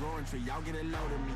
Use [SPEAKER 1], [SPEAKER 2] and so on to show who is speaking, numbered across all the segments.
[SPEAKER 1] growing tree, y'all get a load of me.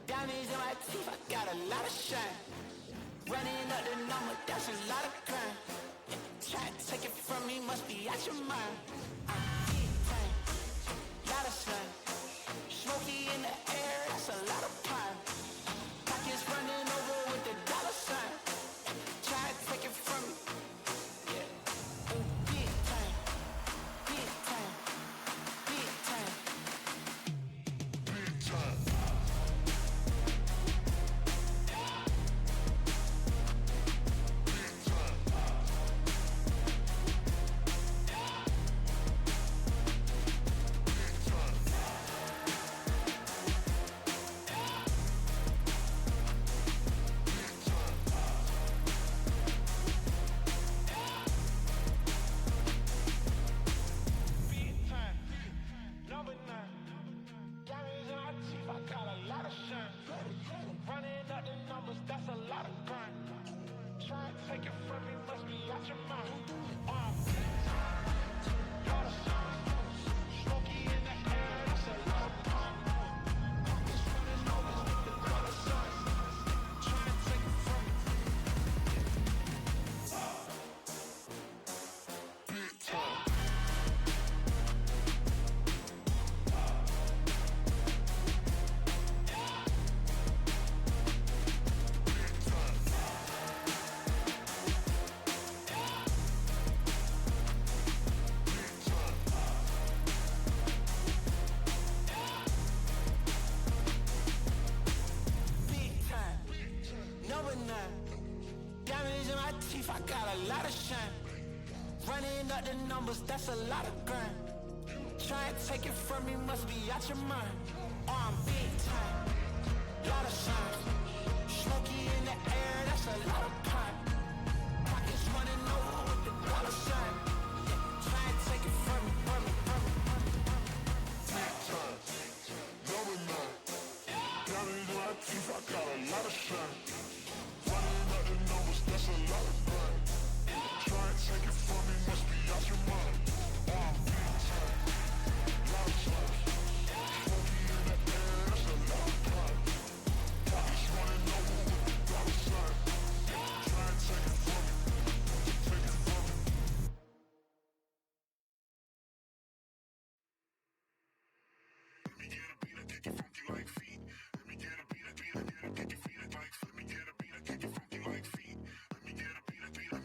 [SPEAKER 2] Diamonds in my teeth, I got a lot of shine. Running up the number, that's a lot of crime. Try to take it from me, must be out your mind. Lot of sun, smoky in the air, that's a lot of pine. Pockets running over with the dollar sign. Try to take it from me, yeah. Big time, big time, big time, big time. Running up the numbers, that's a lot of crime. Try to take it from me, must be out your mind. Lot of sun, smoky in the air, that's a lot of crime. Pockets running over with the dollar signs. Try to take it from me. Big time. Diamonds in my teeth, I got a lot of shine. Running up the numbers, that's a lot of grind. Try and take it from me, must be out your mind. Oh, I'm big time, lot of signs. Smoky in the air, that's a lot of pine. Pockets running over with the dollar sign. Try and take it from me, from me.
[SPEAKER 3] Big time, number 9. Counting in my teeth, I got a lot of shine. Running up the numbers, that's a lot of grind. Try and take it from me, must be out your mind. Oh, I'm big time, lot of signs. Smoky in the air, that's a lot of pine. Pockets running over with the dollar sign. Try and take it from me, take it from me. Let me get a beat, I kick it funky like feet. Let me get a beat, I kick your feet like. Let me get a beat, I kick it funky like feet. Let me get a beat, I kick your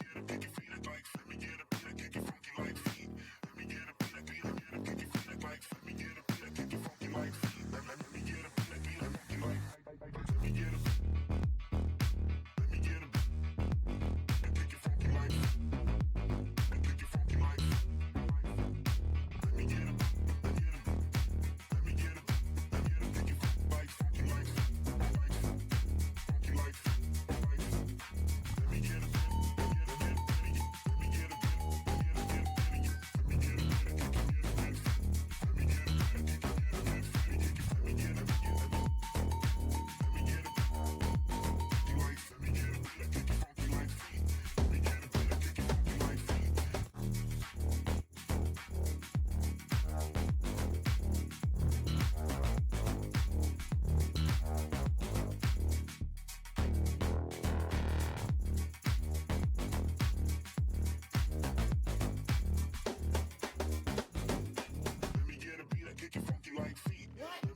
[SPEAKER 3] feet like. Let me get a beat, I kick it funky like feet. Let me get a beat, I kick your feet like. Let me get a beat, I kick it funky like feet. Let me get a beat, I kick it funky like. Let me get a beat, let me get a beat, I kick it funky like. I kick it funky like. Let me get a beat, let me get a beat, let me get a beat, let me get a kick it funky like, funky like, like. Let me get a beat, let me get a beat, let me get a beat, let me get a beat, let me get a beat, let me get a beat, let me get a beat, let me get a beat, let me get a beat, let me get a beat, let me get a beat, like, let me get a beat, I kick it funky like feet. Let me get a beat, I kick it funky like feet. Let me get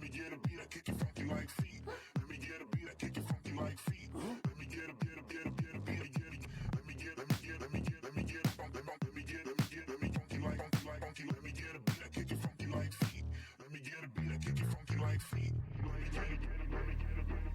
[SPEAKER 3] a beat, I kick it funky like feet. Let me get a beat, I kick it funky like feet. Let me get a beat, I kick it funky like feet. Let me get a beat, a beat, a beat, a beat, a beat. Let me get, let me get, let me get, let me get, let me get, let me get, let me funky like, funky like, funky. Let me get a beat, I kick it funky like feet. Let me get a beat, I kick it funky like feet. Let me get a beat, let me get a beat.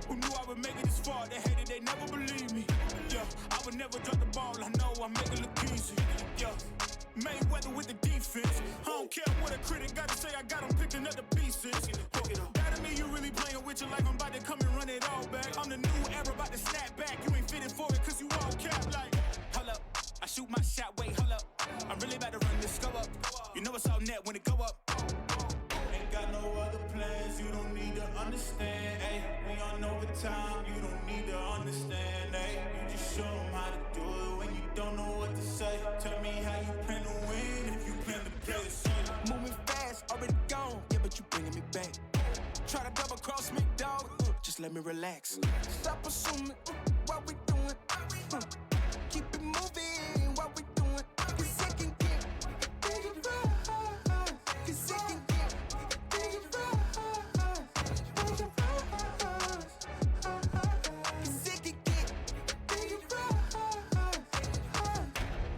[SPEAKER 3] Who knew I would make it this far? They hated, they never believe me. Yeah, I would never drop the ball. I know I make it look easy. Yeah, Mayweather with the defense. I don't care what a critic got to say. I got them picking up the pieces. That to me, you really playing with your life. I'm about to come and run it all back. I'm the new era, about to snap back. You ain't fitting for it, cause you all cap like. Hold up, I shoot my shot, wait, hold up. I'm really about to run this, go up. You know it's all net when it go up. Ain't got no other plans, you don't need to understand, ayy. We on overtime, you don't need to understand, ayy. You just show them how to do it when you don't know what to say. Tell me how you plan to win if you plan to play the shit.
[SPEAKER 2] Moving fast, already gone, yeah, but you bringing me back. Try to double cross me, dog, just let me relax. Stop assuming what we doing. Keep it moving, what we doing. Cause it can get bigger, cause it can get bigger, cause it can get bigger.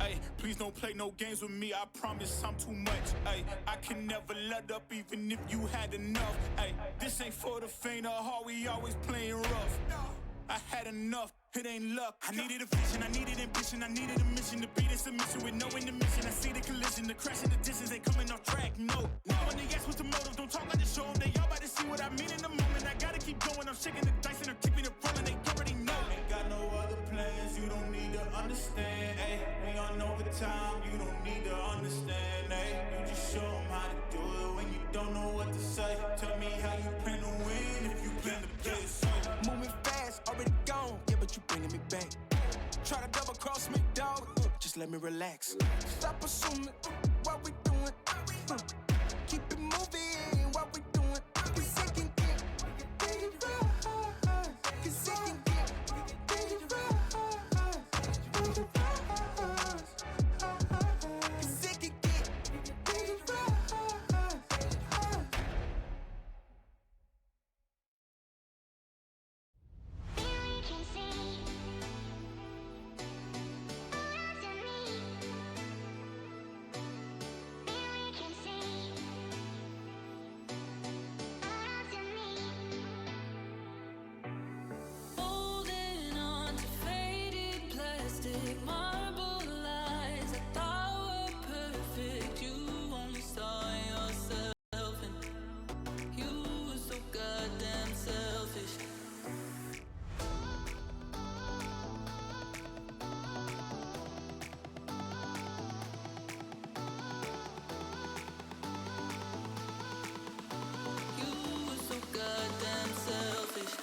[SPEAKER 3] Hey, please don't play play no games with me, I promise I'm too much. Ay, I can never let up even if you had enough. Ay, this ain't for the faint of heart, we always playing rough. I had enough, it ain't luck. I needed a vision, I needed ambition, I needed a mission to beat in submission with no intermission. I see the collision, the crash in the distance, they coming off track. No, when they ask what's the motive, don't talk, I just show them. They all about to see what I mean in the moment. I gotta keep going, I'm shaking the dice and I'm keeping it rolling. They already know. Ain't got no other plans, you don't need to understand. Ay, we on overtime, you don't need to understand. Ay, you just show them how to do it when you don't know what to say. Tell me how you plan to win if you plan to play it safe.
[SPEAKER 1] Moving fast, already gone, yeah, but you bringing me back. Try to double cross me, dog, just let me relax. Stop assuming what we doing. Keep it moving, what we doing. Cause it can get dangerous. Cause it can get dangerous. Cause it can get dangerous.
[SPEAKER 2] Holding on to faded plastic marble lies I thought were perfect. You only saw yourself and you were so goddamn selfish. You were so goddamn selfish.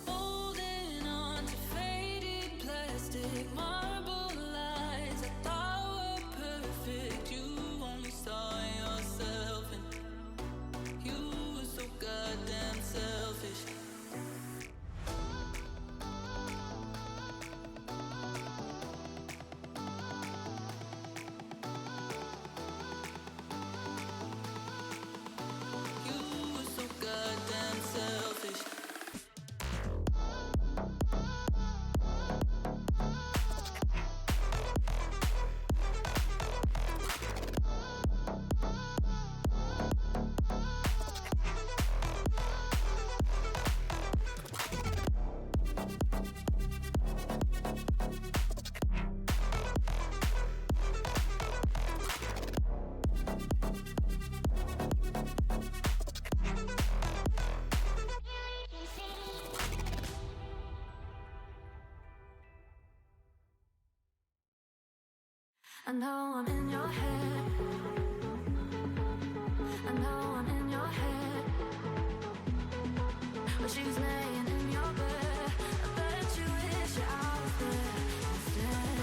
[SPEAKER 2] Holding on to faded plastic marble lies I thought were perfect. You only saw yourself and you were so goddamn selfish. You were so goddamn selfish. I know I'm in your head. I know I'm in your head. But she's laying in your bed. I bet you wish you're out there instead.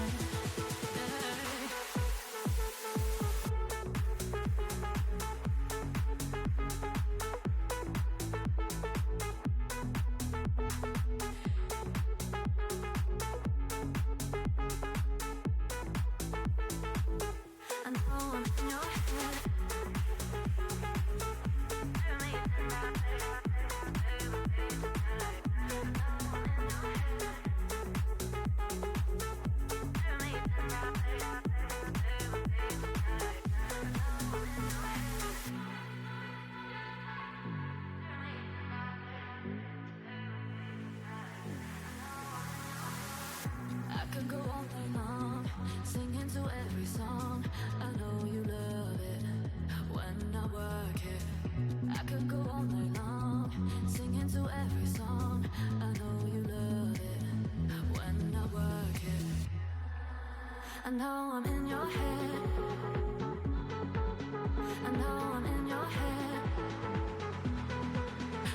[SPEAKER 2] I know I'm in your head. I could go all night long, singing to every song. I know you love it when I work it. I could go all night long, singing to every song. I know you love it when I work it.
[SPEAKER 4] I know I'm in your head. I know I'm in your head.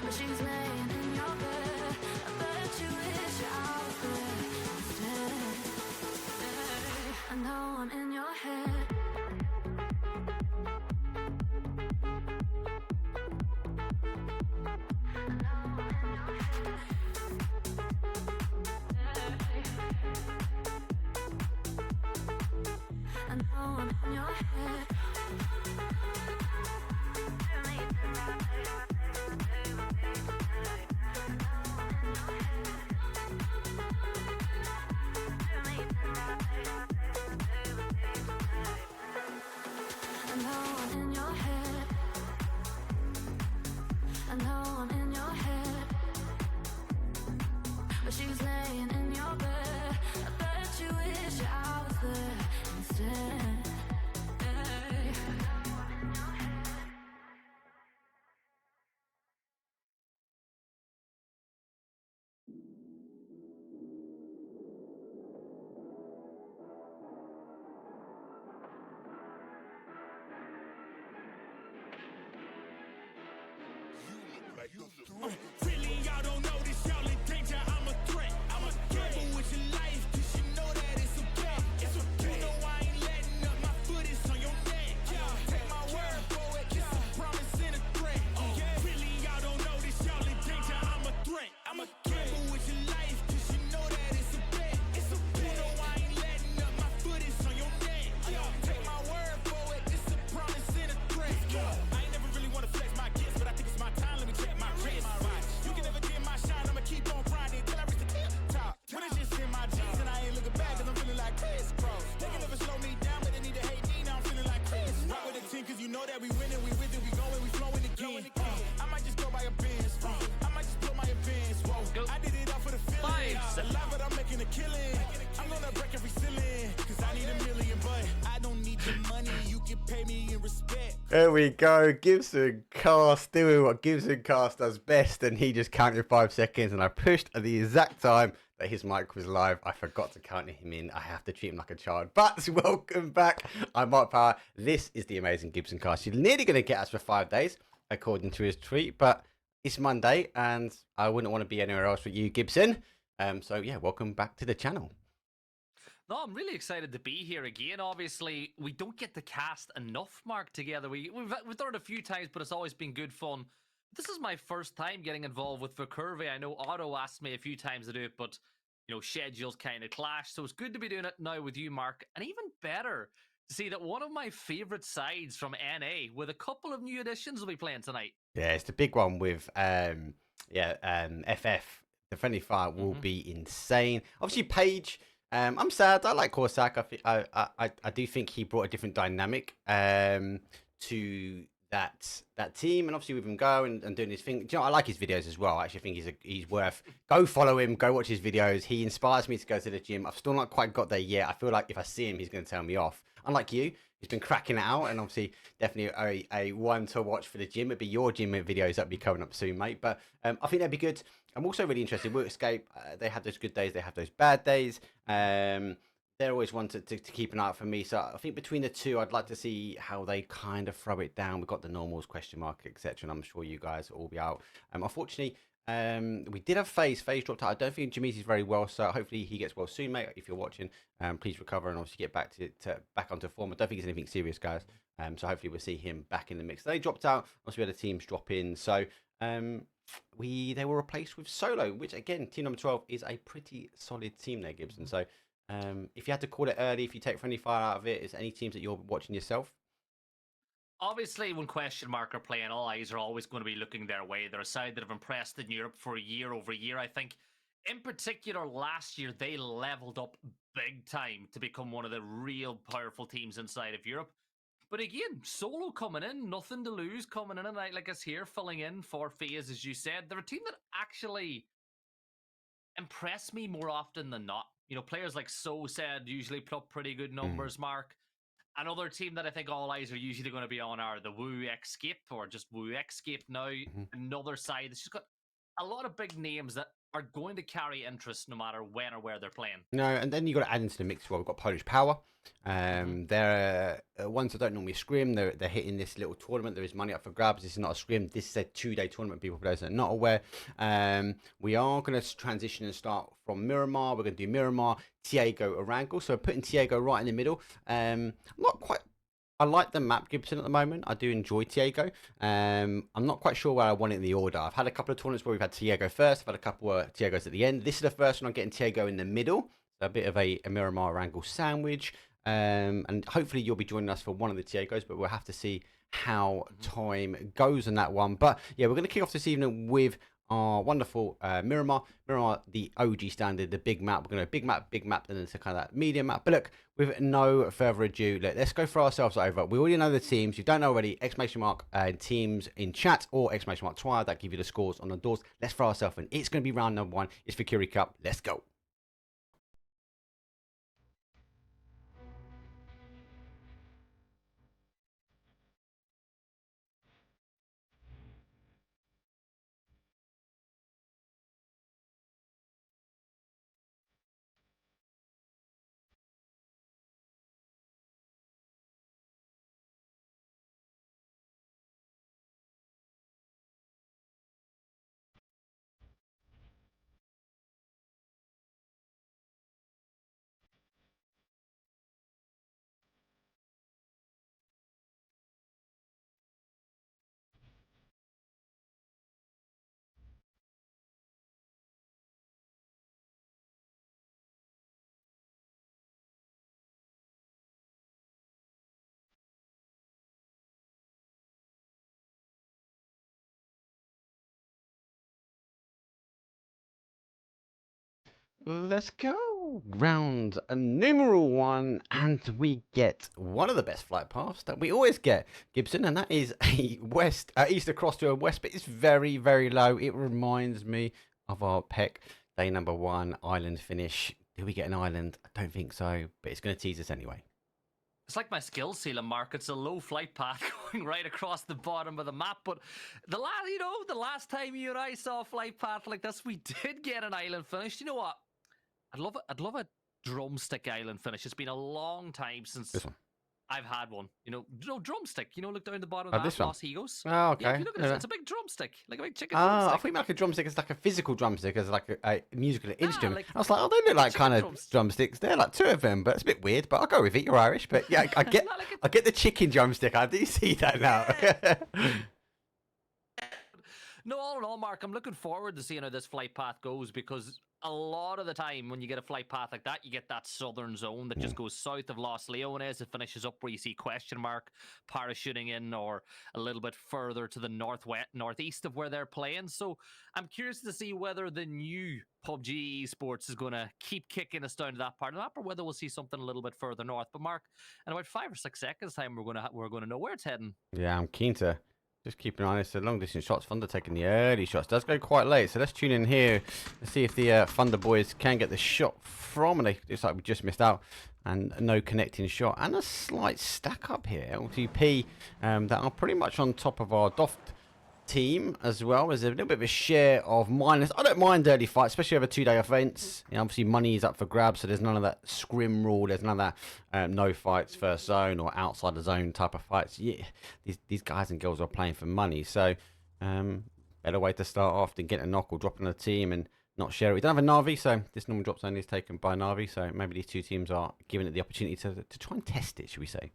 [SPEAKER 4] But she's laying in your bed. I bet you wish I was there instead. I know I'm in your head. I know I'm in your head. I know I'm in your head. I know I'm in your head. But she's laying in your bed. I bet you wish I was there instead.
[SPEAKER 1] Really, y'all don't know this, y'all in danger. I'm a threat. I'm a gamble with your life, cause you know that it's okay. It's okay. You know I ain't letting up, my foot is on your neck. Take my word for it, it's a promise and a threat. Really, y'all don't know this, y'all in danger. I'm a threat. I'm a gamble with your life, cause you know that it's a bet. It's a bet. You know I ain't letting up, my foot is on your neck. Take my word for it, it's a promise and a threat. I ain't never really wanna flex my gifts, but I think it's my time, let me check my wrist. You can never get my shine, I'ma keep on grinding till I reach the top. When it's just in my jeans and I ain't looking back, cause I'm feeling like Chris Cross. They can never slow me down, but they need to hate me, now I'm feeling like Chris. Rock with the team, cause you know that we winning, we with it, we going, we flowing again. I might just go by a Benz, I might just put my Benz, whoa. I did it all for the feeling, the love it, I'm making a killing. I'm gonna break every ceiling, cause I need $1 million, but I don't need your money, you can pay me in respect.
[SPEAKER 5] There we go. Gibsoncast doing what Gibsoncast does best, and he just counted 5 seconds, and I pushed at the exact time that his mic was live. I forgot to count him in. I have to treat him like a child. But welcome back. I'm Mark Power. This is the amazing Gibsoncast. You're nearly going to get us for 5 days, according to his tweet, but it's Monday, and I wouldn't want to be anywhere else with you, Gibson. So yeah, welcome back to the channel.
[SPEAKER 6] No, I'm really excited to be here again. Obviously, we don't get to cast enough, Mark, together. We've done it a few times, but it's always been good fun. This is my first time getting involved with VIkurvi. I know Otto asked me a few times to do it, but schedules kind of clash. So it's good to be doing it now with you, Mark, and even better to see that one of my favorite sides from NA with a couple of new additions will be playing tonight. Yeah,
[SPEAKER 5] it's the big one with FF. The friendly fire will be insane. Obviously, Paige. I'm sad. I like Corsac. I do think he brought a different dynamic to that team, and obviously with him going and doing his thing. I like his videos as well. I actually think he's worth. Go follow him. Go watch his videos. He inspires me to go to the gym. I've still not quite got there yet. I feel like if I see him, he's going to tell me off. Unlike you, he's been cracking it out, and obviously definitely a one to watch for the gym. It'd be your gym videos that'll be coming up soon, mate. But I think that'd be good. I'm also really interested. Work Escape, they have those good days, they have those bad days. They're always one to keep an eye out for me. So I think between the two, I'd like to see how they kind of throw it down. We've got the normals, question mark, etc. And I'm sure you guys will all be out. Unfortunately, we did have FaZe. FaZe dropped out. I don't think Jameez is very well, so hopefully he gets well soon, mate. If you're watching, please recover and obviously get back back onto form. I don't think it's anything serious, guys. So hopefully we'll see him back in the mix. They dropped out. Also, we had the teams drop in. So they were replaced with Solo, which again, team number 12 is a pretty solid team there, Gibson. So if you had to call it early, if you take friendly fire out of it, is there any teams that you're watching yourself?
[SPEAKER 6] Obviously, when question mark are playing, all eyes are always going to be looking their way. They're a side that have impressed in Europe for year over year. I think, in particular, last year they leveled up big time to become one of the real powerful teams inside of Europe. But again, Solo coming in, nothing to lose, coming in a night like us here, filling in for FaZe, as you said. They're a team that actually impress me more often than not. Players like So Said usually put up pretty good numbers, Mark. Another team that I think all eyes are usually going to be on are the Woo Escape, or just Woo Escape now. Another side that's just got a lot of big names that are going to carry interest no matter when or where they're playing.
[SPEAKER 5] No, and then you got to add into the mix as well. We've got Polish Power. They're ones that don't normally scrim. They're hitting this little tournament. There is money up for grabs. This is not a scrim. This is a 2-day tournament. People, for those that are not aware, we are going to transition and start from Miramar. We're going to do Miramar, Tiago, Arangel. So we're putting Tiago right in the middle. I'm not quite. I like the map Gibson at the moment. I do enjoy Tiago. I'm not quite sure where I want it in the order. I've had a couple of tournaments where we've had Tiago first. I've had a couple of Tiagos at the end. This is the first one I'm getting Tiago in the middle. So a bit of a Miramar Angle sandwich. And hopefully you'll be joining us for one of the Tiagos, but we'll have to see how time goes on that one. But yeah, we're going to kick off this evening with our wonderful Miramar, the OG standard, the big map. We're going to big map, then into kind of that medium map. But look, with no further ado, let's go for ourselves over. We already know the teams. If you don't know already, exclamation mark teams in chat or exclamation mark Twire, that give you the scores on the doors. Let's throw ourselves in. It's going to be round number 1. It's VIkurvi Cup. Let's go. Let's go. Round numeral 1, and we get one of the best flight paths that we always get, Gibson, and that is a east across to a west, but it's very, very low. It reminds me of our PEC day number 1 island finish. Do we get an island? I don't think so, but it's going to tease us anyway.
[SPEAKER 6] It's like my skill ceiling, Mark. It's a low flight path going right across the bottom of the map. But the last time you and I saw a flight path like this, we did get an island finish. You know what? I'd love a drumstick island finish. It's been a long time since I've had one. Drumstick. Look down the bottom of that. Los Egos.
[SPEAKER 5] Oh, okay.
[SPEAKER 6] Yeah, if you look at it, it's a big drumstick, like a big chicken
[SPEAKER 5] drumstick.
[SPEAKER 6] I
[SPEAKER 5] think like a drumstick is like a physical drumstick, as like a musical instrument. Like, I was like, oh, they look like kind of drumsticks. They're like 2 of them, but it's a bit weird. But I'll go with it. You're Irish, but yeah, I get, I get the chicken drumstick. I do see that now. Yeah.
[SPEAKER 6] No, all in all, Mark, I'm looking forward to seeing how this flight path goes, because a lot of the time when you get a flight path like that, you get that southern zone that just goes south of Los Leones. It finishes up where you see question mark parachuting in, or a little bit further to the northeast of where they're playing. So I'm curious to see whether the new PUBG esports is going to keep kicking us down to that part of the map, or whether we'll see something a little bit further north. But Mark, in about 5 or 6 seconds time, we're going to know where it's heading.
[SPEAKER 5] Yeah, I'm keen to just keep an eye on this. The long distance shots, Thunder taking the early shots. Does go quite late, so let's tune in here and see if the Thunder boys can get the shot from. And it's like we just missed out, and no connecting shot, and a slight stack up here. LTP that are pretty much on top of our Doft team as well. There's a little bit of a share of minus. I don't mind early fights, especially over 2-day events. Obviously money is up for grabs, so there's none of that scrim rule. There's none of that no fights first zone or outside the zone type of fights. Yeah, these guys and girls are playing for money, so better way to start off than get a knock or drop on the team and not share it. We don't have a Na'Vi, so this normal drop zone is taken by Na'Vi, so maybe these 2 teams are giving it the opportunity to try and test it, should we say.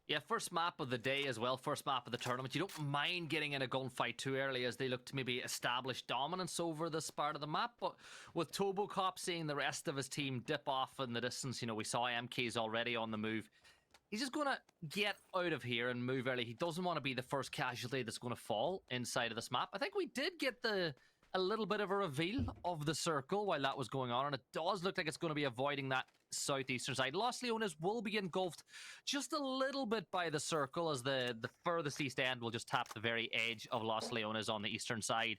[SPEAKER 6] Yeah, first map of the day as well, first map of the tournament. You don't mind getting in a gunfight too early, as they look to maybe establish dominance over this part of the map. But with Tobocop seeing the rest of his team dip off in the distance, we saw MK's already on the move. He's just going to get out of here and move early. He doesn't want to be the first casualty that's going to fall inside of this map. I think we did get a little bit of a reveal of the circle while that was going on, and it does look like it's going to be avoiding that southeastern side. Los Leones will be engulfed just a little bit by the circle, as the furthest east end will just tap the very edge of Los Leones on the eastern side.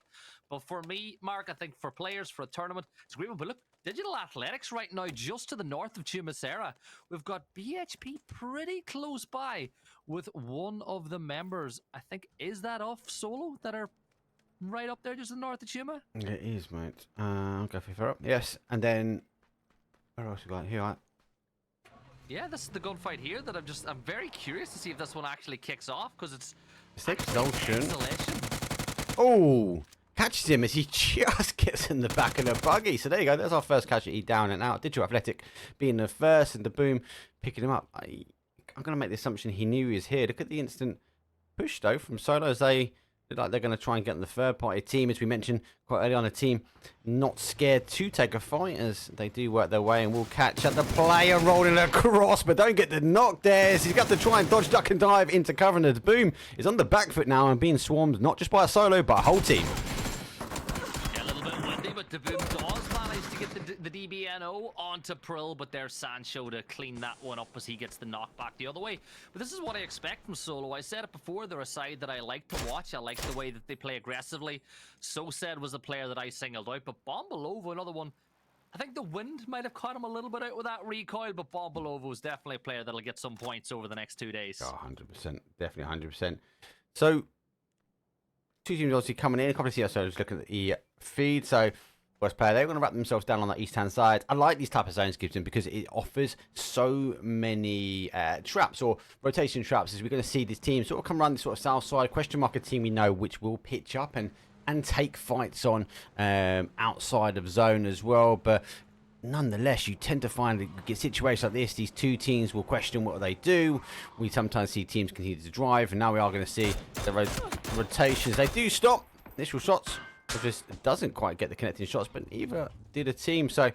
[SPEAKER 6] But for me, Mark, I think for players, for a tournament, it's great. But look, Digital Athletics right now just to the north of Chumacera. We've got BHP pretty close by with one of the members, I think, is that off solo, that are right up there just in north of Tuma.
[SPEAKER 5] It is, mate. I'll go for up. Yes, and then where else we got here? Right?
[SPEAKER 6] Yeah, this is the gunfight here that I'm very curious to see if this one actually kicks off because it's
[SPEAKER 5] Exaltation.
[SPEAKER 6] Exhalation.
[SPEAKER 5] Oh, catches him as he just gets in the back of the buggy. So there you go. That's our first casualty down and out. Digital Athletic being the first, and the boom picking him up. I'm going to make the assumption he knew he was here. Look at the instant push though from Solo as they look like they're going to try and get on the third party team. As we mentioned quite early on, the team not scared to take a fight as they do work their way, and we'll catch at the player rolling across, but don't get the knock there. He's got to try and dodge, duck and dive into cover, and the boom is on the back foot now and being swarmed not just by a Solo but a whole team.
[SPEAKER 6] Yeah, a little bit windy, but the boom does manage to get the DBNO onto Prill, but there's Sancho to clean that one up as he gets the knockback the other way. But this is what I expect from Solo. I said it before, they're a side that I like to watch. I like the way that they play aggressively. So said was a player that I singled out, but Bombalova, another one. I think the wind might have caught him a little bit out with that recoil, but Bombalova is definitely a player that'll get some points over the next 2 days.
[SPEAKER 5] Oh, 100%. Definitely 100%. So, two teams obviously coming in. A couple of CSOs looking at the feed. So, first player, they're going to wrap themselves down on that east-hand side. I like these type of zones, Gibson, because it offers so many traps or rotation traps. As we're going to see this team sort of come around this sort of south side. Question mark a team we know which will pitch up and take fights on outside of zone as well. But nonetheless, you tend to find that you get situations like this. These two teams will question what they do. We sometimes see teams continue to drive, and now we are going to see the rotations. They do stop. Initial shots. It just doesn't quite get the connecting shots, but neither did a team. So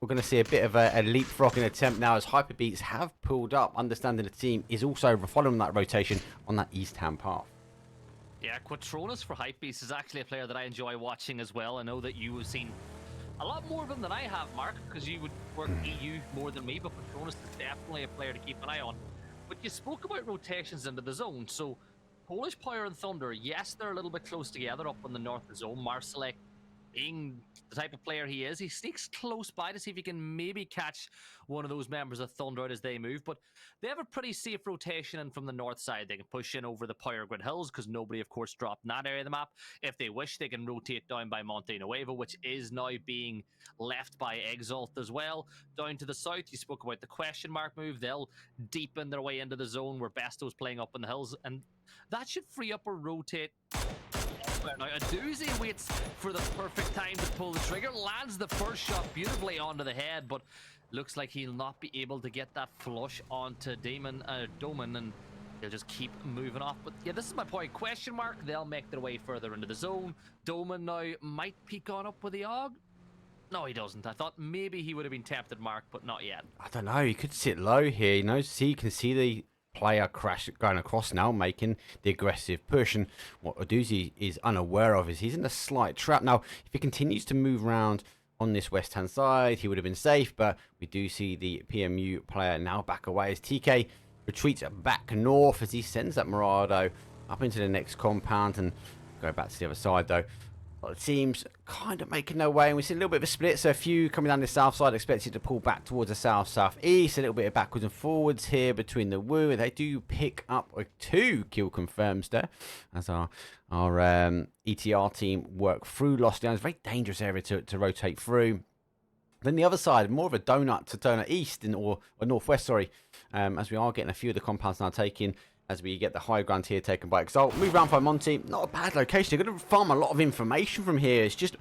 [SPEAKER 5] we're going to see a bit of a leapfrogging attempt now as Hyperbeats have pulled up, understanding the team is also following that rotation on that east-hand path.
[SPEAKER 6] Yeah, Quatronus for Hypebeast is actually a player that I enjoy watching as well. I know that you have seen a lot more of him than I have, Mark, because you would work EU more than me, but Quatronus is definitely a player to keep an eye on. But you spoke about rotations into the zone, so Polish Power and Thunder, yes, they're a little bit close together up in the north of the zone. Marsalek, being the type of player he is, he sneaks close by to see if he can maybe catch one of those members of Thunder out as they move. But they have a pretty safe rotation in from the north side. They can push in over the Power Grid Hills because nobody, of course, dropped in that area of the map. If they wish, they can rotate down by Monte Nuevo, which is now being left by Exalt as well. Down to the south, you spoke about the question mark move. They'll deepen their way into the zone where Besto's playing up in the hills, and that should free up or rotate. Now, a doozy waits for the perfect time to pull the trigger, lands the first shot beautifully onto the head, but looks like he'll not be able to get that flush onto Doman, and he'll just keep moving off. But yeah, this is my point. Question mark, they'll make their way further into the zone. Doman now might peek on up with the AUG. No, he doesn't. I thought maybe he would have been tempted, Mark, but not yet.
[SPEAKER 5] I don't know. He could sit low here. You know, you can see the player crash going across now, making the aggressive push, and what Oduzi is unaware of is he's in a slight trap. Now, if he continues to move around on this west hand side, he would have been safe, but we do see the PMU player now back away as TK retreats back north as he sends that Murado up into the next compound and go back to the other side though. Well, the teams kind of making their way, and we see a little bit of a split. So a few coming down the south side, expected to pull back towards the south-southeast. A little bit of backwards and forwards here between the Wu. They do pick up 2 kill confirms there as our ETR team work through Lost Downs. Very dangerous area to rotate through. Then the other side, more of a donut to donut east or northwest, sorry, as we are getting a few of the compounds now taken. As we get the high ground here taken by Exalt. Move around by Monty. Not a bad location. They're going to farm a lot of information from here. It's just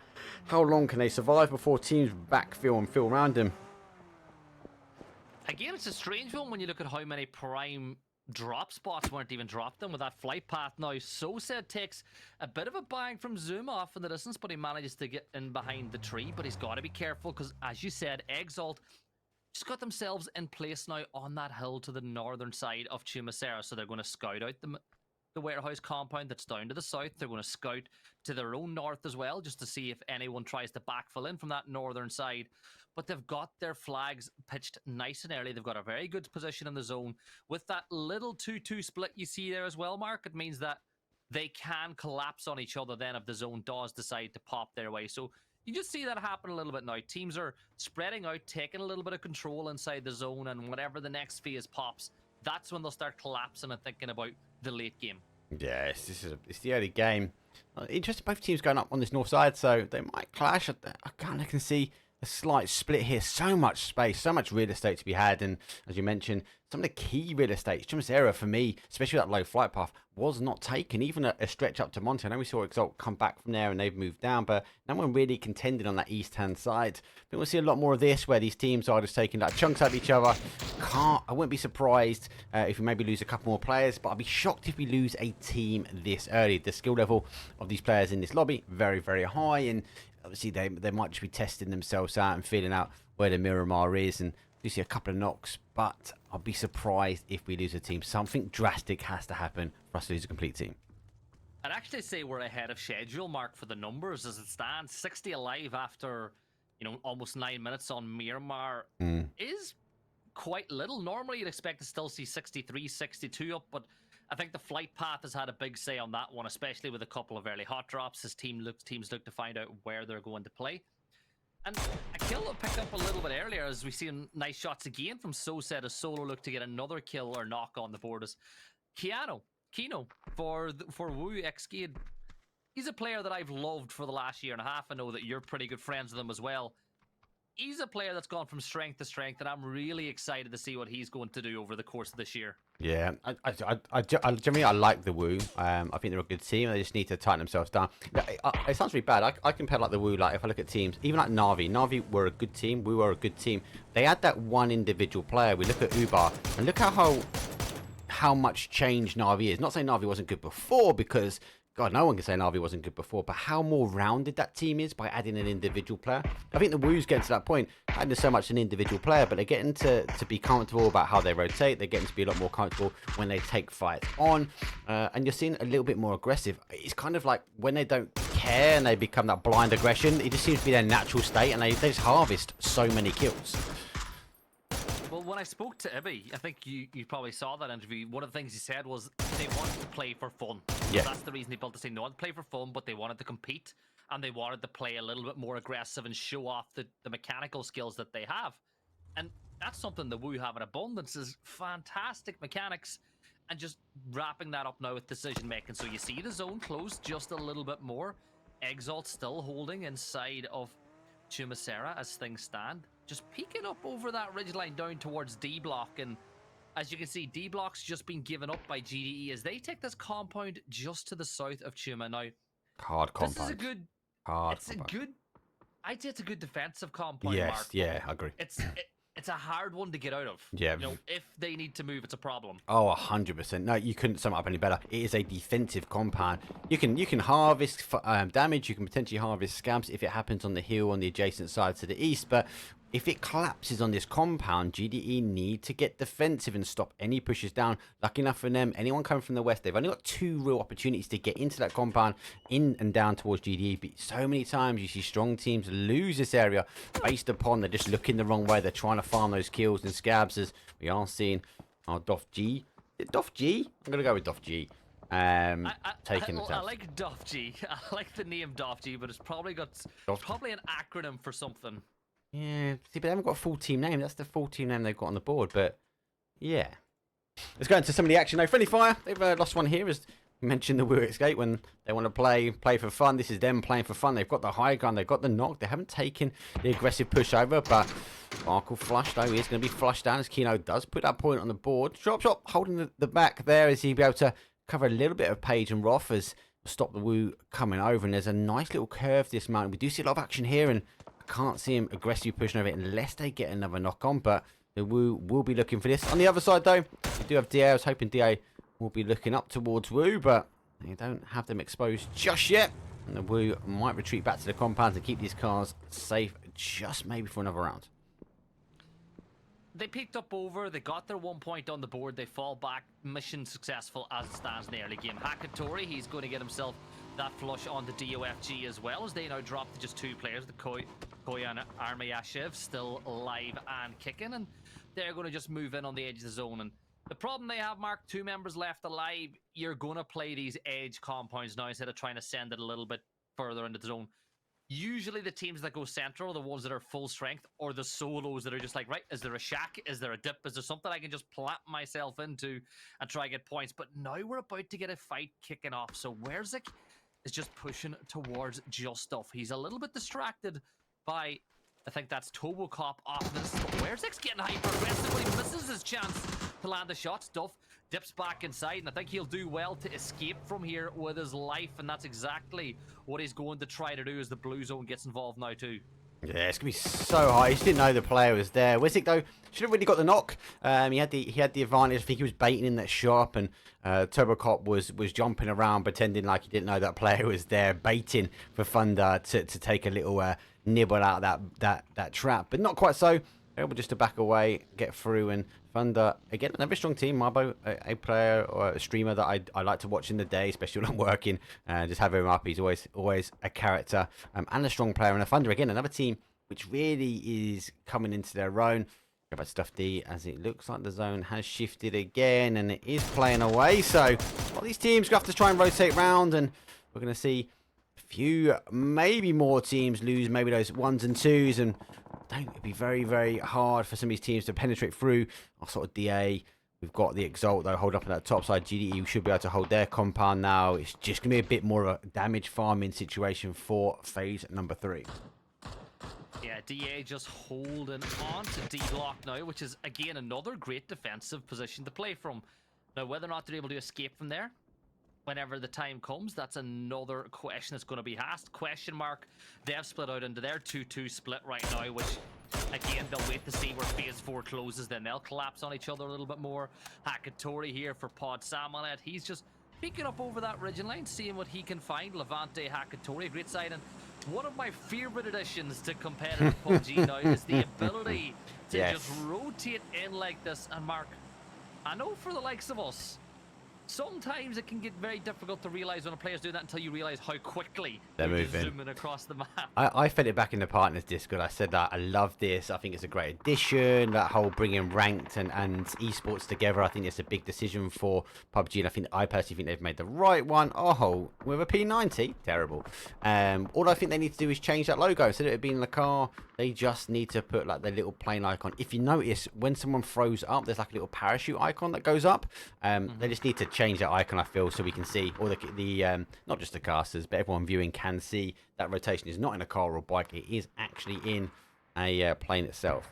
[SPEAKER 5] how long can they survive before teams backfill and fill around them.
[SPEAKER 6] Again, it's a strange one when you look at how many prime drop spots weren't even dropped in with that flight path. Now, Sosa takes a bit of a bang from Zoom off in the distance, but he manages to get in behind the tree. But he's got to be careful because, as you said, Exalt just got themselves in place now on that hill to the northern side of Chumacera. So they're going to scout out the warehouse compound that's down to the south. They're going to scout to their own north as well, just to see if anyone tries to backfill in from that northern side. But they've got their flags pitched nice and early. They've got a very good position in the zone. With that little 2-2 split you see there as well, Mark, it means that they can collapse on each other then if the zone does decide to pop their way. So you just see that happen a little bit now. Teams are spreading out, taking a little bit of control inside the zone, and whenever the next phase pops, that's when they'll start collapsing and thinking about the late game.
[SPEAKER 5] Yes, it's the early game. Interesting, both teams going up on this north side, so they might clash. I kind of can see a slight split here. So much space, so much real estate to be had, and as you mentioned, some of the key real estate. Chum's area for me, especially that low flight path, was not taken. Even a stretch up to Monte. I know we saw Exalt come back from there and they've moved down, but no one really contended on that east-hand side. I think we'll see a lot more of this, where these teams are just taking like chunks out of each other. I wouldn't be surprised if we maybe lose a couple more players, but I'd be shocked if we lose a team this early. The skill level of these players in this lobby very, very high, and obviously they might just be testing themselves out and feeling out where the Miramar is, and we see a couple of knocks, but I'll be surprised if we lose a team. Something drastic has to happen for us to lose a complete team.
[SPEAKER 6] I'd actually say we're ahead of schedule, Mark, for the numbers as it stands. 60 alive after, almost 9 minutes on Miramar is quite little. Normally, you'd expect to still see 63, 62 up, but I think the flight path has had a big say on that one, especially with a couple of early hot drops as teams look to find out where they're going to play. And a kill that picked up a little bit earlier as we see nice shots again from Soset as Solo look to get another kill or knock on the board as Kino for Wu Xgade. He's a player that I've loved for the last year and a half. I know that you're pretty good friends with him as well. He's a player that's gone from strength to strength, and I'm really excited to see what he's going to do over the course of this year.
[SPEAKER 5] Yeah, generally I like the Wu. I think they're a good team. They just need to tighten themselves down. It sounds really bad. I compare like the Wu. Like if I look at teams, even like Na'Vi. Na'Vi were a good team. Wu are a good team. They had that one individual player. We look at Ubar and look at how much change Na'Vi is. Not saying Na'Vi wasn't good before, because God, no one can say Na'Vi wasn't good before, but how more rounded that team is by adding an individual player. I think the Wu's getting to that point, adding so much an individual player, but they're getting to be comfortable about how they rotate. They're getting to be a lot more comfortable when they take fights on, and you're seeing a little bit more aggressive. It's kind of like when they don't care and they become that blind aggression, it just seems to be their natural state, and they just harvest so many kills.
[SPEAKER 6] Well, when I spoke to Ibby, I think you probably saw that interview. One of the things he said was they wanted to play for fun.
[SPEAKER 5] Yeah.
[SPEAKER 6] That's the reason they built the team. They wanted to play for fun, but they wanted to compete, and they wanted to play a little bit more aggressive and show off the mechanical skills that they have. And that's something the Wu have in abundance, is fantastic mechanics, and just wrapping that up now with decision making. So you see the zone closed just a little bit more. Exalt still holding inside of Chumacera as things stand. Just peeking up over that ridgeline down towards D block, and as you can see, D block's just been given up by GDE as they take this compound just to the south of Chuma. Now,
[SPEAKER 5] Hard compound.
[SPEAKER 6] this is a good. I'd say it's a good defensive compound.
[SPEAKER 5] Yes,
[SPEAKER 6] Mark,
[SPEAKER 5] yeah, I agree.
[SPEAKER 6] It's a hard one to get out of.
[SPEAKER 5] Yeah.
[SPEAKER 6] If they need to move, it's a problem.
[SPEAKER 5] Oh, 100%. No, you couldn't sum it up any better. It is a defensive compound. You can harvest damage. You can potentially harvest scabs if it happens on the hill on the adjacent side to the east. But if it collapses on this compound, GDE need to get defensive and stop any pushes down. Lucky enough for them, anyone coming from the west, they've only got 2 real opportunities to get into that compound, in and down towards GDE. But so many times you see strong teams lose this area based upon they're just looking the wrong way. They're trying to farm those kills and scabs, as we are seeing our Doff G. Is it Doff G? I'm going to go with Doff G. Taking the
[SPEAKER 6] I like Doff G. I like the name Doff G, but it's probably an acronym for something.
[SPEAKER 5] Yeah, see, but they haven't got a full team name. That's the full team name they've got on the board. But yeah, let's go into some of the action. No, Friendly Fire, they've lost one here, as we mentioned the Wu Escape, when they want to play for fun. This is them playing for fun. They've got the high gun, they've got the knock. They haven't taken the aggressive push over, but Sparkle flush though is going to be flushed down as Kino does put that point on the board. Drop shot holding the back there, as he'll be able to cover a little bit of Page and Roth as stop the Wu coming over. And there's a nice little curve this mountain. We do see a lot of action here, and can't see him aggressively pushing over it unless they get another knock on, but the Wu will be looking for this. On the other side though, we do have DA. I was hoping DA will be looking up towards Wu, but they don't have them exposed just yet, and the Wu might retreat back to the compound to keep these cars safe just maybe for another round.
[SPEAKER 6] They picked up over, they got their 1 point on the board, they fall back, mission successful as it stands in the early game. Hakatori, he's going to get himself that flush on the DOFG as well, as they now drop to just 2 players. The Koi and Armayashev still alive and kicking, and they're going to just move in on the edge of the zone. And the problem they have, Mark, 2 members left alive. You're going to play these edge compounds now instead of trying to send it a little bit further into the zone. usually the teams that go central are the ones that are full strength, or the solos that are just like, right, is there a shack? Is there a dip? Is there something I can just plant myself into and try to get points? But now we're about to get a fight kicking off. So Werzik is just pushing towards Just Stuff. He's a little bit distracted by, I think that's Tobocop off this. Werzik's getting hyper aggressive, but he misses his chance to land the shot. Stuff dips back inside, and I think he'll do well to escape from here with his life, and that's exactly what he's going to try to do as the blue zone gets involved now too.
[SPEAKER 5] Yeah, it's gonna be so high. He just didn't know the player was there. Werzik though should have really got the knock. He had the advantage. I think he was baiting in that shop, and Turbocop was jumping around pretending like he didn't know that player was there, baiting for Thunder to take a little nibble out of that trap, but not quite so. Able just to back away, get through, and Thunder again, another strong team. Marbo, a player or a streamer that I like to watch in the day, especially when I'm working. Just have him up. He's always a character and a strong player. And a Thunder again, another team which really is coming into their own. Go back to Stuff D, as it looks like the zone has shifted again, and it is playing away. So all these teams have to try and rotate round, and we're going to see a few, maybe more teams lose maybe those 1s and 2s, and I think it'd be very, very hard for some of these teams to penetrate through our sort of DA. We've got the Exalt, though, hold up on that top side. GDE should be able to hold their compound now. It's just going to be a bit more of a damage farming situation for phase number 3.
[SPEAKER 6] Yeah, DA just holding on to D-Block now, which is, again, another great defensive position to play from. Now, whether or not they're able to escape from there, whenever the time comes, that's another question that's going to be asked. Question mark. They've split out into their 2-2 split right now, which, again, they'll wait to see where phase 4 closes. Then they'll collapse on each other a little bit more. Hakatori here for Pod Samonet. He's just peeking up over that ridge line, seeing what he can find. Levante Hakatori, a great side. And one of my favorite additions to competitive PUBG now is the ability to just rotate in like this. And Mark, I know for the likes of us, sometimes it can get very difficult to realize when a player's doing that until you realize how quickly
[SPEAKER 5] they're moving,
[SPEAKER 6] zooming across the map.
[SPEAKER 5] I fed it back in the partners Discord. I said that I love this. I think it's a great addition. That whole bringing ranked and esports together. I think it's a big decision for PUBG, and I personally think they've made the right one. Oh, with a P90, terrible. All I think they need to do is change that logo. Instead of it being in the car, they just need to put like the little plane icon. If you notice, when someone throws up, there's like a little parachute icon that goes up. They just need to change that icon, I feel, so we can see, or the not just the casters, but everyone viewing can see that rotation is not in a car or bike. It is actually in a plane itself.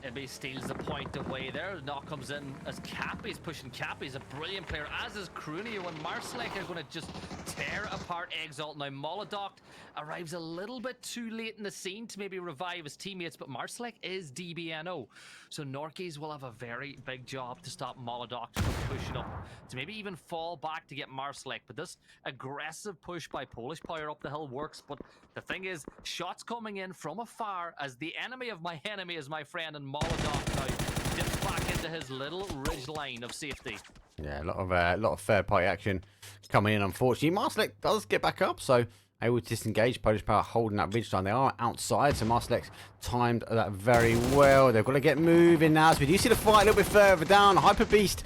[SPEAKER 6] Ibby steals the point away there. Knock comes in as Cappy's pushing. Cappy's a brilliant player, as is Crunio, and Marslek are going to just tear apart Exalt. Now, Molodoc arrives a little bit too late in the scene to maybe revive his teammates, but Marslek is DBNO. So Norkeys will have a very big job to stop Molodoc from pushing up, to maybe even fall back to get Marslek. But this aggressive push by Polish Power up the hill works, but the thing is, shots coming in from afar as the enemy of my enemy is my friend, and Molodoc now dips back into his little ridge line of safety. Yeah,
[SPEAKER 5] a lot of third party action coming in. Unfortunately, Marslek does get back up, so able to disengage. Polish Power holding that ridge line. They are outside, so Marslek's timed that very well. They've got to get moving now. So we do see the fight a little bit further down. Hyper Beast,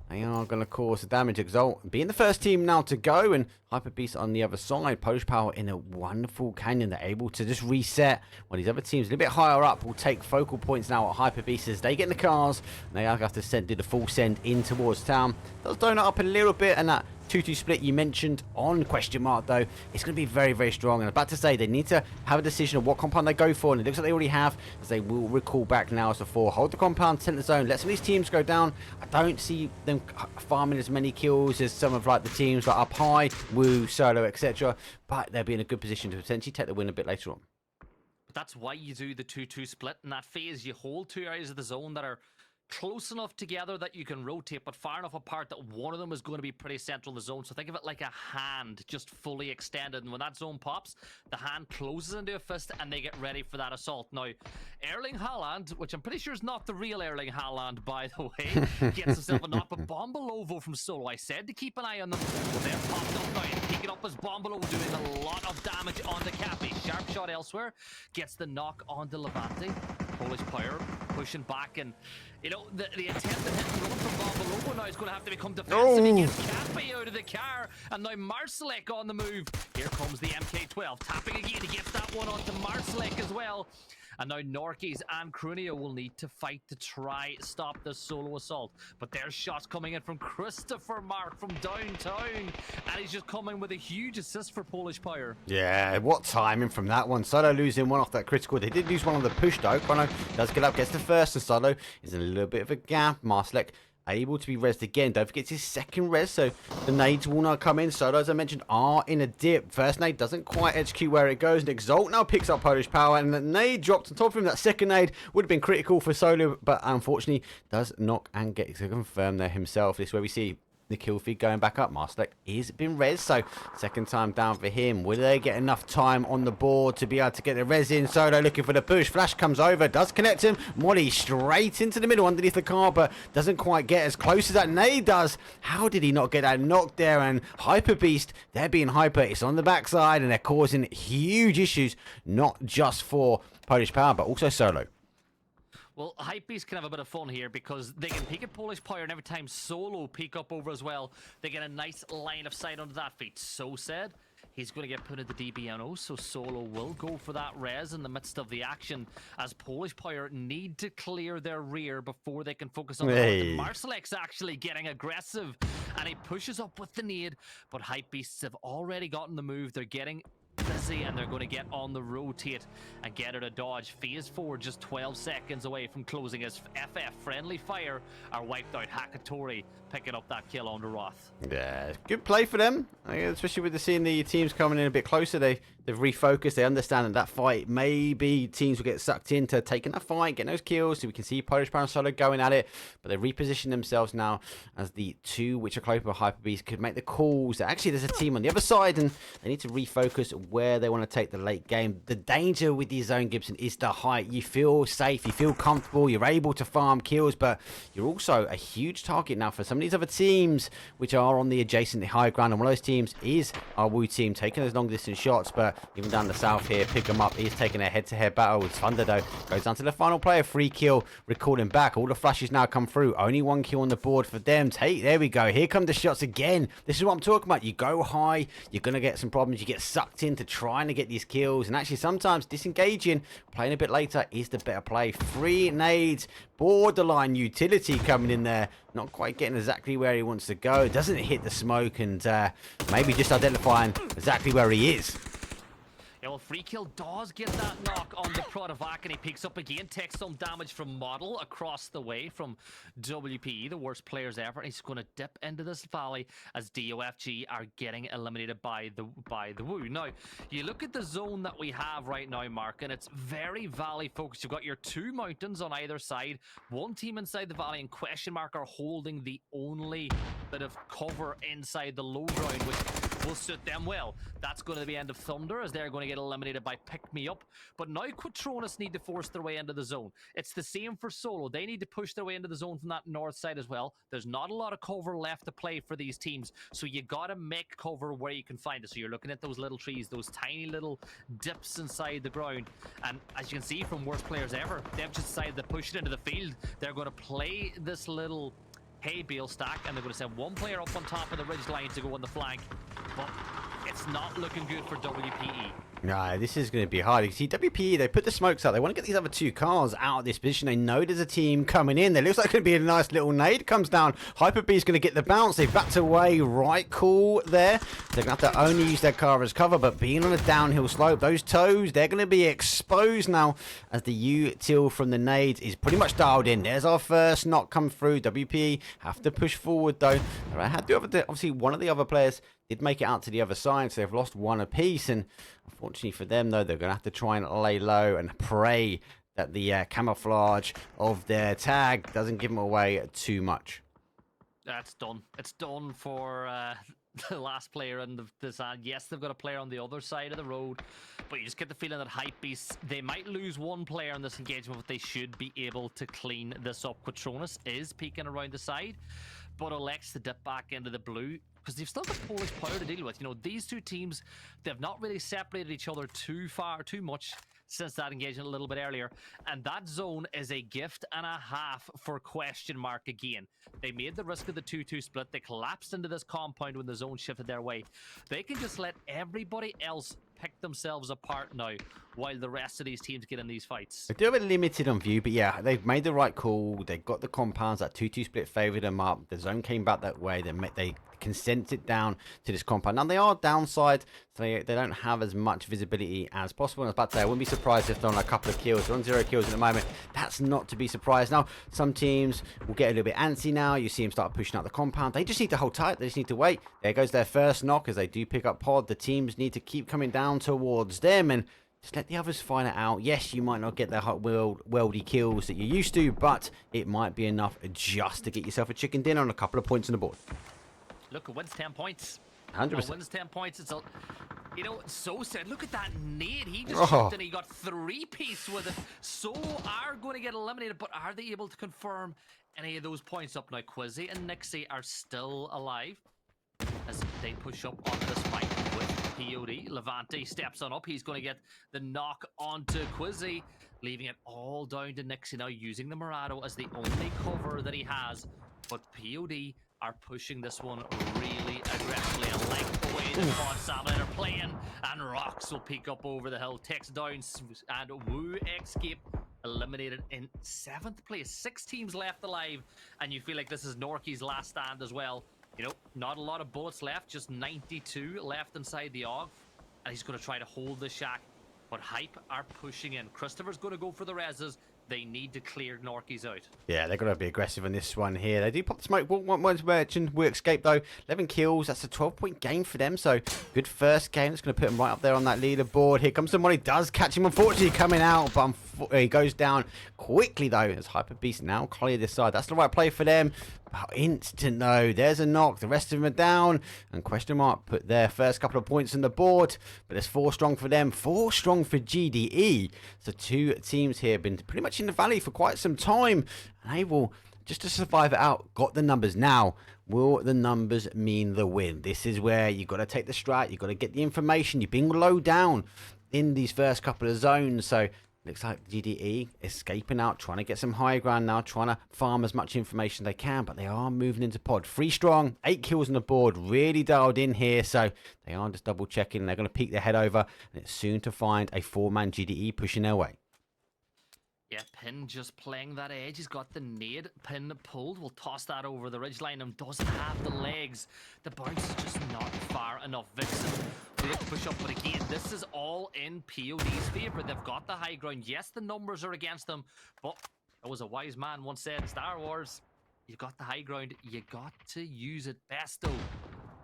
[SPEAKER 5] they are going to cause the damage. Exalt being the first team now to go, and Hyper Beast on the other side. Polish Power in a wonderful canyon. They're able to just reset, while these other teams a little bit higher up will take focal points now at Hyper Beast as they get in the cars. And they have to do the full send in towards town. Does donut up a little bit, and that 2-2 split you mentioned on question mark, though, it's going to be very, very strong. And I'm about to say they need to have a decision of what compound they go for, and it looks like they already have, as they will recall back now as before. Hold the compound, center zone, let some of these teams go down. I don't see them farming as many kills as some of like the teams like up high, Woo, Solo, etc. But they'll be in a good position to potentially take the win a bit later on.
[SPEAKER 6] But that's why you do the 2-2 split. In that phase, you hold two areas of the zone that are close enough together that you can rotate, but far enough apart that one of them is going to be pretty central in the zone. So think of it like a hand just fully extended, and when that zone pops, the hand closes into a fist and they get ready for that assault. Now, Erling Haaland, which I'm pretty sure is not the real Erling Haaland, by the way, gets himself a knock, but Bombolovo from Solo, I said to keep an eye on them, but they're popped up now, and picking up as Bombolovo doing a lot of damage onto Cappy. Sharp shot elsewhere, gets the knock onto Levante. Polish Power pushing back, and you know, the attempt at hit and run from Robo now is going to have to become defensive. He gets Cappy out of the car, and now Marsalek on the move. Here comes the MK12, tapping again. He gets that one onto Marsalek as well. And now Norkies and Crunio will need to fight to try stop this solo assault. But there's shots coming in from Christopher Mark from downtown. And he's just coming with a huge assist for Polish Power.
[SPEAKER 5] Yeah, what timing from that one. Solo losing one off that critical. They did lose one on the push though. Chrono does get up, gets the first, and Solo is in a little bit of a gap. Marsalek able to be rezzed again. Don't forget it's his second res, so the nades will now come in. Solo, as I mentioned, are in a dip. First nade doesn't quite execute where it goes, and Exalt now picks up Polish Power, and the nade dropped on top of him. That second nade would have been critical for Solo, but unfortunately does knock and get to confirm there himself. This is where we see the kill feed going back up. Marsalek is been res, so second time down for him. Will they get enough time on the board to be able to get the res in? Solo looking for the push. Flash comes over, does connect him. Molly straight into the middle underneath the car, but doesn't quite get as close as that nade does. How did he not get that knock there? And Hyper Beast, they're being hyper. It's on the backside, and they're causing huge issues, not just for Polish Power, but also Solo.
[SPEAKER 6] Well, Hypebeast can have a bit of fun here because they can peek at Polish Power, and every time Solo peek up over as well, they get a nice line of sight onto that feat. So said, he's going to get put into DBNO, so Solo will go for that res in the midst of the action as Polish Power need to clear their rear before they can focus on the Marsalek's actually getting aggressive, and he pushes up with the nade, but Hypebeasts have already gotten the move. They're getting busy, and they're going to get on the rotate and get her to dodge. Phase 4 just 12 seconds away from closing as FF Friendly Fire are wiped out. Hakatori picking up that kill on the Roth.
[SPEAKER 5] Yeah, good play for them, especially with seeing the teams coming in a bit closer. They've refocused. They understand that fight, maybe teams will get sucked into taking that fight, getting those kills, so we can see Polish Power and Solo going at it, but they reposition themselves now as the two which are close to Hyper Beast could make the calls. Actually, there's a team on the other side, and they need to refocus where they want to take the late game. The danger with the zone, Gibson, is the height. You feel safe, you feel comfortable, you're able to farm kills, but you're also a huge target now for some of these other teams which are on the adjacent high ground, and one of those teams is our Wu team taking those long distance shots, but even down the south here, pick them up. He's taking a head-to-head battle with Thunder though. Goes down to the final player, free kill, recording back. All the flashes now come through. Only one kill on the board for them. There we go. Here come the shots again. This is what I'm talking about. You go high, you're going to get some problems. You get sucked into trying to get these kills, and actually sometimes disengaging, playing a bit later is the better play. 3 nades, borderline utility coming in there. Not quite getting exactly where he wants to go. Doesn't hit the smoke, and maybe just identifying exactly where he is.
[SPEAKER 6] Yeah, well, free kill does get that knock on the Protovac, and he picks up again, takes some damage from Model across the way from WPE, the worst players ever. And he's going to dip into this valley as DOFG are getting eliminated by the Wu. Now, you look at the zone that we have right now, Mark, and it's very valley focused. You've got your 2 mountains on either side. One team inside the valley and question mark are holding the only bit of cover inside the low ground, which will suit them well. That's going to be end of Thunder as they're going to get eliminated by Pick Me Up. But now Quatronus need to force their way into the zone. It's the same for Solo. They need to push their way into the zone from that north side as well. There's not a lot of cover left to play for these teams, so you got to make cover where you can find it. So you're looking at those little trees, those tiny little dips inside the ground. And as you can see from worst players ever, they've just decided to push it into the field. They're going to play this little hay bale stack, and they're going to send one player up on top of the ridge line to go on the flank. But it's not looking good for WPE.
[SPEAKER 5] No, this is going to be hard. You see, WPE, they put the smokes out. They want to get these other 2 cars out of this position. They know there's a team coming in. There looks like it's going to be a nice little nade. Comes down. Hyper B is going to get the bounce. They've backed away. Right cool there. They're going to have to only use their car as cover, but being on a downhill slope, those toes, they're going to be exposed now as the util from the nades is pretty much dialed in. There's our first knock come through. WPE have to push forward, though. Obviously, one of the other players did make it out to the other side, so they've lost 1 apiece, and unfortunately for them, though, they're going to have to try and lay low and pray that the camouflage of their tag doesn't give them away too much.
[SPEAKER 6] That's done. It's done for the last player on the side. Yes, they've got a player on the other side of the road, but you just get the feeling that Hypebeast, they might lose 1 player in this engagement, but they should be able to clean this up. Quatronus is peeking around the side, but elects to dip back into the blue. because they've still got Polish power to deal with. You know, these two teams, they've not really separated each other too much since that engagement a little bit earlier. And that zone is a gift and a half for question mark again. They made the risk of the 2-2 split. They collapsed into this compound when the zone shifted their way. They can just let everybody else pick themselves apart now while the rest of these teams get in these fights.
[SPEAKER 5] They're a bit limited on view, but yeah, they've made the right call. They got the compounds. That 2-2 split favoured them up. The zone came back that way. They consented down to this compound. Now, they are downside, so they don't have as much visibility as possible. And I was about to say, I wouldn't be surprised if they're on a couple of kills. They're on 0 kills at the moment. That's not to be surprised. Now, some teams will get a little bit antsy now. You see them start pushing out the compound. They just need to hold tight. They just need to wait. There goes their first knock as they do pick up pod. The teams need to keep coming down towards them and just let the others find it out. Yes, you might not get the hot weldy kills that you're used to, but it might be enough just to get yourself a chicken dinner and a couple of points on the board.
[SPEAKER 6] Look, it wins 10 points.
[SPEAKER 5] 100%.
[SPEAKER 6] Wins 10 points. It's a, you know, so sad. Look at that nade. He just shot and he got 3-piece with it. So are going to get eliminated, but are they able to confirm any of those points up now? Quizzy and Nixie are still alive as they push up onto this fight with POD. Levante steps on up. He's going to get the knock onto Quizzy, leaving it all down to Nixie now, using the Murado as the only cover that he has. But POD are pushing this one really aggressively. A length away, the Pod Salmon are playing, and Rocks will peek up over the hill, takes down, and Woo escape eliminated in 7th place. 6 teams left alive, and you feel like this is Norky's last stand as well. You know, not a lot of bullets left, just 92 left inside the AUG, and he's going to try to hold the shack. But Hype are pushing in. Christopher's going to go for the reses. They need to clear Norky's out. Yeah,
[SPEAKER 5] they're going to be aggressive on this one here. They do pop the smoke. One's merchant. We escape though. 11 kills. That's a 12-point game for them. So good first game. It's going to put him right up there on that leaderboard. Here comes somebody. Does catch him. Unfortunately, coming out, but he goes down quickly though. As Hyper Beast now clear this side. That's the right play for them. About instant though. There's a knock. The rest of them are down. And question mark put their first couple of points on the board. But there's 4 strong for them. 4 strong for GDE. So 2 teams here have been pretty much in the valley for quite some time. And able just to survive it out. Got the numbers now. Will the numbers mean the win? This is where you've got to take the strat. You've got to get the information. You've been low down in these first couple of zones. So looks like GDE escaping out, trying to get some high ground now, trying to farm as much information they can, but they are moving into pod. 3 strong, 8 kills on the board, really dialed in here, so they are just double checking. They're going to peek their head over, and it's soon to find a 4-man GDE pushing their way.
[SPEAKER 6] Yeah, Pin just playing that edge. He's got the nade. Pin pulled. Will toss that over the ridgeline and doesn't have the legs. The bounce is just not far enough. Vixen will push up, but again, this is all in POD's favour. They've got the high ground. Yes, the numbers are against them, but there was a wise man once said in Star Wars, you've got the high ground, you got to use it best though.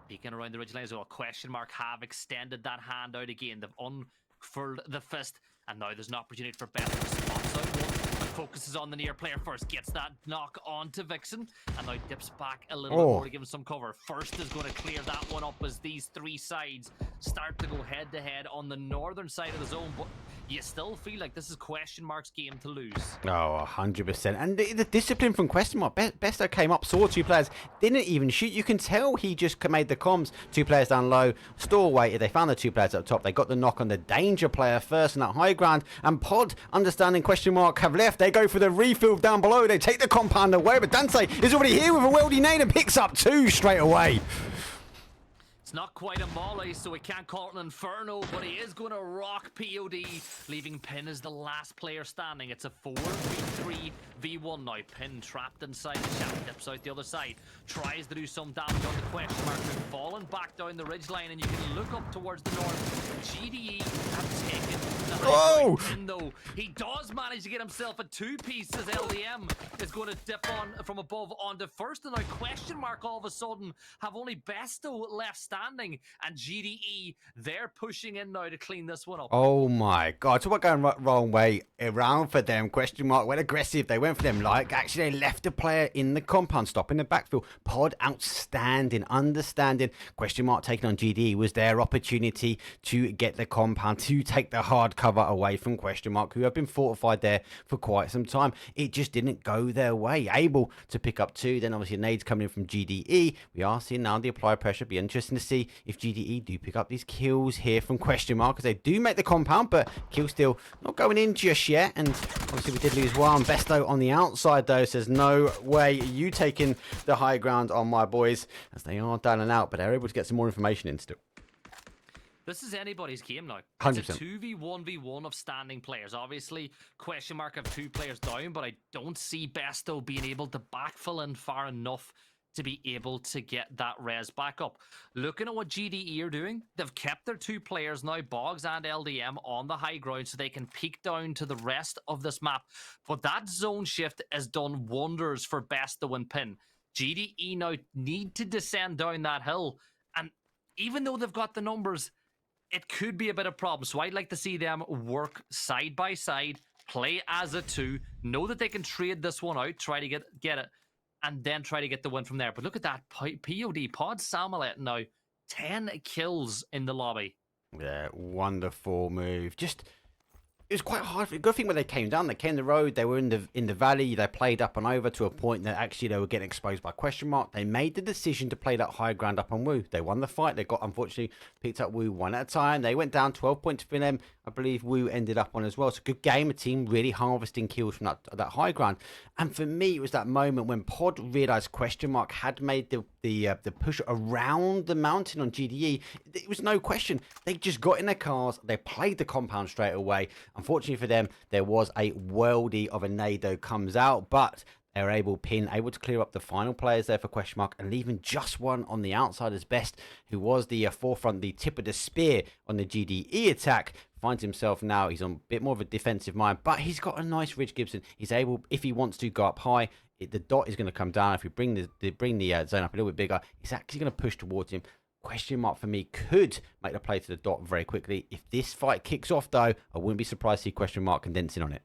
[SPEAKER 6] Peeking around the ridgeline as well. Question mark have extended that hand out again. They've unfurled the fist. And now there's an opportunity for Beth to spots out one, but focuses on the near player first, gets that knock onto Vixen, and now dips back a little bit more to give him some cover. First is going to clear that one up as these 3 sides start to go head to head on the northern side of the zone, but you still feel like this is question mark's game to lose.
[SPEAKER 5] Oh, 100%. And the discipline from question mark. Besto came up, saw 2 players, didn't even shoot. You can tell he just made the comms. 2 players down low, store waited. They found the 2 players up top. They got the knock on the danger player first in that high ground. And Pod, understanding question mark, have left. They go for the refill down below. They take the compound away. But Dante is already here with a weldy nade and picks up 2 straight away.
[SPEAKER 6] It's not quite a molly, so we can't call it an inferno, but he is going to rock POD, leaving Pin as the last player standing. It's a 4v3 v1 now. Pin trapped inside the shaft, dips out the other side, tries to do some damage on the question mark, falling back down the ridgeline, and you can look up towards the north. GDE have taken the high ground. Pin, though, he does manage to get himself a 2-piece as LDM is going to dip on from above onto first, and now question mark all of a sudden have only Besto left standing, and GDE, they're pushing in now to clean this one up.
[SPEAKER 5] Oh my god, so what going wrong way around for them? Question mark went aggressive, they went went for them. Like, actually, they left a player in the compound, stopping the backfield. Pod outstanding, understanding. Question mark taking on GDE was their opportunity to get the compound, to take the hard cover away from question mark, who have been fortified there for quite some time. It just didn't go their way. Able to pick up 2. Then obviously nades coming in from GDE. We are seeing now the applied pressure. Be interesting to see if GDE do pick up these kills here from question mark, because they do make the compound, but kill still not going in just yet. And obviously we did lose one. Besto on the outside though says, no way you taking the high ground on my boys, as they are down and out, but they're able to get some more information in still.
[SPEAKER 6] This is anybody's game now.
[SPEAKER 5] 100%.
[SPEAKER 6] It's a 2v1v1 of standing players. Obviously, question mark have 2 players down, but I don't see Besto being able to backfill in far enough to be able to get that res back up. Looking at what GDE are doing, they've kept their 2 players now, Boggs and LDM, on the high ground so they can peek down to the rest of this map. But that zone shift has done wonders for Besto and Pin. GDE now need to descend down that hill, and even though they've got the numbers, it could be a bit of a problem. So I'd like to see them work side by side, play as a 2, know that they can trade this one out, try to get it, and then try to get the win from there. But look at that POD, Pod Samolet now, 10 kills in the lobby.
[SPEAKER 5] Yeah, wonderful move. Just, it was quite hard. Good thing when they came down, they came the road, they were in the valley, they played up and over to a point that actually they were getting exposed by question mark. They made the decision to play that high ground up on Wu. They won the fight. They got, unfortunately, picked up Wu one at a time. They went down 12 points for them. I believe Wu ended up on as well. It's a good game. A team really harvesting kills from that high ground. And for me, it was that moment when Pod realised question mark had made the push around the mountain on GDE. It was no question. They just got in their cars. They played the compound straight away. Unfortunately for them, there was a worldie of a nade though comes out, but they're able to clear up the final players there for question mark, and leaving just one on the outside as best, who was the forefront, the tip of the spear on the GDE attack. Finds himself now, he's on a bit more of a defensive mind, but he's got a nice ridge. Gibson, he's able, if he wants to, go up high. The dot is going to come down. If we bring the zone up a little bit bigger, it's actually going to push towards him. Question mark for me could make the play to the dot very quickly. If this fight kicks off though, I wouldn't be surprised to see question mark condensing on it.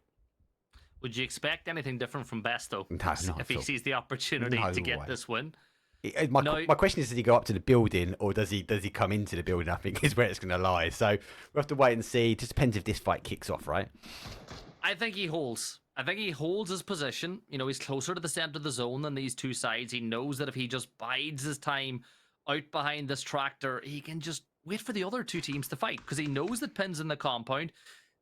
[SPEAKER 6] Would you expect anything different from Besto
[SPEAKER 5] No,
[SPEAKER 6] if he sees the opportunity to get this win?
[SPEAKER 5] My question is, does he go up to the building or does he come into the building? I think is where it's going to lie. So we'll have to wait and see. It just depends if this fight kicks off, right?
[SPEAKER 6] I think he holds. I think he holds his position. You know, he's closer to the center of the zone than these 2 sides. He knows that if he just bides his time out behind this tractor, he can just wait for the other 2 teams to fight, because he knows that Pin's in the compound.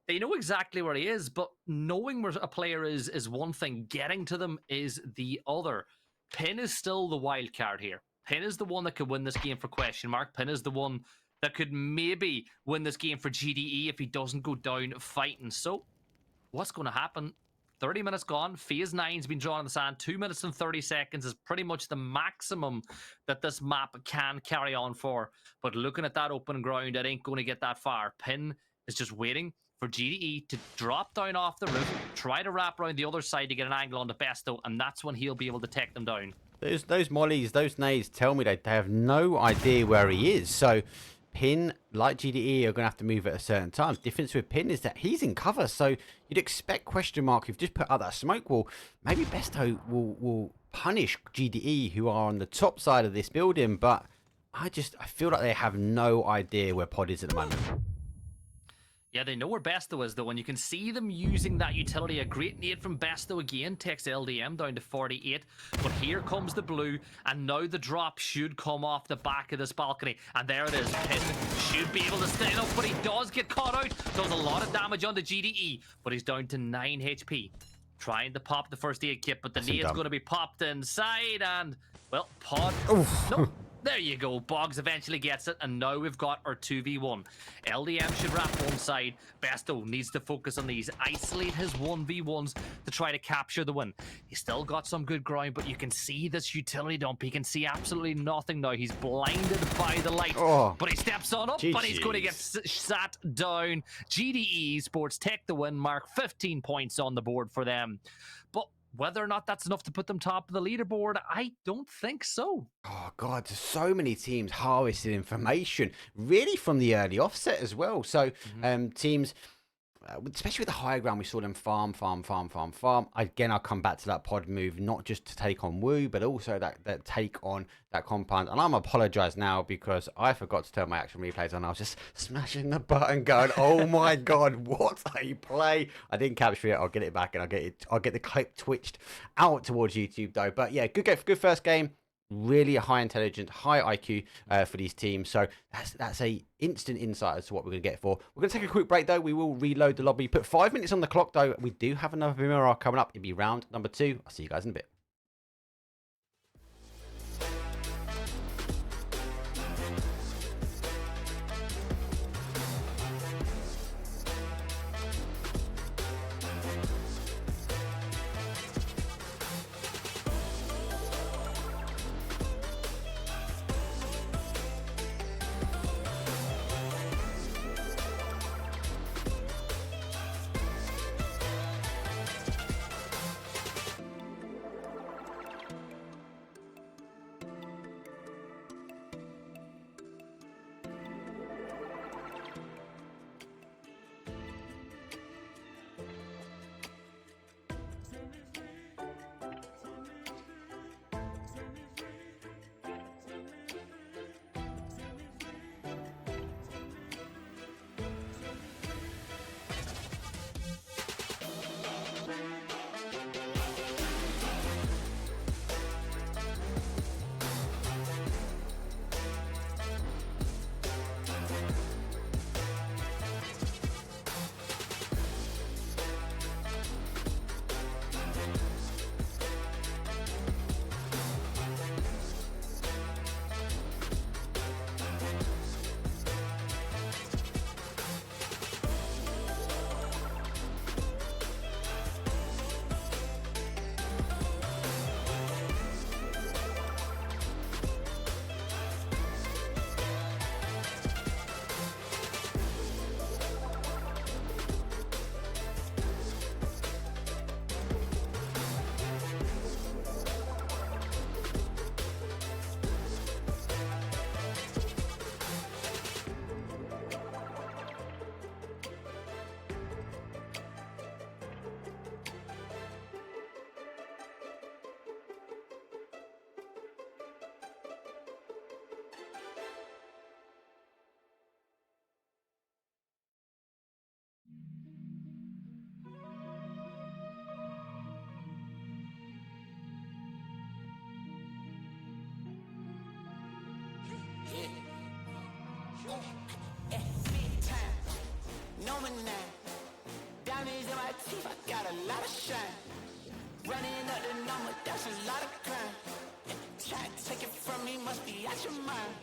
[SPEAKER 6] They know exactly where he is, but knowing where a player is one thing, getting to them is the other. Pin is still the wild card here. Pin is the one that could win this game for question mark. Pin is the one that could maybe win this game for GDE if he doesn't go down fighting. So what's going to happen? 30 minutes gone. Phase 9's been drawn in the sand. 2 minutes and 30 seconds is pretty much the maximum that this map can carry on for. But looking at that open ground, it ain't going to get that far. Pin is just waiting for GDE to drop down off the roof, try to wrap around the other side to get an angle on the Besto, and that's when he'll be able to take them down.
[SPEAKER 5] Those mollies, those nades tell me they have no idea where he is. So Pin, like GDE, are going to have to move at a certain time. Difference with Pin is that he's in cover, so you'd expect question mark, you've just put out that smoke wall, maybe Besto will punish GDE, who are on the top side of this building, but I feel like they have no idea where Pod is at the moment.
[SPEAKER 6] Yeah, they know where Besto is, though, and you can see them using that utility. A great nade from Besto again takes LDM down to 48. But here comes the blue, and now the drop should come off the back of this balcony. And there it is. Pin should be able to stay up, but he does get caught out. Does a lot of damage on the GDE, but he's down to 9 HP. Trying to pop the first aid kit, but the nade's going to be popped inside, and, well, Pod... Nope. There you go. Boggs eventually gets it, and now we've got our 2v1. LDM should wrap one side. Besto needs to focus on these, isolate his 1v1s to try to capture the win. He's still got some good ground, but you can see this utility dump. He can see absolutely nothing now. He's blinded by the light, but he steps on up, but he's going to get sat down. GDE Sports take the win, Mark. 15 points on the board for them. But whether or not that's enough to put them top of the leaderboard, I don't think so.
[SPEAKER 5] Oh, God, there's so many teams harvesting information, really from the early offset as well. So teams especially with the higher ground, we saw them farm. Again, I'll come back to that pod move, not just to take on Wu, but also that take on that compound. And I'm apologise now because I forgot to turn my action replays on. I was just smashing the button going, oh my God, what a play. I didn't capture it. I'll get it back and I'll get the clip twitched out towards YouTube though. But yeah, good first game. Really high intelligence, high IQ for these teams. So that's a instant insight as to what we're going to get for. We're going to take a quick break though. We will reload the lobby. Put 5 minutes on the clock though. We do have another mirror coming up. It'll be round number 2. I'll see you guys in a bit.
[SPEAKER 2] Big time, no man now. Diamonds in my teeth, I got a lot of shine. Running up the number, that's a lot of crime. Try to take it from me, must be out your mind.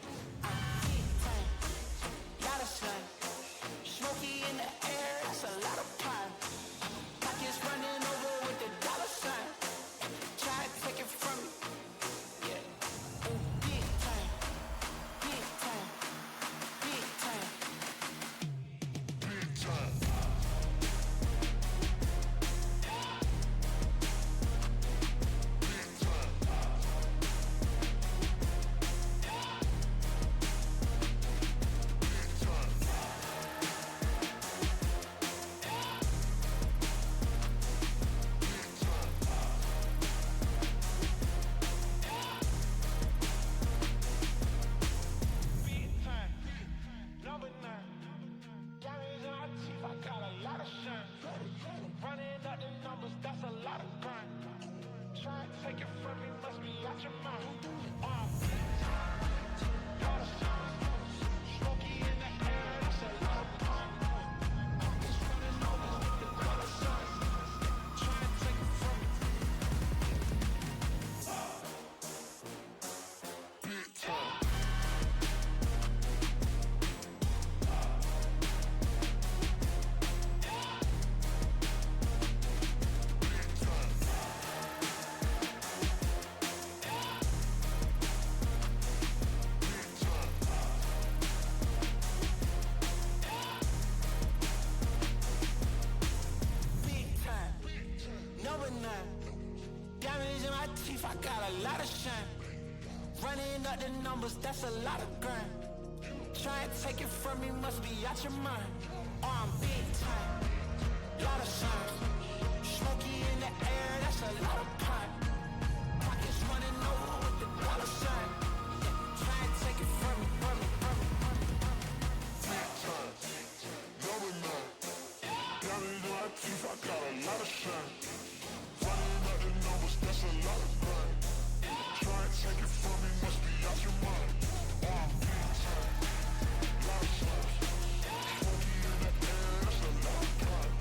[SPEAKER 2] Big time, lot of sun. Smoky in the air, that's a lot of pine. Pockets running over with the dollar sign. Try to take it from me. Yeah. Big time, big time, big time. I got a lot of shine. Running up the numbers, that's a lot of grind. Try and take it from me, must be out your mind. Oh, I'm big time. Lot of signs. Smoky in the air, that's a lot of pine. Pockets running over with the dollar sign. Yeah, try and take it from me, from me, from me, from me.
[SPEAKER 3] Big time, knowing that. Down in my teeth, I got a lot of shine. Running up the numbers, that's a lot of grind. Try and take it from me, must be out your mind. Big time, lot of signs. Smoky in the air, that's a lot of pine.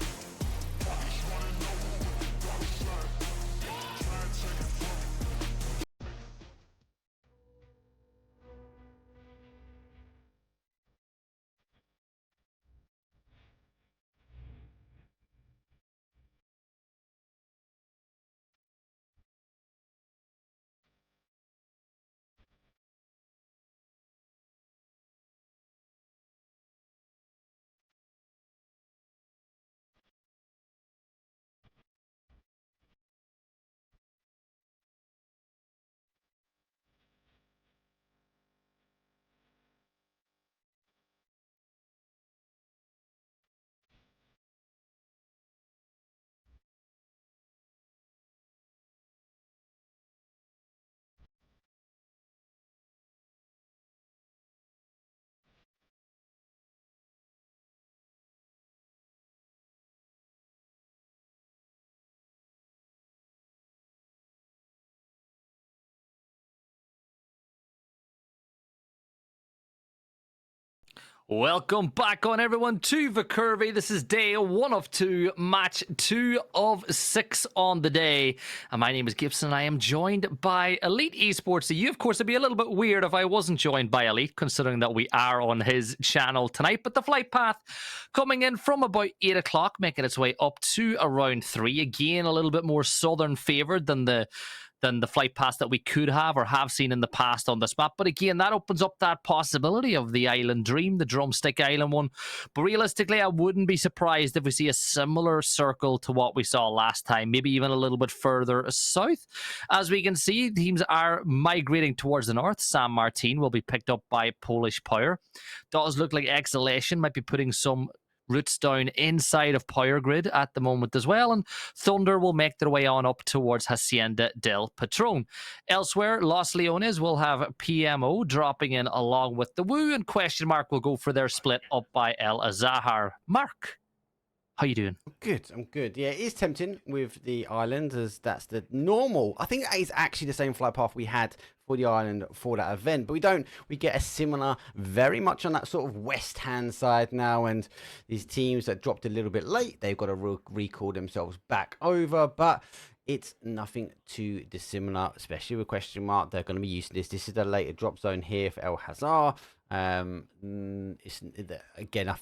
[SPEAKER 3] Pockets running over with the dollar sign. Try and take it from me.
[SPEAKER 6] Welcome back on, everyone, to VIkurvi. This is day 1 of 2, match 2 of 6 on the day. And my name is Gibson, and I am joined by Elite Esports. You, of course, it'd be a little bit weird if I wasn't joined by Elite, considering that we are on his channel tonight. But the flight path coming in from about 8 o'clock, making its way up to around 3. Again, a little bit more southern favoured than the flight path that we could have or have seen in the past on this map. But again, that opens up that possibility of the Island Dream, the Drumstick Island one. But realistically, I wouldn't be surprised if we see a similar circle to what we saw last time, maybe even a little bit further south. As we can see, teams are migrating towards the north. San Martin will be picked up by Polish Power. Does look like Exhalation might be putting some roots down inside of Power Grid at the moment as well, and Thunder will make their way on up towards Hacienda del Patron. Elsewhere, Los Leones will have PMO dropping in along with the Woo, and Question Mark will go for their split up by El Azahar. Mark, how you doing?
[SPEAKER 5] I'm good. Yeah, it is tempting with the island, as that's the normal. I think that is actually the same flight path we had for the island for that event, but we get a similar, very much on that sort of west hand side now, and these teams that dropped a little bit late, they've got to recall themselves back over, but it's nothing too dissimilar, especially with Question Mark. They're going to be using this. This is the later drop zone here for El Hazar. Again,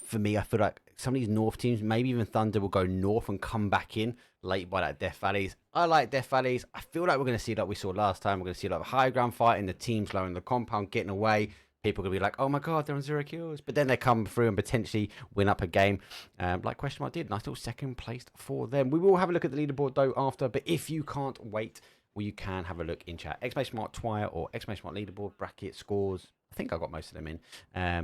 [SPEAKER 5] for me, I feel like some of these north teams, maybe even Thunder, will go north and come back in late by that Death Valleys. I like Death Valleys. I feel like we're going to see like we saw last time. We're going to see like a high ground fighting, the teams low in the compound getting away. People are going to be like, oh my god, they're on 0 kills. But then they come through and potentially win up a game, like Question Mark did. Nice little second place for them. We will have a look at the leaderboard though after, but if you can't wait, well, you can have a look in chat. Exclamation mark Twire or exclamation mark leaderboard, bracket, scores. I think I got most of them in.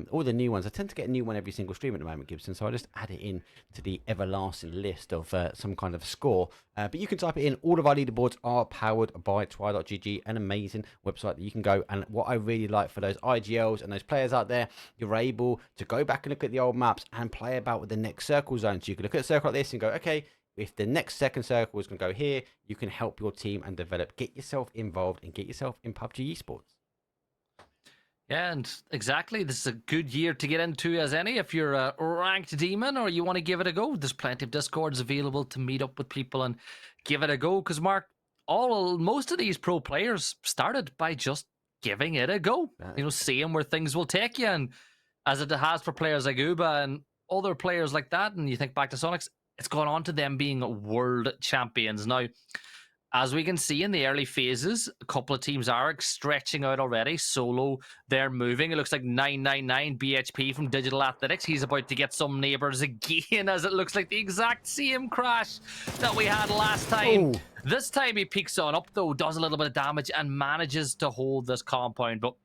[SPEAKER 5] All the new ones. I tend to get a new one every single stream at the moment, Gibson. So I just add it in to the everlasting list of some kind of score. But you can type it in. All of our leaderboards are powered by Twire.gg, an amazing website that you can go. And what I really like for those IGLs and those players out there, you're able to go back and look at the old maps and play about with the next circle zone. So you can look at a circle like this and go, okay, if the next second circle is going to go here, you can help your team and develop. Get yourself involved and get yourself in PUBG esports.
[SPEAKER 6] Yeah, and exactly. This is a good year to get into as any. If you're a ranked demon or you want to give it a go, there's plenty of Discords available to meet up with people and give it a go. Because, Mark, most of these pro players started by just giving it a go. You know, seeing where things will take you. And as it has for players like Uba and other players like that, and you think back to Sonics, it's gone on to them being world champions. Now, as we can see in the early phases, a couple of teams are stretching out already. Solo, they're moving. It looks like 999 BHP from Digital Athletics. He's about to get some neighbors again, as it looks like the exact same crash that we had last time. Ooh. This time he peeks on up, though, does a little bit of damage and manages to hold this compound. But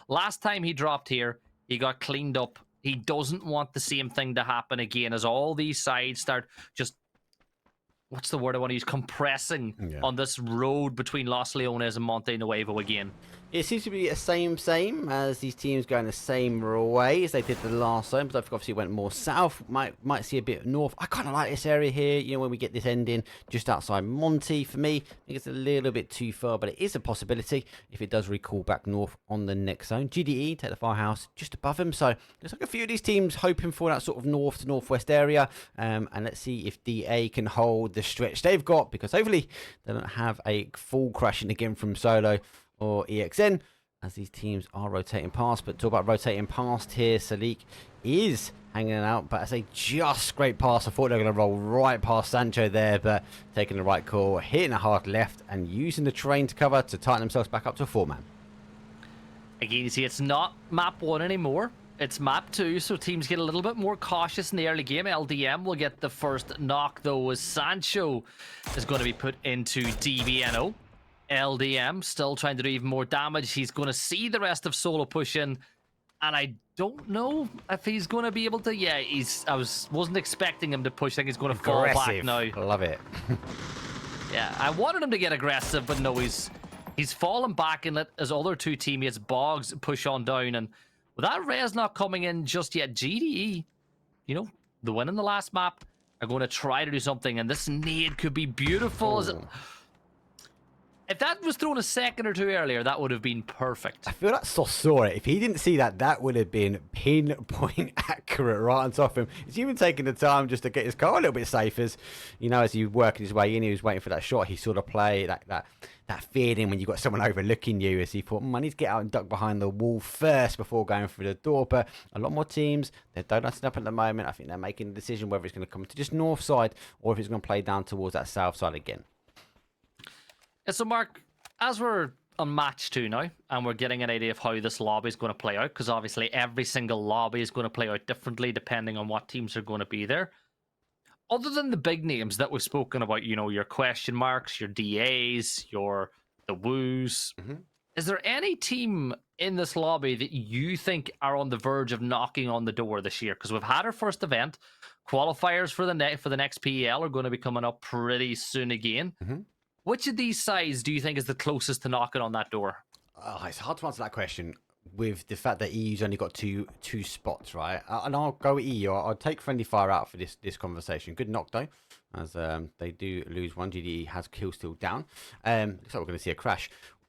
[SPEAKER 6] last time he dropped here, he got cleaned up. He doesn't want the same thing to happen again, as all these sides start just what's the word I want to use? Compressing on this road between Los Leones and Monte Nuevo again.
[SPEAKER 5] It seems to be the same as these teams going the same way as they did the last time, but I think obviously it went more south. Might see a bit north. I kind of like this area here, you know, when we get this ending just outside Monte. For me, I think it's a little bit too far, but it is a possibility if it does recall back north on the next zone. GDE take the firehouse just above him, so there's like a few of these teams hoping for that sort of north to northwest area, and let's see if DA can hold the stretch they've got, because hopefully they don't have a full crashing again from Solo or EXN as these teams are rotating past. But talk about rotating past here, Salik is hanging out, but I say just scraped past. I thought they were going to roll right past Sancho there, but taking the right call, hitting a hard left and using the terrain to cover to tighten themselves back up to a 4-man.
[SPEAKER 6] Again, you see it's not map 1 anymore, it's map 2, so teams get a little bit more cautious in the early game. LDM will get the first knock though, as Sancho is going to be put into DBNO. LDM still trying to do even more damage. He's going to see the rest of Solo push in, and I don't know if he's going to be able to. Yeah, wasn't expecting him to push. I think he's going to fall back now.
[SPEAKER 5] I love it.
[SPEAKER 6] Yeah, I wanted him to get aggressive, but no, he's fallen back and let his other two teammates, Boggs, push on down. And with that res not coming in just yet, GDE, you know, the win in the last map, are going to try to do something, and this nade could be beautiful. If that was thrown a second or two earlier, that would have been perfect.
[SPEAKER 5] I feel like Sos saw it. If he didn't see that, that would have been pinpoint accurate right on top of him. He's even taking the time just to get his car a little bit safe, as, you know, as he was working his way in, he was waiting for that shot. He saw the play, that feeling when you've got someone overlooking you, as he thought, I need to get out and duck behind the wall first before going through the door. But a lot more teams, they don't line up at the moment. I think they're making the decision whether it's going to come to just north side or if it's going to play down towards that south side again.
[SPEAKER 6] Yeah, so Mark, as we're on match 2 now, and we're getting an idea of how this lobby is going to play out, because obviously every single lobby is going to play out differently depending on what teams are going to be there. Other than the big names that we've spoken about, you know, your question marks, your DAs, the Woos, is there any team in this lobby that you think are on the verge of knocking on the door this year? Because we've had our first event. Qualifiers for the next PEL are going to be coming up pretty soon again. Which of these sides do you think is the closest to knocking on that door?
[SPEAKER 5] It's hard to answer that question with the fact that EU's only got two spots, right? And I'll go with EU. I'll take Friendly Fire out for this conversation. Good knock, though, as they do lose one. GDE has kill still down. Looks like we're going to see a crash.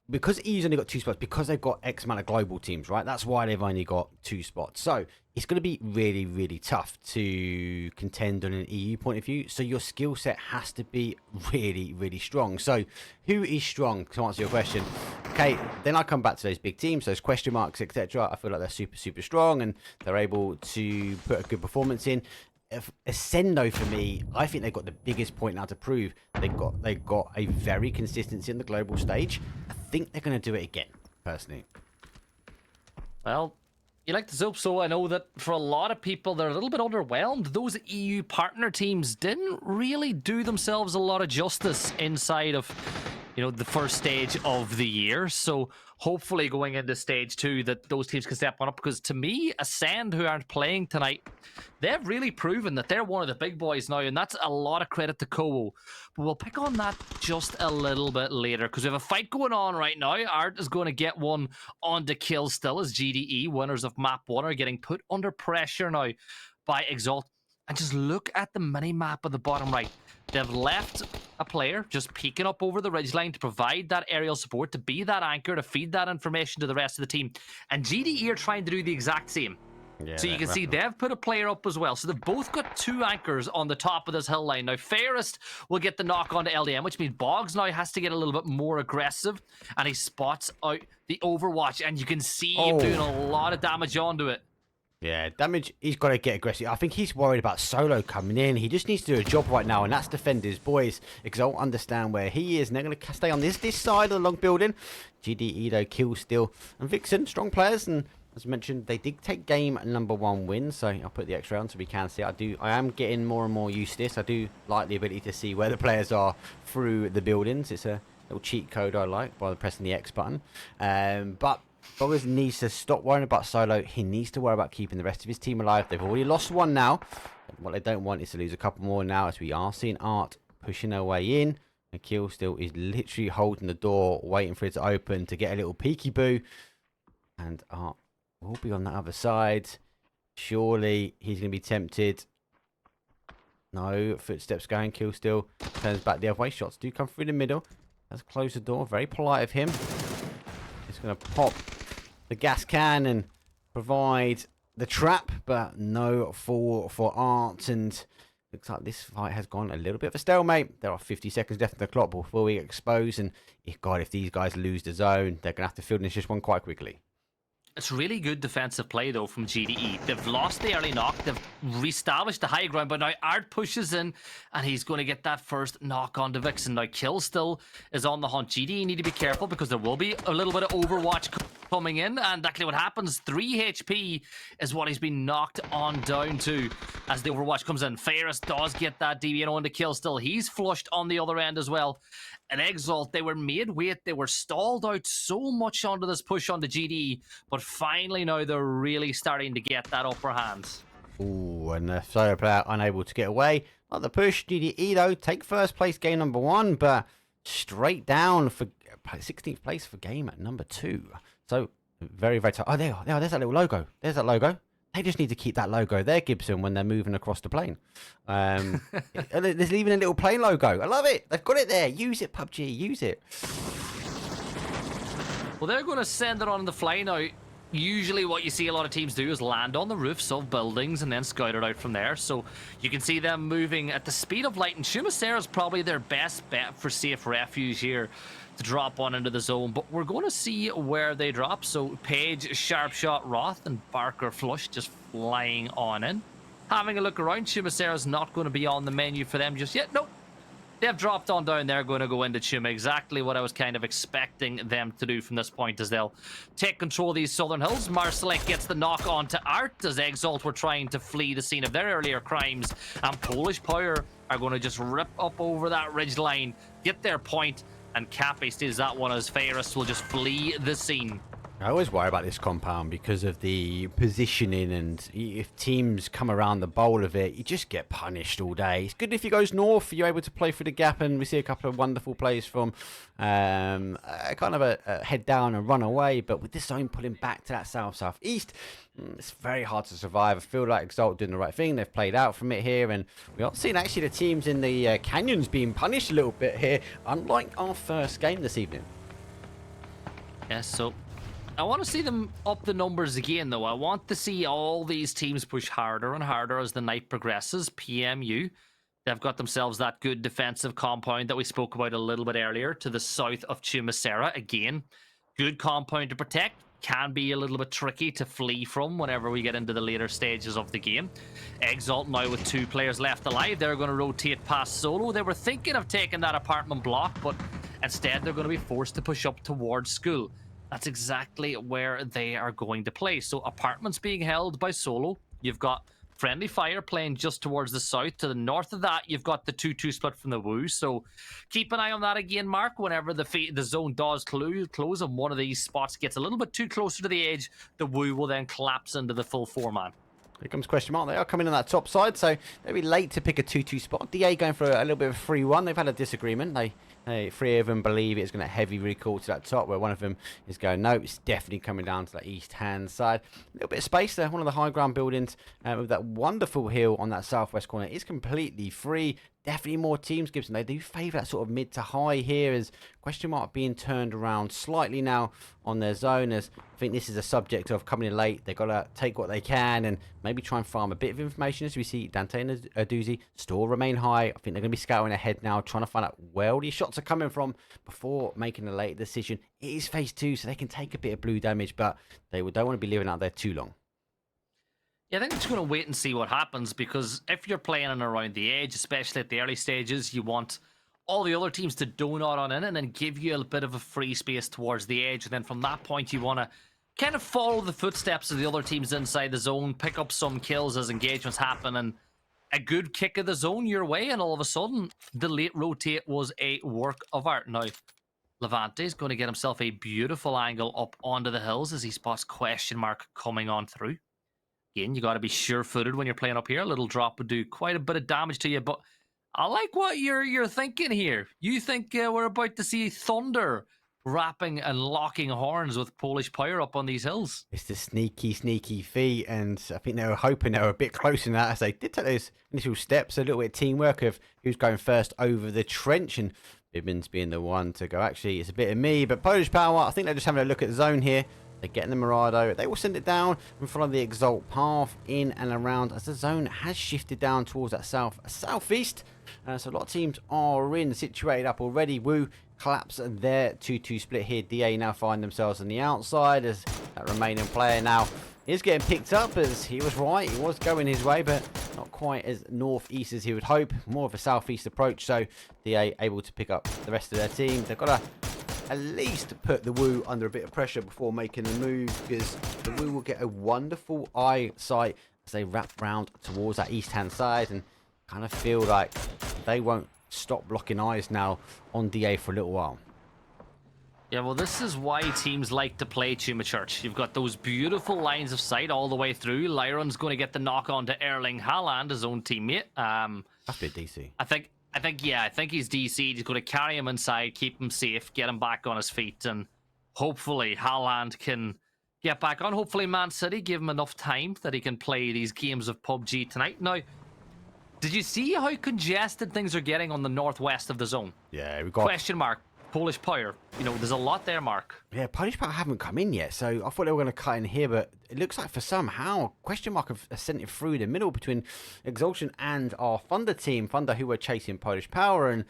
[SPEAKER 5] Because EU's only got 2 spots, because they've got X amount of global teams, right? That's why they've only got 2 spots. So it's going to be really, really tough to contend on an EU point of view. So your skill set has to be really, really strong. So who is strong, to answer your question? Okay, then I come back to those big teams, those question marks, etc. I feel like they're super, super strong and they're able to put a good performance in. Ascendo, for me, I think they've got the biggest point now to prove. They've got a very consistency in the global stage. I think they're going to do it again, personally.
[SPEAKER 6] Well, you like to hope so. I know that for a lot of people, they're a little bit underwhelmed. Those EU partner teams didn't really do themselves a lot of justice inside of, you know, the first stage of the year. So hopefully going into stage 2 that those teams can step on up, because to me, Ascend, who aren't playing tonight, they've really proven that they're one of the big boys now, and that's a lot of credit to Kowo. But we'll pick on that just a little bit later, because we have a fight going on right now. Art is going to get one on the kill still, as GDE, winners of map 1, are getting put under pressure now by Exalt. And just look at the mini-map at the bottom right. They've left a player just peeking up over the ridgeline to provide that aerial support, to be that anchor, to feed that information to the rest of the team. And GDE are trying to do the exact same. Yeah, so you can see they've put a player up as well. So they've both got 2 anchors on the top of this hill line. Now, Fairest will get the knock onto LDM, which means Boggs now has to get a little bit more aggressive. And he spots out the Overwatch. And you can see him doing a lot of damage onto it.
[SPEAKER 5] Yeah, damage, he's got to get aggressive. I think he's worried about Solo coming in. He just needs to do a job right now, and that's defend his boys, because I don't understand where he is, and they're going to stay on this side of the long building. GDE, though, kill still. And Vixen, strong players, and as mentioned, they did take game number 1 win, so I'll put the extra on so we can see. I am getting more and more used to this. I do like the ability to see where the players are through the buildings. It's a little cheat code I like by pressing the X button. But Boggers needs to stop worrying about Solo. He needs to worry about keeping the rest of his team alive. They've already lost 1 now. What they don't want is to lose a couple more now, as we are seeing Art pushing their way in. And Kill still is literally holding the door, waiting for it to open to get a little peekaboo. And Art will be on the other side. Surely he's going to be tempted. No, footsteps going. Kill still turns back the other way. Shots do come through the middle. Let's close the door. Very polite of him. He's going to pop the gas can and provide the trap, but no fall for Art. And looks like this fight has gone a little bit of a stalemate. There are 50 seconds left on the clock before we get exposed. And if these guys lose the zone, they're going to have to field this one quite quickly.
[SPEAKER 6] It's really good defensive play, though, from GDE. They've lost the early knock. They've reestablished the high ground, but now Art pushes in, and he's going to get that first knock on the Vixen. Now, Kill still is on the hunt. GDE need to be careful because there will be a little bit of Overwatch coming in, and actually what happens, 3 HP is what he's been knocked on down to as the Overwatch comes in. Ferris does get that DBNO into Kill still. He's flushed on the other end as well. And Exalt, they were made weight, they were stalled out so much onto this push onto GDE, but finally now they're really starting to get that upper hand.
[SPEAKER 5] Ooh, and the solo player unable to get away. Not the push. GDE, though, take first place, game number 1, but straight down for 16th place for game at number 2. So, very, very tight. Oh, there's that little logo. There's that logo. They just need to keep that logo there, Gibson, when they're moving across the plane. There's even a little plane logo. I love it. They've got it there. Use it, PUBG. Use it.
[SPEAKER 6] Well, they're going to send it on the fly now. Usually what you see a lot of teams do is land on the roofs of buildings and then scout it out from there. So you can see them moving at the speed of light. And Chumacera is probably their best bet for safe refuge here to drop one into the zone. But we're going to see where they drop. So Page, Sharp Shot, Roth, and Barker Flush just flying on in. Having a look around, Chumacera's not going to be on the menu for them just yet. Nope. They've dropped on down. They're going to go into Chuma. Exactly what I was kind of expecting them to do from this point, as they'll take control of these southern hills. Marsalek gets the knock on to Art as Exalt were trying to flee the scene of their earlier crimes. And Polish Power are going to just rip up over that ridge line, get their point, and Cappy steals that one as Ferris will just flee the scene.
[SPEAKER 5] I always worry about this compound because of the positioning, and if teams come around the bowl of it, you just get punished all day. It's good if he goes north, you're able to play through the gap, and we see a couple of wonderful plays from kind of a head down and run away, but with this zone pulling back to that south-southeast, it's very hard to survive. I feel like Exalt doing the right thing. They've played out from it here, and we are seeing actually the teams in the canyons being punished a little bit here, unlike our first game this evening.
[SPEAKER 6] Yes, so I want to see them up the numbers again, though. I want to see all these teams push harder and harder as the night progresses. PMU, they've got themselves that good defensive compound that we spoke about a little bit earlier to the south of Chumacera. Again, good compound to protect. Can be a little bit tricky to flee from whenever we get into the later stages of the game. Exalt now with 2 players left alive. They're going to rotate past Solo. They were thinking of taking that apartment block, but instead they're going to be forced to push up towards school. That's exactly where they are going to play. So apartments being held by Solo. You've got Friendly Fire playing just towards the south. To the north of that, you've got the 2-2 split from the Woo. So keep an eye on that again, Mark. Whenever the zone does close and one of these spots gets a little bit too closer to the edge, the Woo will then collapse into the full 4-man.
[SPEAKER 5] Here comes question mark. They are coming on that top side, so they'll be late to pick a 2-2 spot. DA going for a little bit of a 3-1. They've had a disagreement. They 3 of them believe it's going to heavy recall to that top, where one of them is going, no, it's definitely coming down to that east-hand side. A little bit of space there. One of the high ground buildings with that wonderful hill on that southwest corner is completely free. Definitely more teams, Gibson. They do favour that sort of mid to high here, as question mark being turned around slightly now on their zone, as I think this is a subject of coming in late. They've got to take what they can and maybe try and farm a bit of information, as we see Dante and Aduzi still remain high. I think they're going to be scouting ahead now, trying to find out where all these shots are coming from before making a late decision. It is phase 2, so they can take a bit of blue damage, but they don't want to be living out there too long.
[SPEAKER 6] Yeah, I think I'm just going to wait and see what happens, because if you're playing in around the edge, especially at the early stages, you want all the other teams to donut on in and then give you a bit of a free space towards the edge. And then from that point, you want to kind of follow the footsteps of the other teams inside the zone, pick up some kills as engagements happen, and a good kick of the zone your way, and all of a sudden, the late rotate was a work of art. Now, Levante is going to get himself a beautiful angle up onto the hills as he spots question mark coming on through. Again, you got to be sure-footed when you're playing up here. A little drop would do quite a bit of damage to you, but I like what you're thinking here. You think we're about to see Thunder rapping and locking horns with Polish Power up on these hills?
[SPEAKER 5] It's the sneaky feet, and I think they were hoping they were a bit closer than that as they did take those initial steps. A little bit of teamwork of who's going first over the trench, and Bibbins being the one to go. Actually, it's a bit of me, but Polish Power, I think they're just having a look at the zone here. They're getting the Murado. They will send it down and follow the Exalt path in and around as the zone has shifted down towards that southeast. So a lot of teams are situated up already. Wu collapse their 2-2 split here. DA now find themselves on the outside as that remaining player now is getting picked up, as he was right. He was going his way, but not quite as northeast as he would hope. More of a southeast approach. So DA able to pick up the rest of their team. They've got to at least put the Wu under a bit of pressure before making the move, because the Wu will get a wonderful eyesight as they wrap round towards that east hand side, and kind of feel like they won't stop blocking eyes now on DA for a little while.
[SPEAKER 6] Yeah, well, this is why teams like to play Tuma Church. You've got those beautiful lines of sight all the way through. Lyron's going to get the knock on to Erling Haaland, his own teammate.
[SPEAKER 5] That's a bit DC.
[SPEAKER 6] I think he's DC'd. He's going to carry him inside, keep him safe, get him back on his feet, and hopefully Haaland can get back on. Hopefully Man City give him enough time that he can play these games of PUBG tonight. Now, did you see how congested things are getting on the northwest of the zone?
[SPEAKER 5] Yeah, we've got...
[SPEAKER 6] Question mark. Polish Power. You know, there's a lot there, Mark.
[SPEAKER 5] Yeah, Polish Power haven't come in yet, so I thought they were going to cut in here, but it looks like for somehow, question mark have sent it through the middle between Exaltation and our Thunder team. Thunder, who were chasing Polish Power, and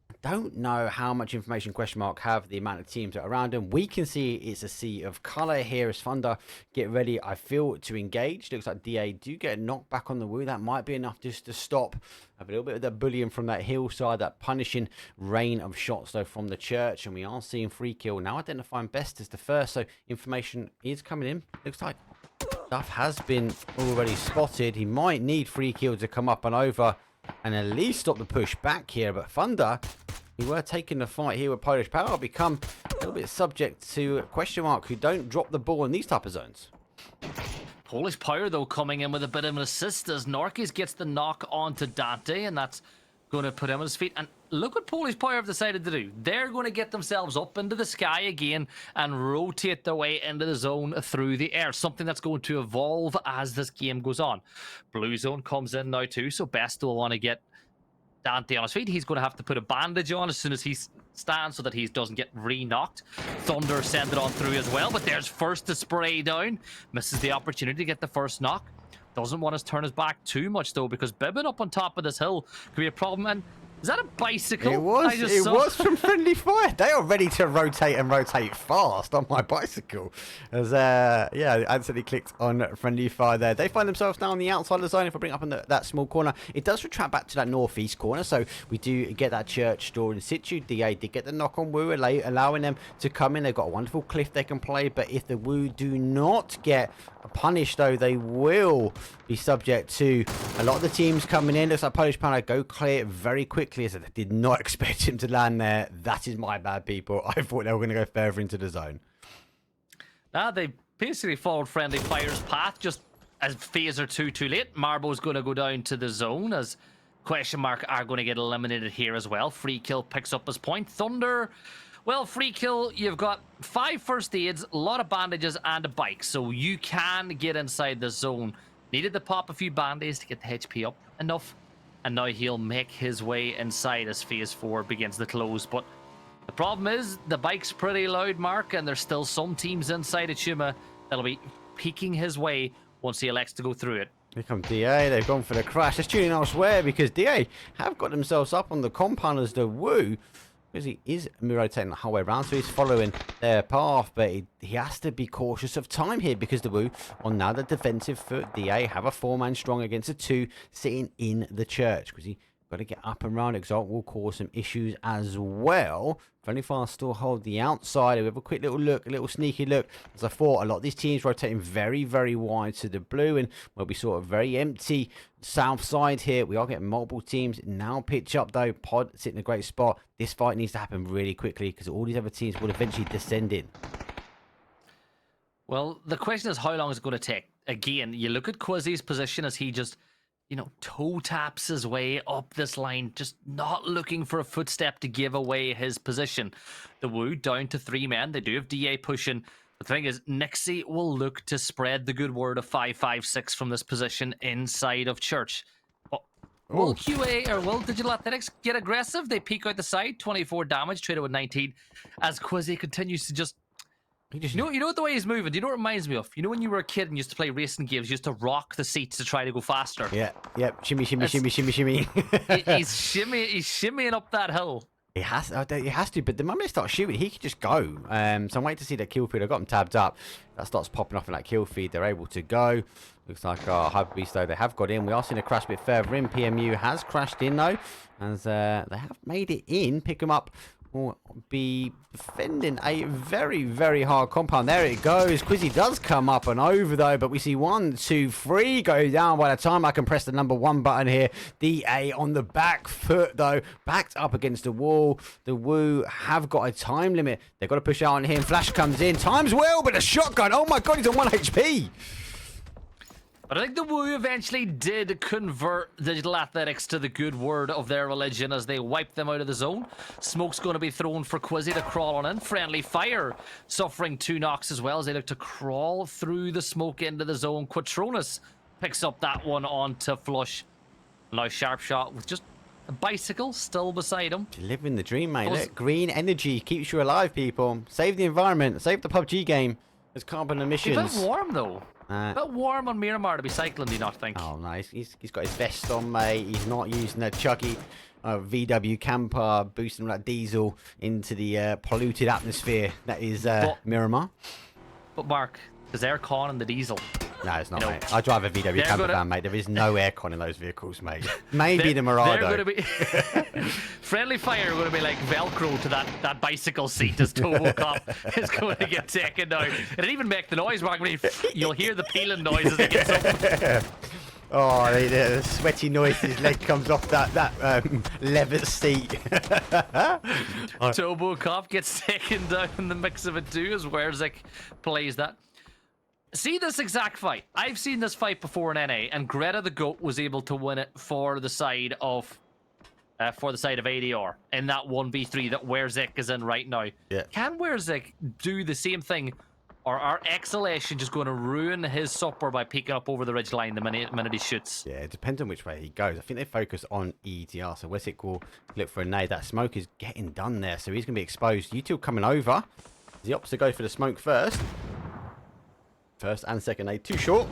[SPEAKER 5] I don't know how much information question mark have the amount of teams that are around them. We can see it's a sea of colour here as Thunder get ready, I feel, to engage. Looks like DA do get knocked back on the Wu. That might be enough just to stop a little bit of the bullying from that hillside, that punishing rain of shots though from the church, and we are seeing free kill now identifying best as the first, so information is coming in. Looks like stuff has been already spotted. He might need free kill to come up and over and at least stop the push back here, but Thunder, who were taking the fight here with Polish Power, become a little bit subject to question mark, who don't drop the ball in these type of zones.
[SPEAKER 6] Polish Power, though, coming in with a bit of an assist as Norkis gets the knock onto Dante, and that's going to put him on his feet. And look what Polish Power have decided to do. They're going to get themselves up into the sky again and rotate their way into the zone through the air. Something that's going to evolve as this game goes on. Blue Zone comes in now too, so Best will want to get Dante on his feet. He's going to have to put a bandage on as soon as he stands so that he doesn't get re-knocked. Thunder send it on through as well, but there's first to spray down. Misses the opportunity to get the first knock. Doesn't want to turn his back too much though, because Bibbin up on top of this hill could be a problem. And is that a bicycle?
[SPEAKER 5] It was from Friendly Fire. They are ready to rotate and rotate fast on my bicycle. As yeah, Anthony clicked on Friendly Fire there. They find themselves now on the outside of the zone. If I bring up in that small corner, it does retract back to that northeast corner. So we do get that church store in situ. DA did get the knock on Wu, allowing them to come in. They've got a wonderful cliff they can play, but if the Wu do not get punished though, they will be subject to a lot of the teams coming in. Looks like Polish Power go clear very quickly, as I did not expect him to land there. That is my bad, people. I thought they were going to go further into the zone.
[SPEAKER 6] They basically followed Friendly Fire's path, just as phaser 2 too late. Marbo's going to go down to the zone, as question mark are going to get eliminated here as well. Free kill picks up his point. Thunder, well, free kill, you've got 5 first aids, a lot of bandages, and a bike, so you can get inside the zone. Needed to pop a few band-aids to get the HP up enough, and now he'll make his way inside as phase 4 begins to close. But the problem is, the bike's pretty loud, Mark, and there's still some teams inside of Chuma that'll be peeking his way once he elects to go through it.
[SPEAKER 5] Here comes DA. They've gone for the crash. They're tuning elsewhere because DA have got themselves up on the compound as the Wu, because he is rotating the whole way around, so he's following their path, but he has to be cautious of time here because the Wu on now the defensive foot. DA have a 4-man strong against a 2 sitting in the church, because he got to get up and round. Exalt will cause some issues as well. Friendly Fire still hold the outside. We have a quick little look, a little sneaky look. As I thought, a lot of these teams rotating very, very wide to the blue, and we'll be sort of very empty south side here. We are getting multiple teams now pitch up though. Pod sitting in a great spot. This fight needs to happen really quickly because all these other teams will eventually descend in.
[SPEAKER 6] Well, the question is, how long is it going to take? Again, you look at Quizzy's position as he just toe taps his way up this line, just not looking for a footstep to give away his position. The Wu down to 3 men. They do have DA pushing. The thing is, Nixie will look to spread the good word of 5-5-6 from this position inside of Church. Will QA or will Digital Athletics get aggressive? They peek out the side, 24 damage, traded with 19, as Quizzy continues to just... You know the way he's moving? Do you know what it reminds me of? You know when you were a kid and used to play racing games, you used to rock the seats to try to go faster?
[SPEAKER 5] Yeah. Shimmy, shimmy, shimmy, shimmy, shimmy.
[SPEAKER 6] He's shimmying up that hill.
[SPEAKER 5] He has to, but the moment they start shooting, he could just go. So I'm waiting to see that kill feed. I've got them tabbed up. That starts popping off in that kill feed. They're able to go. Looks like Hyper Beast, though, they have got in. We are seeing a crash a bit further in. PMU has crashed in, though, as they have made it in. Pick them up. Will be defending a very, very hard compound. There it goes. Quizzy does come up and over, though, but we see 1, 2, 3 go down by the time I can press the number 1 button here. DA on the back foot, though, backed up against the wall. The Wu have got a time limit. They've got to push out on him. Flash comes in. Times well, but a shotgun. Oh, my God, he's on 1 HP.
[SPEAKER 6] But I think the Wu eventually did convert Digital Athletics to the good word of their religion as they wiped them out of the zone. Smoke's going to be thrown for Quizzy to crawl on in. Friendly fire suffering 2 knocks as well as they look to crawl through the smoke into the zone. Quatronus picks up that one onto Flush. Now Sharp Shot with just a bicycle still beside him.
[SPEAKER 5] Living the dream, mate. Look, green energy keeps you alive, people. Save the environment. Save the PUBG game. There's carbon emissions.
[SPEAKER 6] It's a bit warm, though. A bit warm on Miramar to be cycling, do you not think?
[SPEAKER 5] Oh, nice. He's got his vest on, mate. He's not using a chuggy VW camper, boosting that diesel into the polluted atmosphere that is Miramar.
[SPEAKER 6] But Mark, there's aircon in the diesel.
[SPEAKER 5] No, it's not, mate. I drive a VW camper van, mate. There is no aircon in those vehicles, mate. Maybe the Mirado.
[SPEAKER 6] They're going to be friendly fire. Going to be like Velcro to that bicycle seat as Tobo Cop is going to get taken down. It'll even make the noise, Mark. You'll hear the peeling noise as it gets up.
[SPEAKER 5] Oh, the sweaty noise his leg comes off that leather seat.
[SPEAKER 6] Tobo Cop gets taken down in the mix of it too as Werzik plays that. See this exact fight. I've seen this fight before in NA, and Greta the Goat was able to win it for the side of ADR in that 1v3 that Werzik is in right now.
[SPEAKER 5] Yeah.
[SPEAKER 6] Can Werzik do the same thing, or are Exhalation just going to ruin his supper by peeking up over the ridge line the minute he shoots?
[SPEAKER 5] Yeah, it depends on which way he goes. I think they focus on EDR, so Werzik will look for a nade. That smoke is getting done there, so he's going to be exposed. U2 coming over. The opposite goes for the smoke first. First and second nade, too short.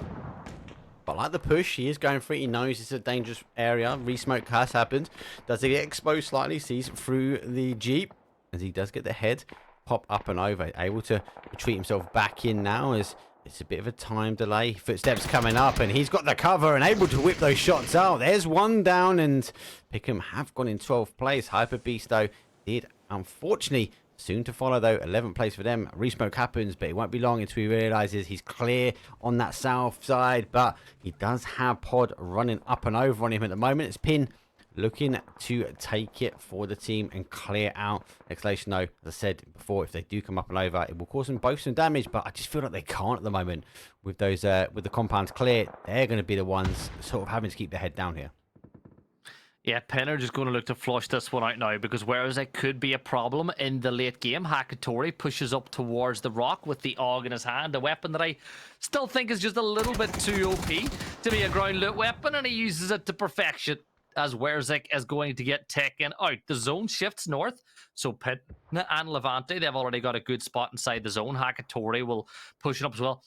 [SPEAKER 5] But like the push, he is going for it. He knows it's a dangerous area. Resmoke has happened. Does he get exposed slightly? Sees through the Jeep as he does get the head pop up and over. Able to retreat himself back in now as it's a bit of a time delay. Footsteps coming up and he's got the cover and able to whip those shots out. There's one down and Pickham have gone in 12th place. Hyper Beast though did unfortunately soon to follow though, 11th place for them. Resmoke happens, but it won't be long until he realizes he's clear on that south side. But he does have Pod running up and over on him at the moment. It's Pin looking to take it for the team and clear out. Exhalation though, as I said before, if they do come up and over, it will cause them both some damage. But I just feel like they can't at the moment with those with the compounds clear. They're going to be the ones sort of having to keep their head down here.
[SPEAKER 6] Yeah, Penn are just going to look to flush this one out now because whereas it could be a problem in the late game, Hakatori pushes up towards the rock with the AUG in his hand, a weapon that I still think is just a little bit too OP to be a ground loot weapon, and he uses it to perfection as Werzik is going to get taken out. The zone shifts north, so Pitt and Levante, they've already got a good spot inside the zone. Hakatori will push it up as well.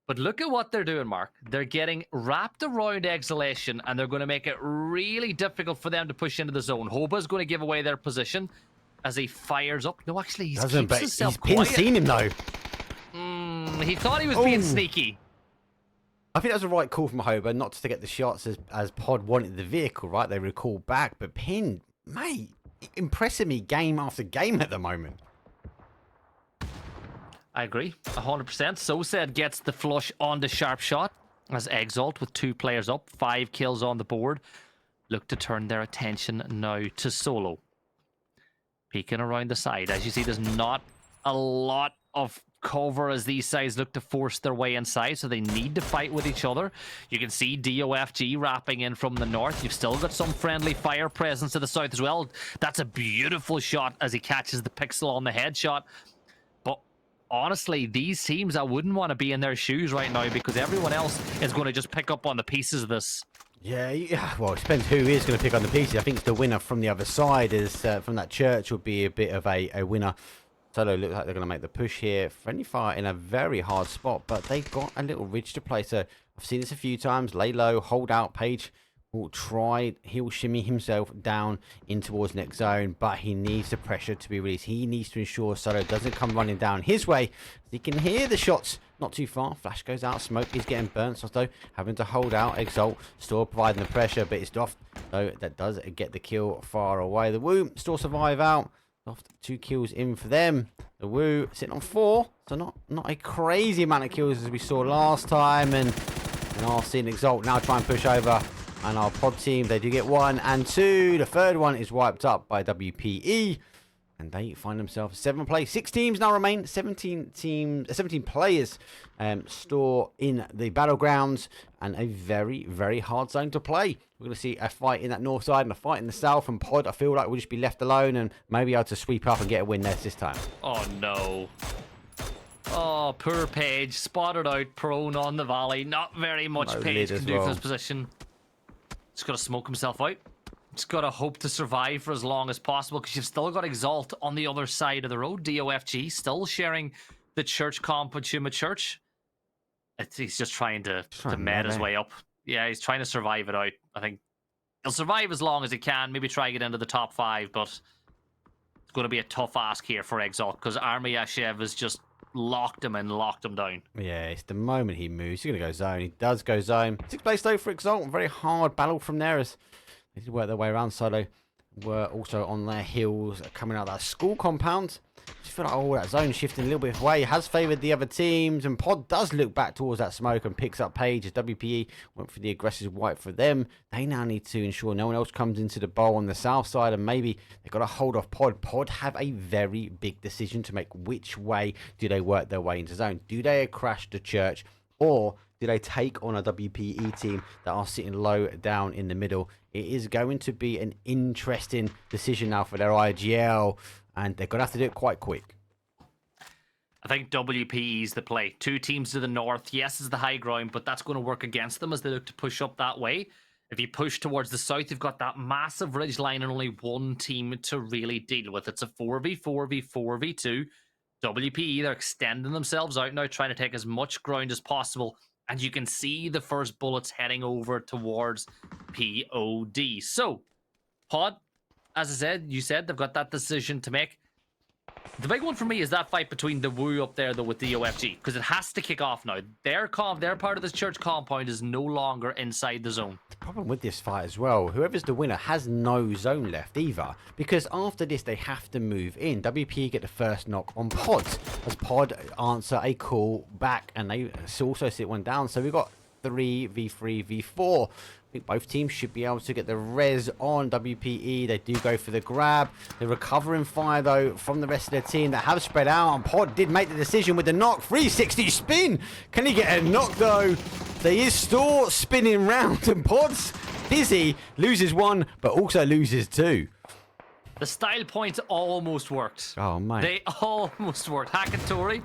[SPEAKER 6] But look at what they're doing, Mark. They're getting wrapped around Exhalation, and they're going to make it really difficult for them to push into the zone. Hoba's going to give away their position as he fires up. No, actually, he keeps himself quiet.
[SPEAKER 5] He's seen him, though.
[SPEAKER 6] He thought he was being sneaky.
[SPEAKER 5] I think that was the right call from Hoba, not to get the shots as Pod wanted the vehicle, right? They recall back, but Pin, mate, impressing me game after game at the moment.
[SPEAKER 6] I agree, 100%. So said gets the flush on the Sharp Shot as Exalt with 2 players up, 5 kills on the board. Look to turn their attention now to Solo. Peeking around the side. As you see, there's not a lot of cover as these sides look to force their way inside, so they need to fight with each other. You can see DOFG wrapping in from the north. You've still got some friendly fire presence to the south as well. That's a beautiful shot as he catches the pixel on the headshot. But honestly, these teams, I wouldn't want to be in their shoes right now because everyone else is going to just pick up on the pieces of this.
[SPEAKER 5] Yeah, well, it depends who is going to pick on the pieces. I think it's the winner from the other side is from that church would be a bit of a winner. Solo looks like they're going to make the push here. Friendly fire in a very hard spot, but they've got a little ridge to play. So I've seen this a few times. Lay low, hold out. Page will try. He'll shimmy himself down in towards next zone, but he needs the pressure to be released. He needs to ensure Solo doesn't come running down his way. He can hear the shots not too far. Flash goes out. Smoke is getting burnt. So having to hold out. Exalt still providing the pressure, but it's Doft. So that does get the kill far away. The Woo still survive out. Doft 2 kills in for them. The Woo sitting on 4. So not a crazy amount of kills as we saw last time. And RC and Exalt now try and push over. And our pod team, they do get 1 and 2. The third one is wiped up by WPE. And they find themselves 7th place. 6 teams now remain. 17 players store in the battlegrounds. And a very, very hard zone to play. We're going to see a fight in that north side and a fight in the south. And Pod, I feel like we'll just be left alone and maybe able to sweep up and get a win there this time.
[SPEAKER 6] Oh, no. Oh, poor Page. Spotted out, prone on the valley. Not very much Page can do for his position. Just got to smoke himself out. Just got to hope to survive for as long as possible because you've still got Exalt on the other side of the road. DOFG still sharing the church comp with Shuma Church. He's just trying to med his way up. Yeah, he's trying to survive it out. I think he'll survive as long as he can. Maybe try to get into the top 5, but it's going to be a tough ask here for Exalt because Army Yashev has just locked him and locked him down.
[SPEAKER 5] Yeah, it's the moment he moves. He's going to go zone. He does go zone. 6th place though for Exalt. Very hard battle from there as they did work their way around. Solo were also on their heels coming out of that school compound. Just feel like that zone shifting a little bit away has favoured the other teams, and Pod does look back towards that smoke and picks up Page as WPE went for the aggressive wipe for them. They now need to ensure no one else comes into the bowl on the south side, and maybe they've got to hold off Pod. Pod have a very big decision to make. Which way do they work their way into zone? Do they crash the church, or do they take on a WPE team that are sitting low down in the middle? It is going to be an interesting decision now for their IGL, and they're going to have to do it quite quick.
[SPEAKER 6] I think WPE is the play. 2 teams to the north. Yes, it's the high ground, but that's going to work against them as they look to push up that way. If you push towards the south, you've got that massive ridge line and only one team to really deal with. It's a 4v4v4v2. WPE, they're extending themselves out now, trying to take as much ground as possible. And you can see the first bullets heading over towards POD. So, Pod, as I said, you said they've got that decision to make. The big one for me is that fight between the Woo up there, though, with the OFG, because it has to kick off now. Their part of this church compound is no longer inside the zone.
[SPEAKER 5] The problem with this fight as well, whoever's the winner has no zone left either, because after this they have to move in. WP get the first knock on Pod, as Pod answer a call back, and they also sit one down. So we've got 3v3v4. I think both teams should be able to get the res on WPE. They do go for the grab. They're recovering fire, though, from the rest of their team that have spread out. And Pod did make the decision with the knock. 360 spin. Can he get a knock, though? They is still spinning round. And Pod's busy. Loses 1, but also loses 2.
[SPEAKER 6] The style points almost worked.
[SPEAKER 5] Oh, mate.
[SPEAKER 6] They almost worked. Hakatori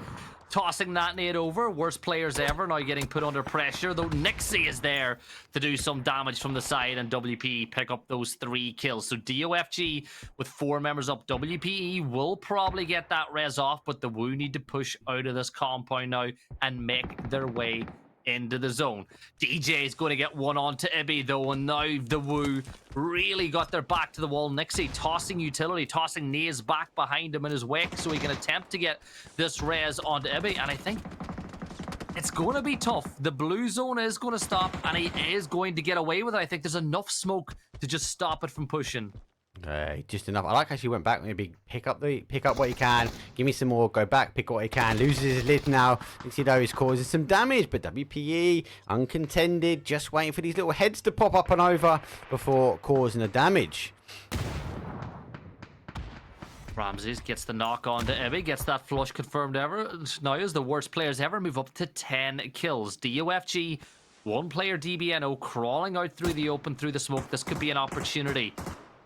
[SPEAKER 6] tossing that nade over. Worst players ever now getting put under pressure, though Nixie is there to do some damage from the side, and WPE pick up those 3 kills. So DOFG with 4 members up. WPE will probably get that res off, but the Woo need to push out of this compound now and make their way into the zone. DJ is going to get one on to Ibby, though, and now the Woo really got their back to the wall. Nixie tossing utility, tossing Naze back behind him in his wake so he can attempt to get this res onto Ibby, and I think it's going to be tough. The blue zone is going to stop, and he is going to get away with it. I think there's enough smoke to just stop it from pushing.
[SPEAKER 5] Just enough. I like how she went back. Maybe pick up what you can. Give me some more. Go back. Pick up what you can. Loses his lid now. You see though he's causing some damage. But WPE uncontended. Just waiting for these little heads to pop up and over before causing the damage.
[SPEAKER 6] Ramses gets the knock on to Ibby, gets that flush confirmed ever. Now is the worst players ever move up to 10 kills. DOFG, one player DBNO crawling out through the open, through the smoke. This could be an opportunity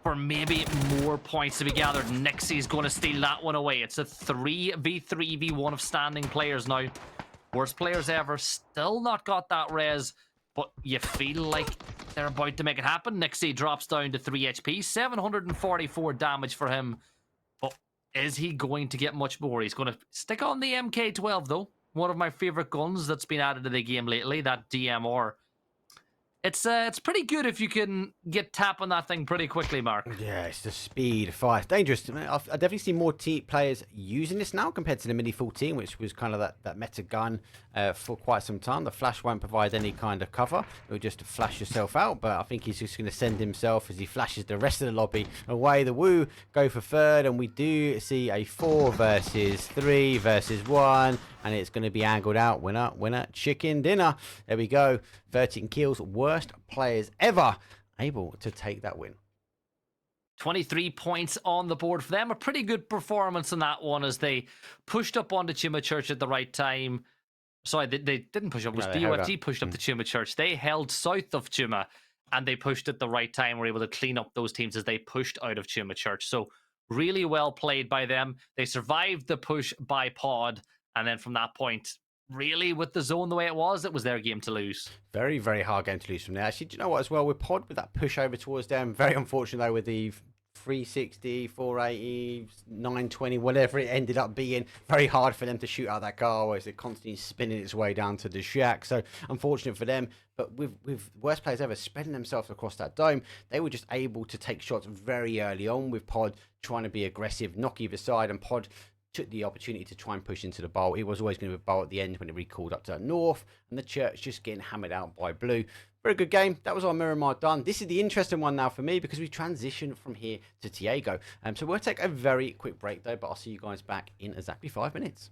[SPEAKER 6] for maybe more points to be gathered. Nixie's going to steal that one away. It's a 3v3v1 of standing players now. Worst players ever, still not got that res, but you feel like they're about to make it happen. Nixie drops down to 3 HP, 744 damage for him. But is he going to get much more? He's going to stick on the MK12 though. One of my favorite guns that's been added to the game lately, that DMR. It's pretty good if you can get tap on that thing pretty quickly, Mark.
[SPEAKER 5] Yeah, it's the speed, fire. It's dangerous. I've definitely seen more players using this now compared to the Mini 14, which was kind of that meta gun for quite some time. The flash won't provide any kind of cover. It'll just flash yourself out, but I think he's just going to send himself as he flashes the rest of the lobby away. The Woo go for third, and we do see a 4 versus 3 versus 1. And it's going to be angled out. Winner, winner, chicken dinner. There we go. 13 kills. Worst players ever able to take that win.
[SPEAKER 6] 23 points on the board for them. A pretty good performance in that one as they pushed up onto Chuma Church at the right time. Sorry, they didn't push up. It was BOFG pushed up to Chuma Church. They held south of Chuma and they pushed at the right time. Were able to clean up those teams as they pushed out of Chuma Church. So really well played by them. They survived the push by Pod. And then from that point, really, with the zone the way it was their game to lose.
[SPEAKER 5] Very, very hard game to lose from there. Actually, do you know what as well? With Pod, with that push over towards them, very unfortunate though with the 360, 480, 920, whatever it ended up being. Very hard for them to shoot out that car as they're constantly spinning its way down to the shack. So unfortunate for them. But with worst players ever spreading themselves across that dome, they were just able to take shots very early on with Pod trying to be aggressive, knock either side, and Pod took the opportunity to try and push into the bowl. It was always going to be a bowl at the end when it recalled up to the north, and the Church just getting hammered out by Blue. Very good game. That was our Miramar done. This is the interesting one now for me because we transition from here to Tiago. So we'll take a very quick break though, but I'll see you guys back in exactly 5 minutes.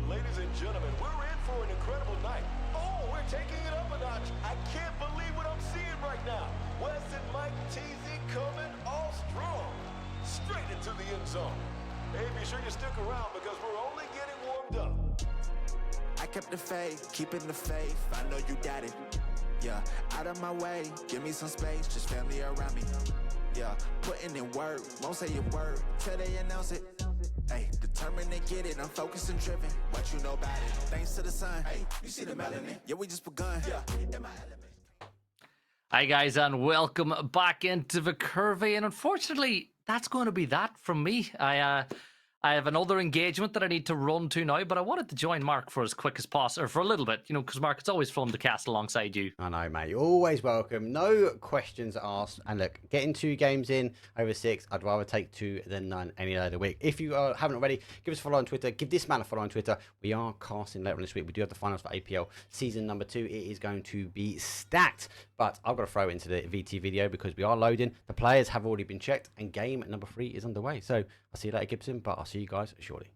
[SPEAKER 7] Ladies and gentlemen, we're in for an incredible night. Oh, we're taking it up a notch. I can't believe what I'm seeing right now. Wes and Mike TZ coming all strong. Straight into the end zone. Hey, be sure you stick around because we're only getting warmed up.
[SPEAKER 1] I kept the faith, keeping the faith. I know you got it. Yeah, out of my way, give me some space, just family around me. Yeah, putting in work, won't say a word till they announce it. Hey, determined to get it, I'm focused and driven. What you know about it? Thanks to the sun. Hey, you see the melanin? Yeah, we just begun. Yeah, in my element.
[SPEAKER 6] Hi guys, and welcome back into VIkurvi. And unfortunately, that's going to be that from me. I have another engagement that I need to run to now, but I wanted to join Mark for as quick as possible, or for a little bit, you know, because Mark, it's always fun to cast alongside you.
[SPEAKER 5] I know, mate. You're always welcome. No questions asked. And look, getting 2 games in over 6, I'd rather take 2 than none any day of the week. If you haven't already, give us a follow on Twitter. Give this man a follow on Twitter. We are casting later on this week. We do have the finals for APL season number 2. It is going to be stacked. But I've got to throw it into the VT video because we are loading. The players have already been checked, and game number 3 is underway. So I'll see you later, Gibson, but I'll see you guys shortly.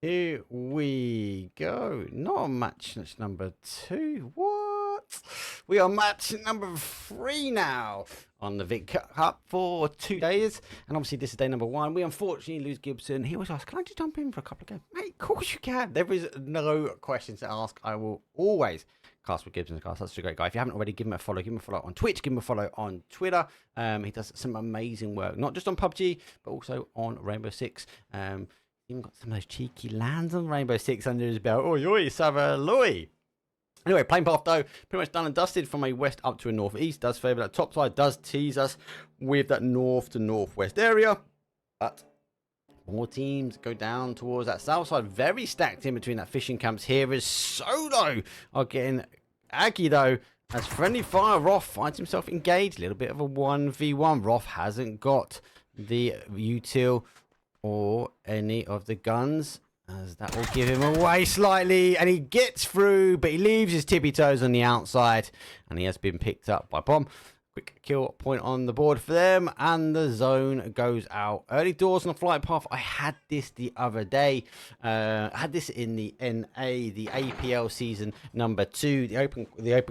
[SPEAKER 5] Here we go. Not match number 2. What? We are match number 3 now on the Vic Cup for 2 days. And obviously this is day number 1. We unfortunately lose Gibson. He always asks, can I just jump in for a couple of games? Mate, of course you can. There is no questions to ask. I will always cast with Gibsoncasts. That's such a great guy. If you haven't already, give him a follow. Give him a follow on Twitch. Give him a follow on Twitter. He does some amazing work, not just on PUBG, but also on Rainbow Six. Even got some of those cheeky lands on Rainbow Six under his belt. Oi, oi, Savaloy. Anyway, playing path though, pretty much done and dusted from a west up to a northeast. Does favour that top side, does tease us with that north to northwest area. But more teams go down towards that south side. Very stacked in between that fishing camps here as Solo are getting aggy though. As friendly fire, Roth finds himself engaged. A little bit of a 1v1. Roth hasn't got the util or any of the guns, as that will give him away slightly, and he gets through, but he leaves his tippy toes on the outside, and he has been picked up by Bomb. Quick kill point on the board for them, and the zone goes out. Early doors on the flight path. I had this the other day. I had this in the NA, the APL season number 2, the open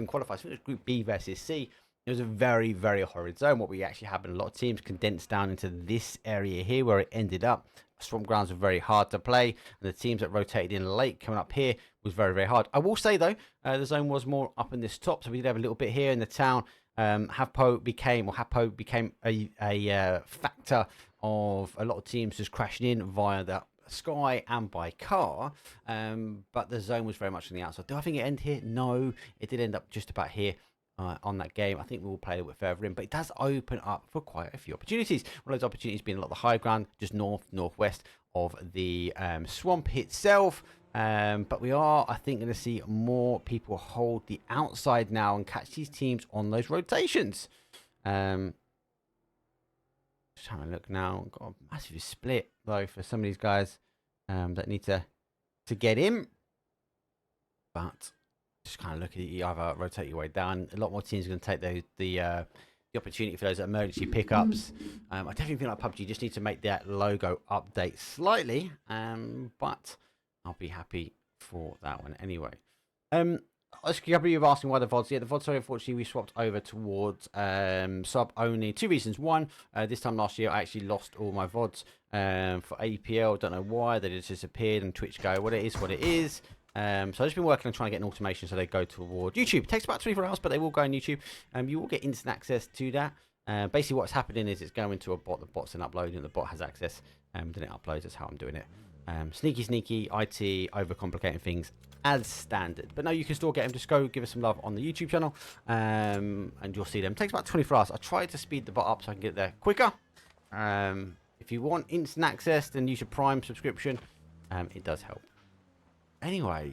[SPEAKER 5] qualifiers. I think it was Group B versus C. It was a very, very horrid zone. What we actually happened, a lot of teams condensed down into this area here where it ended up. Swamp grounds were very hard to play, and the teams that rotated in late coming up here was very, very hard. I will say, though, the zone was more up in this top, so we did have a little bit here in the town. Hapo became a factor of a lot of teams just crashing in via the sky and by car, but the zone was very much on the outside. Do I think it ended here? No, it did end up just about here. on that game. I think we will play a little bit further in, but it does open up for quite a few opportunities. One of those opportunities being a lot of the high ground, just northwest of the swamp itself. But we are, I think, going to see more people hold the outside now and catch these teams on those rotations. Just having a look now. Got a massive split though for some of these guys that need to get in. But just kind of look at it, you either rotate your way down. A lot more teams are going to take the opportunity for those emergency pickups. I definitely feel like PUBG just need to make that logo update slightly. But I'll be happy for that one anyway. A couple of you have asking why the VODs. Yeah, the VODs, sorry, unfortunately, we swapped over towards sub only. 2 reasons. One, this time last year, I actually lost all my VODs for APL. Don't know why. They just disappeared and Twitch go, what it is, what it is. So I've just been working on trying to get an automation so they go toward YouTube. It takes about 24 hours, but they will go on YouTube. You will get instant access to that. Basically, what's happening is it's going to a bot. The bot's then uploading. The bot has access. Then it uploads. That's how I'm doing it. Sneaky, IT, overcomplicating things as standard. But no, you can still get them. Just go give us some love on the YouTube channel, and you'll see them. It takes about 24 hours. I tried to speed the bot up so I can get there quicker. If you want instant access, then use your Prime subscription. It does help. Anyway,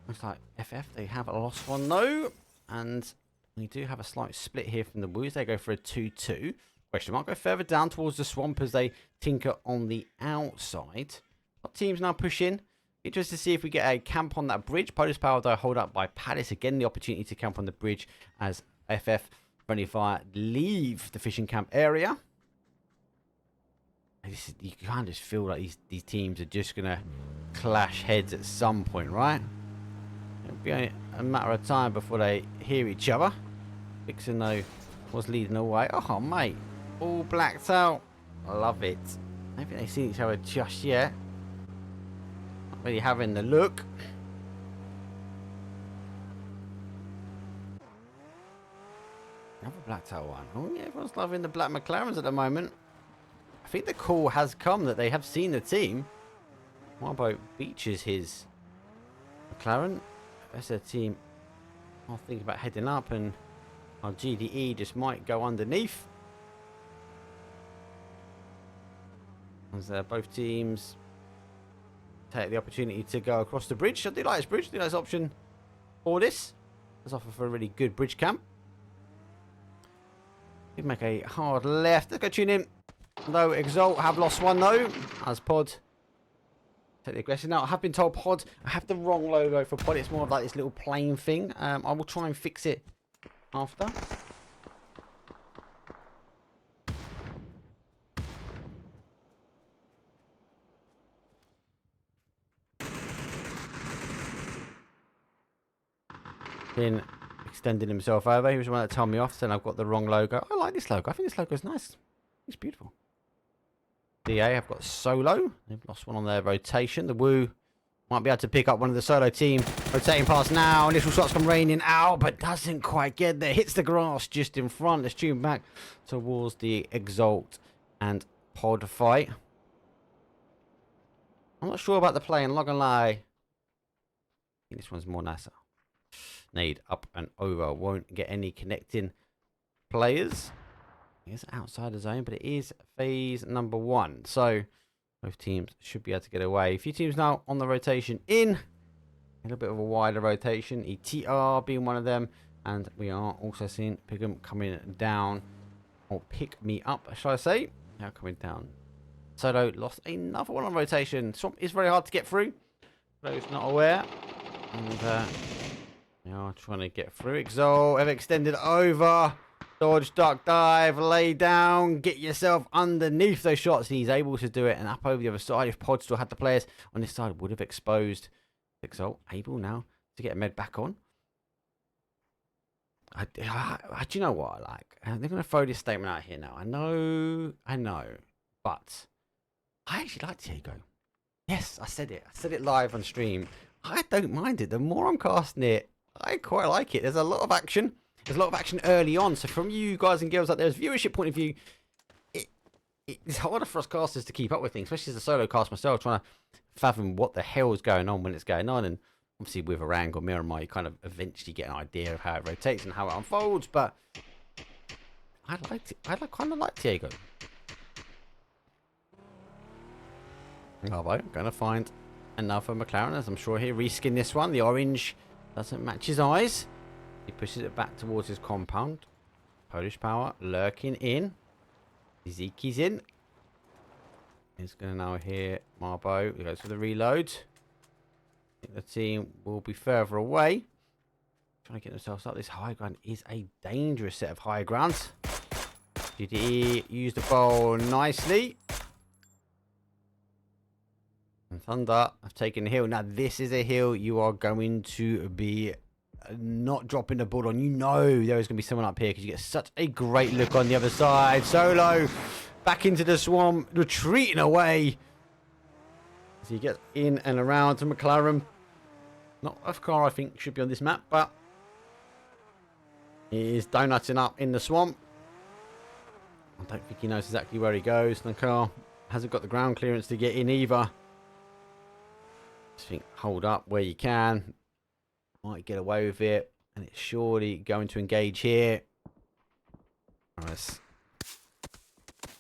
[SPEAKER 5] looks like FF, they have lost one though. And we do have a slight split here from the Woos. They go for a 2-2. Question mark. Go further down towards the swamp as they tinker on the outside. What teams now push in? Interested to see if we get a camp on that bridge. Polish Power, though, hold up by Palace. Again, the opportunity to camp on the bridge as FF Friendly Fire leave the fishing camp area. You kind of just feel like these teams are just going to clash heads at some point, right? It'll be a matter of time before they hear each other. Vixen, though, was leading the way. Oh, mate. All blacked out. I love it. Maybe they've seen each other just yet. Not really having the look. Another blacked out one. Oh, yeah, everyone's loving the black McLarens at the moment. I think the call has come that they have seen the team. What about Beaches his McLaren? That's a team I'll think about heading up, and our GDE just might go underneath. As both teams take the opportunity to go across the bridge. I do like this bridge. I do like this option for this. Let's offer for a really good bridge camp. We make a hard left. Let's go tune in. Though Exalt have lost one though, as Pod take the aggression. Now I have been told Pod, I have the wrong logo for Pod. It's more of like this little plain thing. I will try and fix it after. Been extending himself over. He was the one that told me off, saying I've got the wrong logo. I like this logo. I think this logo is nice. It's beautiful. DA have got solo. They've lost one on their rotation. The Woo might be able to pick up one of the solo team. Rotating past now. Initial shots come raining out, but doesn't quite get there. Hits the grass just in front. Let's tune back towards the Exalt and Pod fight. I'm not sure about the play, I'm not gonna lie. I think this one's more nicer. Nade up and over. Won't get any connecting players. It's outside the zone, but it is phase number 1. So both teams should be able to get away. A few teams now on the rotation in. A little bit of a wider rotation. ETR being one of them. And we are also seeing Pigum coming down. Or pick me up, shall I say. Now coming down. Solo lost another one on rotation. Swamp is very hard to get through. Those not aware. And they are trying to get through. Exalt have extended over. Dodge, duck, dive, lay down, get yourself underneath those shots. And he's able to do it and up over the other side. If Pod still had the players on this side, would have exposed Exalt. Able now to get a med back on. Do you know what I like? They're going to throw this statement out here now. I know. But I actually like Diego. Yes, I said it. I said it live on stream. I don't mind it. The more I'm casting it, I quite like it. There's a lot of action. There's a lot of action early on. So from you guys and girls out there's viewership point of view, it's harder for us casters to keep up with things, especially as a solo cast myself, trying to fathom what the hell is going on when it's going on. And Obviously, with Orang or Miramar, you kind of eventually get an idea of how it rotates and how it unfolds. But I liked it. I kind of like Diego. Marbo going to find another McLaren, as I'm sure he'll reskin this one. The orange doesn't match his eyes. He pushes it back towards his compound. Polish Power lurking in. Ziki's in. He's going to now hear Marbo. He goes for the reload. I think the team will be further away. Trying to get themselves up. This high ground is a dangerous set of high grounds. GDE used the ball nicely. And Thunder have taken the hill. Now, this is a hill you are going to be not dropping the ball on. You know there is going to be someone up here because you get such a great look on the other side. Solo back into the swamp, retreating away. So you get in and around to McLaren. Not a car I think should be on this map, but he is donutting up in the swamp. I don't think he knows exactly where he goes. The car hasn't got the ground clearance to get in either. Just think, hold up where you can. Might get away with it. And it's surely going to engage here. Let's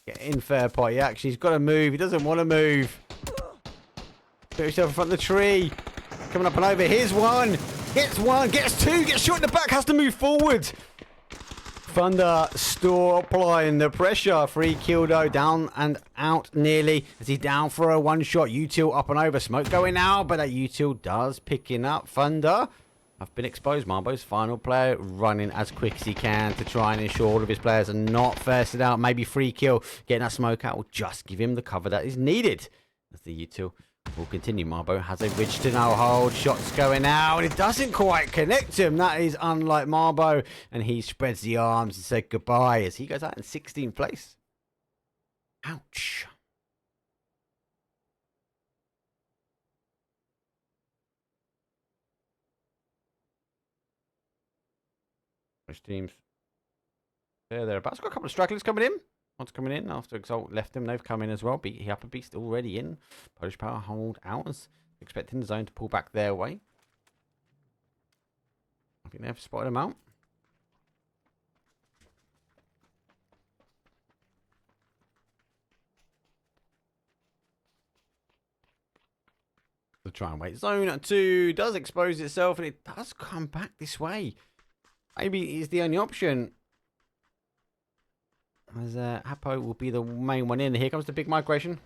[SPEAKER 5] get in fair party action. He's got to move. He doesn't want to move. Put himself in front of the tree. Coming up and over. Here's one. Gets one. Gets two. Gets shot in the back. Has to move forward. Thunder still applying the pressure. Free kill though, down and out nearly as he's down for a one shot. Util up and over, smoke going out, but that Util does picking up. Thunder have been exposed. Marbo's final player running as quick as he can to try and ensure all of his players are not firsted out. Maybe free kill, getting that smoke out will just give him the cover that is needed. As the Util will continue. Marbo has a ridge to no hold. Shots going out. It doesn't quite connect him. That is unlike Marbo. And he spreads the arms and said goodbye as he goes out in 16th place. Ouch. Which teams? Thereabouts. Got a couple of stragglers coming in. One's coming in after Exalt left them. They've come in as well. Beat Upper Beast already in. Polish Power hold out. Expecting the zone to pull back their way. I think they've spotted them out. The try and wait. Zone 2 does expose itself and it does come back this way. Maybe it's the only option. As Hapo will be the main one in. Here comes the big migration.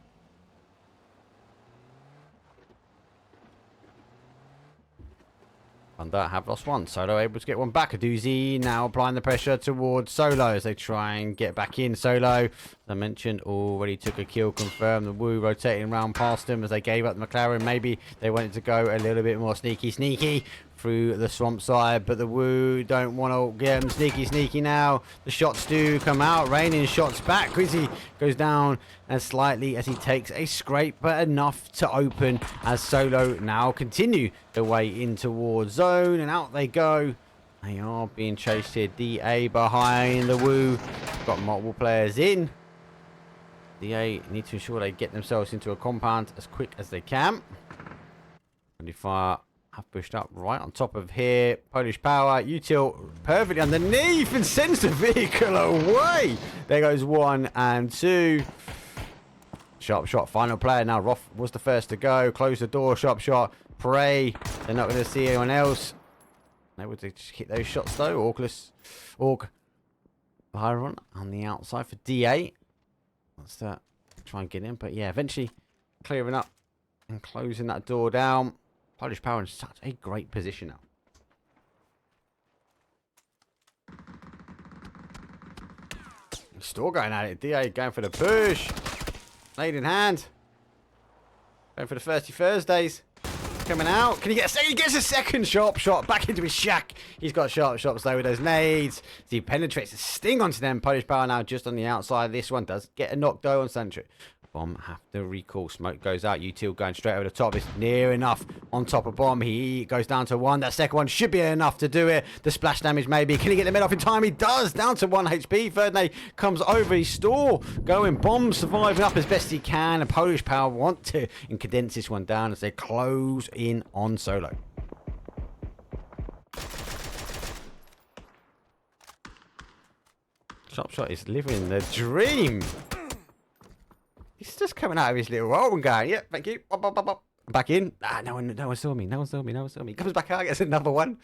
[SPEAKER 5] Thunder have lost one. Solo able to get one back. Aduzi now applying the pressure towards Solo as they try and get back in. Solo, as I mentioned, already took a kill confirmed. The Woo rotating around past him as they gave up the McLaren. Maybe they wanted to go a little bit more sneaky through the swamp side, but the Woo don't want to get them sneaky now. The shots do come out, raining shots back. Grizzly goes down and slightly as he takes a scrape, but enough to open as Solo now continue their way in towards zone, and out they go. They are being chased here. DA behind the Woo. Got multiple players in. DA need to ensure they get themselves into a compound as quick as they can. 25 have pushed up right on top of here. Polish Power, Util perfectly underneath and sends the vehicle away. There goes 1 and 2. Sharp shot, final player. Now Roth was the first to go. Close the door, sharp shot. Pray they're not going to see anyone else. Able to just hit those shots though. Org Byron on the outside for DA. Let's try and get in. But yeah, eventually clearing up and closing that door down. Polish Power in such a great position now. Still going at it. DA going for the push. Laid in hand. Going for the Thirsty Thursdays. Coming out. Can he get a second? He gets a second sharp shot back into his shack. He's got sharp shots though with those nades. As he penetrates a sting onto them. Polish Power now just on the outside. This one does get a knock though on Sentry. Bomb have to recall. Smoke goes out. Util going straight over the top. It's near enough on top of Bomb. He goes down to 1. That second one should be enough to do it. The splash damage maybe. Can he get the mid off in time? He does. Down to 1 HP. Third nade comes over his store. Going. Bomb surviving up as best he can. And Polish Power want to condense this one down as they close in on Solo. Sharp Shot is living the dream. He's just coming out of his little hole and going, yeah, thank you. Bop, bop, bop, bop. Back in. Ah, no one saw me. No one saw me. Comes back out, gets another one.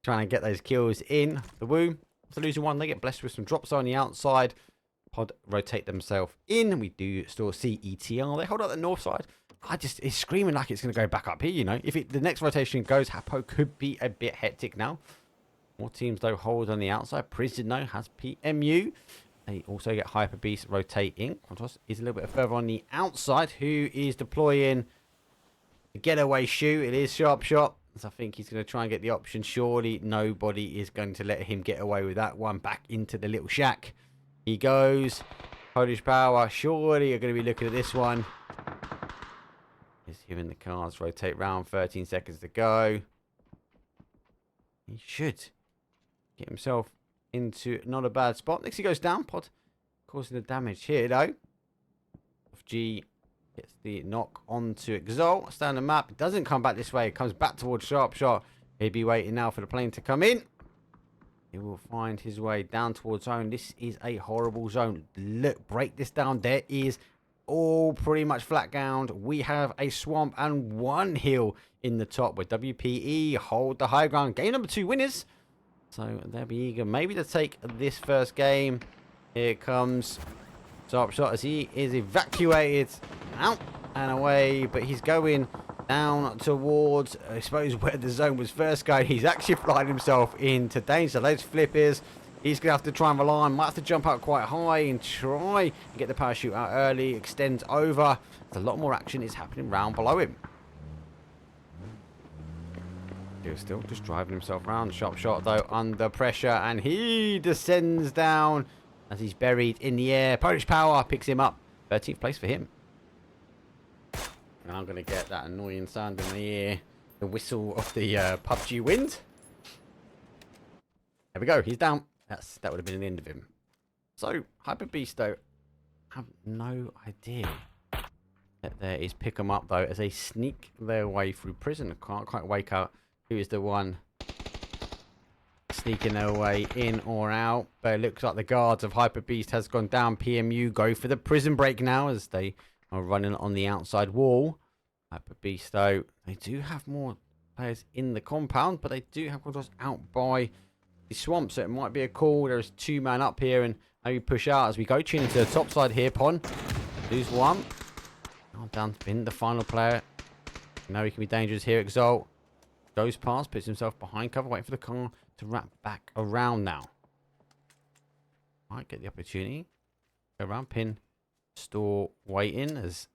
[SPEAKER 5] Trying to get those kills in. The Woo. After losing one, they get blessed with some drops on the outside. Pod rotate themselves in. We do still see ETR. They hold out the north side. It's screaming like it's going to go back up here, you know. If the next rotation goes, Hapo could be a bit hectic now. More teams, though, hold on the outside. Prison, though, has PMU. They also get Hyper Beast rotating. Quantos is a little bit further on the outside. Who is deploying the getaway shoot? It is Sharp Shot. So I think he's going to try and get the option. Surely nobody is going to let him get away with that one. Back into the little shack he goes. Polish Power surely are going to be looking at this one. He's giving the cards rotate round. 13 seconds to go. He should get himself into not a bad spot. Next he goes down. Pod causing the damage here though. G gets the knock onto Exalt. Stay on the map. It doesn't come back this way. It comes back towards Sharp Shot. He'll be waiting now for the plane to come in. He will find his way down towards zone. This is a horrible zone. Look, break this down. There is all pretty much flat ground. We have a swamp and one hill in the top where WPE hold the high ground. Game number 2 winners. So they'll be eager maybe to take this first game. Here comes Sharp Shot as he is evacuated out and away. But he's going down towards, I suppose, where the zone was first going. He's actually flying himself into danger. Those flippers, he's going to have to try and rely on. Might have to jump out quite high and try and get the parachute out early. Extends over. There's a lot more action is happening round below him. He's still just driving himself around. Sharp Shot, though, under pressure. And he descends down as he's buried in the air. Polish Power picks him up. 13th place for him. And I'm going to get that annoying sound in the ear. The whistle of the PUBG wind. There we go. He's down. That would have been the end of him. So, Hyper Beast, though, have no idea that there is pick 'em up, though, as they sneak their way through prison. Can't quite wake up who is the one sneaking their way in or out. But it looks like the guards of Hyper Beast has gone down. PMU go for the prison break now as they are running on the outside wall. Hyper Beast, though, they do have more players in the compound, but they do have controls out by the swamp, so it might be a call. There's 2 man up here and maybe push out as we go. Tune into the top side here. Pon lose one. Now down to Bin, the final player. Now he can be dangerous here. Exalt goes past, puts himself behind cover, waiting for the car to wrap back around now. Might get the opportunity. Go around Pin. Store waiting as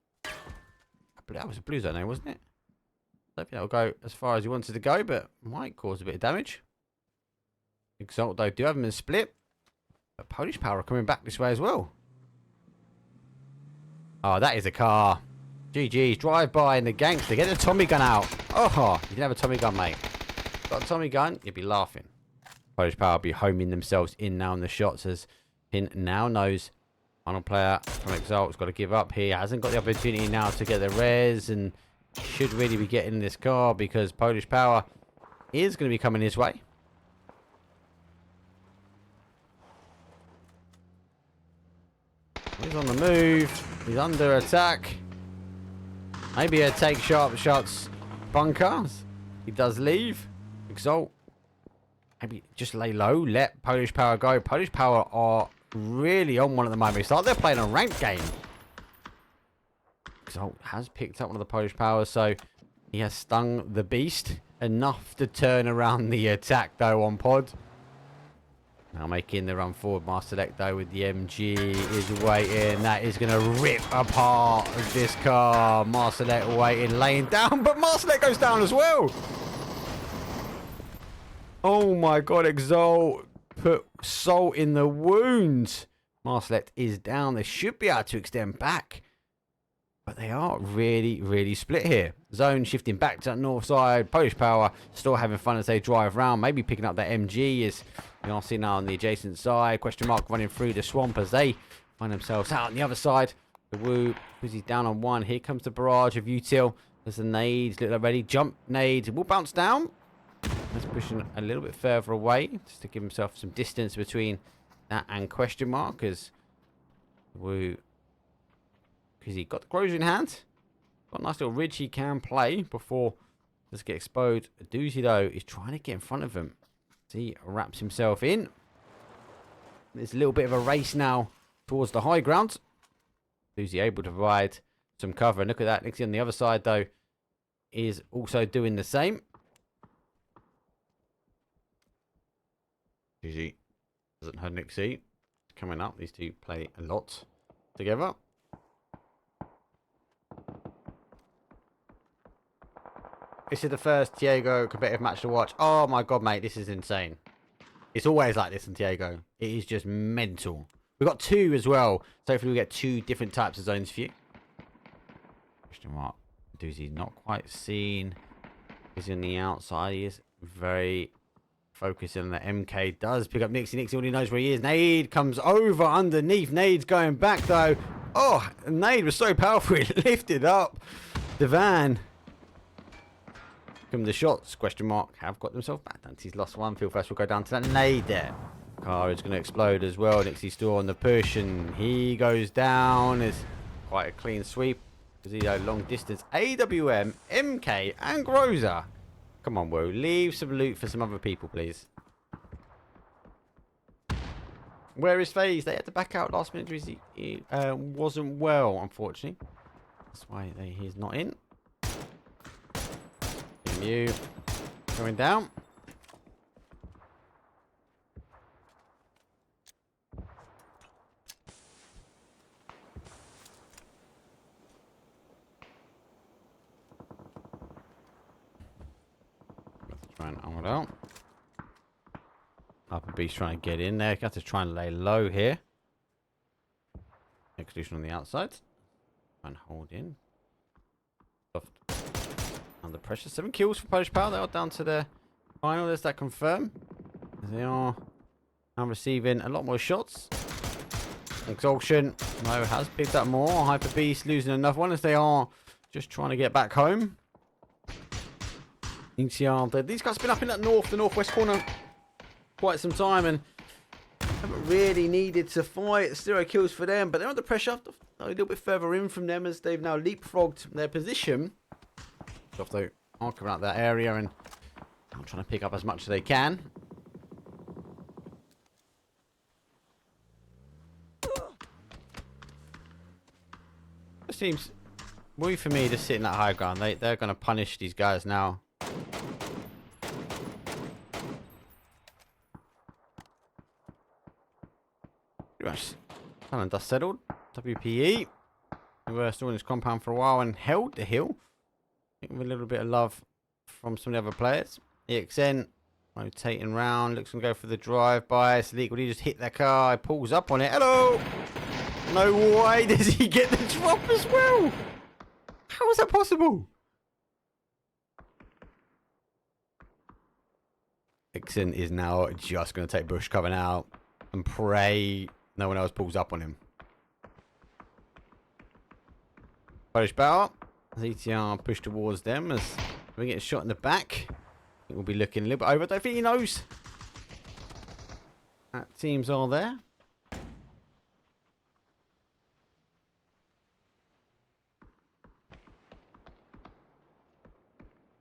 [SPEAKER 5] that was a blue zone there, wasn't it? I don't think that'll go as far as he wanted to go, but might cause a bit of damage. Exalt, though, do have him in a split. But Polish Power are coming back this way as well. Oh, that is a car. GG's. Drive by and the gangster. Get the Tommy gun out. Oh, you can have a Tommy gun, mate. Got a Tommy gun, you'd be laughing. Polish Power will be homing themselves in now in the shots as Pin now knows. Final player from Exalt's got to give up here. Hasn't got the opportunity now to get the res and should really be getting this car because Polish Power is going to be coming his way. He's on the move. He's under attack. Maybe a take Sharp Shot's bunker. He does leave. Exalt. Maybe just lay low. Let Polish Power go. Polish Power are really on one at the moment. It's like they're playing a ranked game. Exalt has picked up one of the Polish Powers, so he has stung the beast enough to turn around the attack, though, on Pod. Now making the run forward. Marselect, though, with the MG is waiting. That is going to rip apart this car. Marselect waiting, laying down, but Marselect goes down as well. Oh my god, Exalt put salt in the wound. Marselect is down. They should be able to extend back. But they are really, really split here. Zone shifting back to the north side. Polish Power still having fun as they drive around. Maybe picking up that MG as we are seeing now on the adjacent side. Question mark running through the swamp as they find themselves out on the other side. The Woo, Woozy's down on one. Here comes the barrage of Util. There's the nades. Look ready. Jump nades. Will bounce down. He's pushing a little bit further away just to give himself some distance between that and question mark as Woo, because he got the Groza in hand. Got a nice little ridge he can play before does get exposed. Doozy though is trying to get in front of him. So he wraps himself in. There's a little bit of a race now towards the high ground. Doozy able to provide some cover. And look at that. Nixie on the other side though is also doing the same. Doozy doesn't have Nixie coming up. These two play a lot together. This is the first Tiago competitive match to watch. Oh my god, mate, this is insane. It's always like this in Tiago. It is just mental. We've got 2 as well. So hopefully we get 2 different types of zones for you. Question mark. Doozy's not quite seen. He's on the outside. He is very focusing on the MK. Does pick up Nixie. Nixie already knows where he is. Nade comes over underneath. Nade's going back though. Oh, Nade was so powerful. He lifted up the van. The shots, question mark, have got themselves back. Dante's lost one. Feel first will go down to that nade there. Car is going to explode as well. Nixie's still on the push and he goes down. It's quite a clean sweep. Zito long distance. AWM, MK and Groza. Come on, Woo. Leave some loot for some other people, please. Where is FaZe? They had to back out last minute. He wasn't well, unfortunately. That's why he's not in. You going down. Try and arm it out. Upper B's trying to get in there. Got to try and lay low here. Execution on the outside. Try and hold in. Soft. Under pressure. 7 kills for Polish Power. They are down to their final. There's that confirm. They are now receiving a lot more shots. Exhaustion. No, has picked up more. Hyper Beast losing another one as they are just trying to get back home. ECR. These guys have been up in that the northwest corner quite some time and haven't really needed to fight. 0 kills for them, but they're under pressure. A little bit further in from them as they've now leapfrogged their position. Off though, are coming out that area and I'm trying to pick up as much as they can. It seems worry for me to sit in that high ground. They're going to punish these guys now. Pretty much done and dust settled. WPE. They were still in this compound for a while and held the hill. With a little bit of love from some of the other players. EXN rotating round, looks to go for the drive-by. Salik, will he just hit that car? He pulls up on it. Hello! No way does he get the drop as well? How is that possible? EXN is now just going to take bush cover now and pray no one else pulls up on him. Polish Power. ETR push towards them as we get a shot in the back. It will be looking a little bit over. I don't think he knows that teams are there.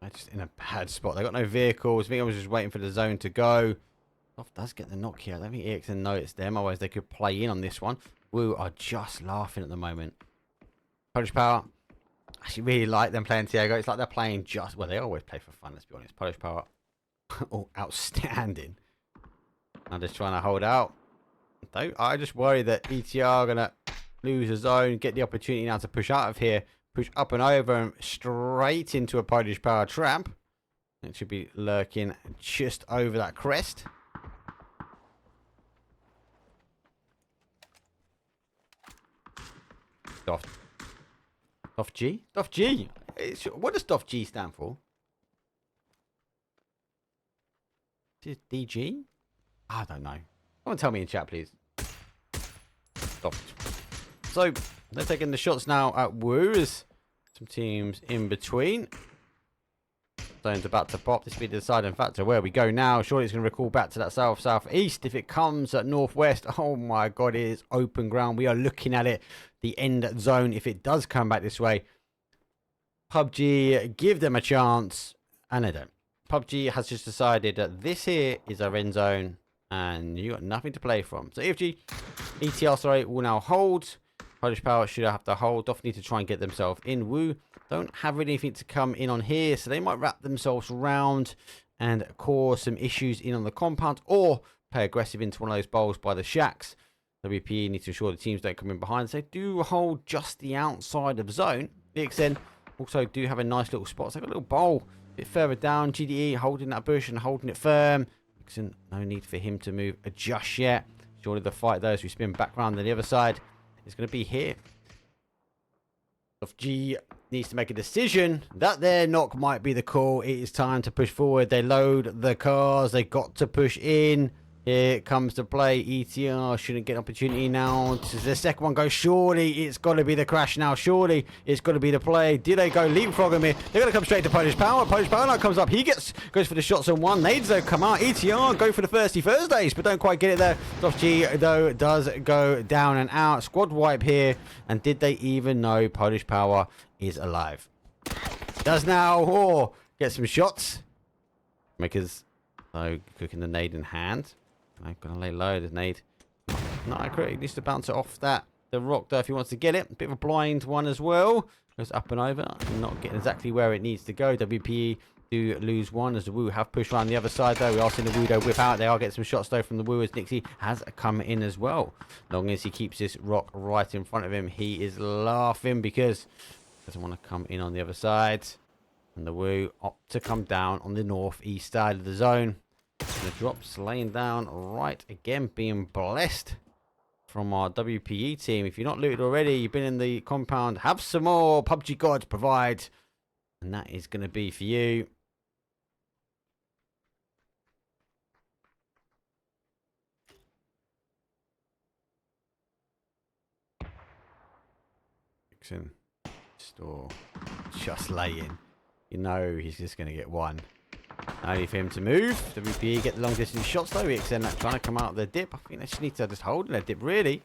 [SPEAKER 5] They're just in a bad spot. They got no vehicles. I think I was just waiting for the zone to go. Off does get the knock here. I don't think EXN noticed them. Otherwise they could play in on this one. Woo are just laughing at the moment. Polish Power. I actually really like them playing Tiago. It's like they're playing just... Well, they always play for fun, let's be honest. Polish Power. Oh, outstanding. I'm just trying to hold out. I just worry that ETR are going to lose a zone, get the opportunity now to push out of here, push up and over and straight into a Polish Power trap. It should be lurking just over that crest. Doff G? Doff G? What does Doff G stand for? Is it DG? I don't know. Someone tell me in chat, please. Doff. So, they're taking the shots now at Woo as some teams in between. stone's about to pop. This will be the deciding factor where we go now. Surely it's going to recall back to that south-southeast. If it comes at northwest, oh my god, it is open ground. We are looking at it, the end zone. If it does come back this way, PUBG, give them a chance, and they don't. PUBG has just decided that this here is our end zone, and you got nothing to play from. So EFG, ETR, sorry, will now hold. Polish Power should have to hold off, need to try and get themselves in. Woo don't have anything to come in on here, so they might wrap themselves around and cause some issues in on the compound, or play aggressive into one of those bowls by the shacks. WPE needs to ensure the teams don't come in behind, so they do hold just the outside of zone. VXN also do have a nice little spot, so they've got a little bowl a bit further down. GDE holding that bush and holding it firm. VXN, no need for him to move just yet. Surely the fight though, as we spin back around to the other side, is going to be here. G needs to make a decision. That their knock might be the call. It is time to push forward. They load the cars. They got to push in. Here it comes to play. ETR shouldn't get an opportunity now. Does the second one go? Surely it's got to be the crash now. Surely it's got to be the play. Did they go leapfrog him here? They're going to come straight to Polish Power. Polish Power now comes up. He goes for the shots on one. Nades though come out. ETR go for the Thirsty Thursdays, but don't quite get it there. G though does go down and out. Squad wipe here. And did they even know Polish Power is alive? Does now. Oh, get some shots. Makers though cooking the nade in hand. I'm gonna lay low. The nade not accurate. He needs to bounce it off the rock though if he wants to get it. Bit of a blind one as well. Goes up and over. Not getting exactly where it needs to go. WPE do lose one as the Woo have pushed around the other side though. We are seeing the Woo though whip out. They are getting some shots though from the Woo as Nixie has come in as well. Long as he keeps this rock right in front of him, he is laughing because he doesn't want to come in on the other side. And the Woo opt to come down on the northeast side of the zone. And the drops laying down right again, being blessed from our WPE team. If you're not looted already, you've been in the compound, have some more. PUBG gods provide, and that is going to be for you. Dixon, store, just laying. You know he's just going to get one. Only for him to move. WPE get the long distance shots though. We extend that trying to come out of the dip. I think they just need to just hold their dip really.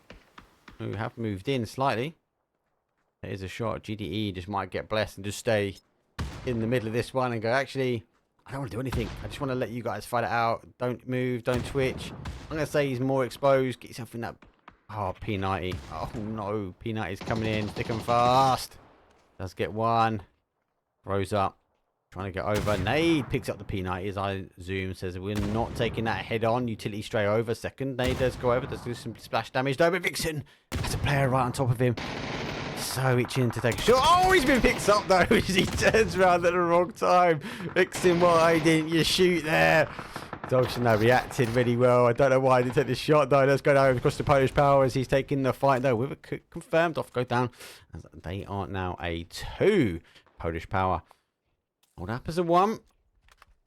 [SPEAKER 5] We have moved in slightly. There's a shot. GDE just might get blessed and just stay in the middle of this one and go, actually, I don't want to do anything. I just want to let you guys fight it out. Don't move. Don't twitch. I'm going to say he's more exposed. Get yourself in that. Oh, P90. Oh no. P90 is coming in thick and fast. Does get one. Throws up. Trying to get over. Nade picks up the P90 as I zoom. Says we're not taking that head on. Utility straight over. Second. Nade does go over. Does do some splash damage though. But Vixen has a player right on top of him. So itching to take a shot. Oh, he's been picked up though as he turns around at the wrong time. Vixen, why didn't you shoot there? Dogson reacted really well. I don't know why he didn't take the shot though. Let's go down across the Polish Power as he's taking the fight though. With a confirmed off go down. As they are now a 2. Polish Power. What happens at 1?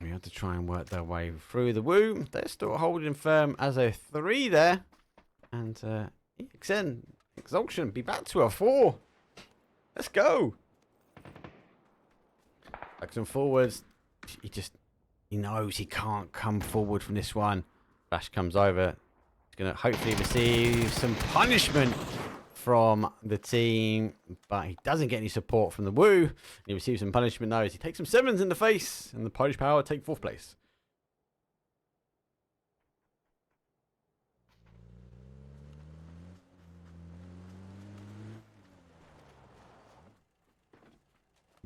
[SPEAKER 5] We have to try and work their way through the Woo. They're still holding firm as a 3 there. And Exaltation be back to a 4. Let's go. Backs and forwards. He knows he can't come forward from this one. Flash comes over. He's going to hopefully receive some punishment from the team, but he doesn't get any support from the Woo. He receives some punishment though as he takes some 7s in the face, and the Polish Power take 4th place.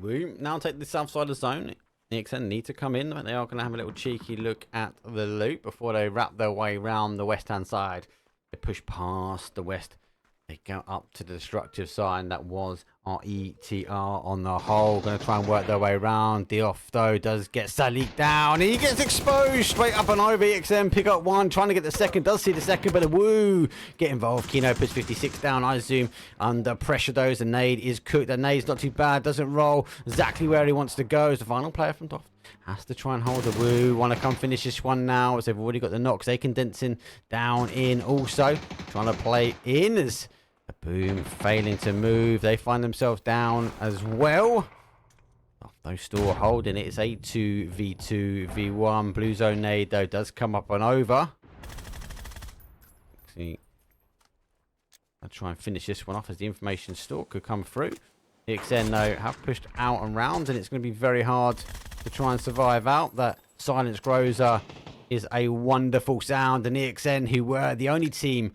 [SPEAKER 5] Woo now take the south side of the zone. The XN need to come in, but they are going to have a little cheeky look at the loot before they wrap their way round the west hand side. They push past the west. They go up to the destructive sign that was our ETR on the hole. Going to try and work their way around. The off, though, does get Salik down. And he gets exposed straight up and over. EXM pick up 1. Trying to get the second. Does see the second, but the Woo get involved. Kino puts 56 down. I zoom under pressure, though. The nade is cooked. The nade's not too bad. Doesn't roll exactly where he wants to go. As the final player from Doft has to try and hold the Woo. Want to come finish this one now as they've already got the knocks. They condensing down in also. Trying to play in as Boom failing to move. They find themselves down as well. Those still holding it. It's 8-2 V2 V1. Blue zone nade though does come up and over. See, I'll try and finish this one off as the information store could come through. The XN though have pushed out and round, and it's going to be very hard to try and survive out. That silence grows is a wonderful sound, and EXN, who were the only team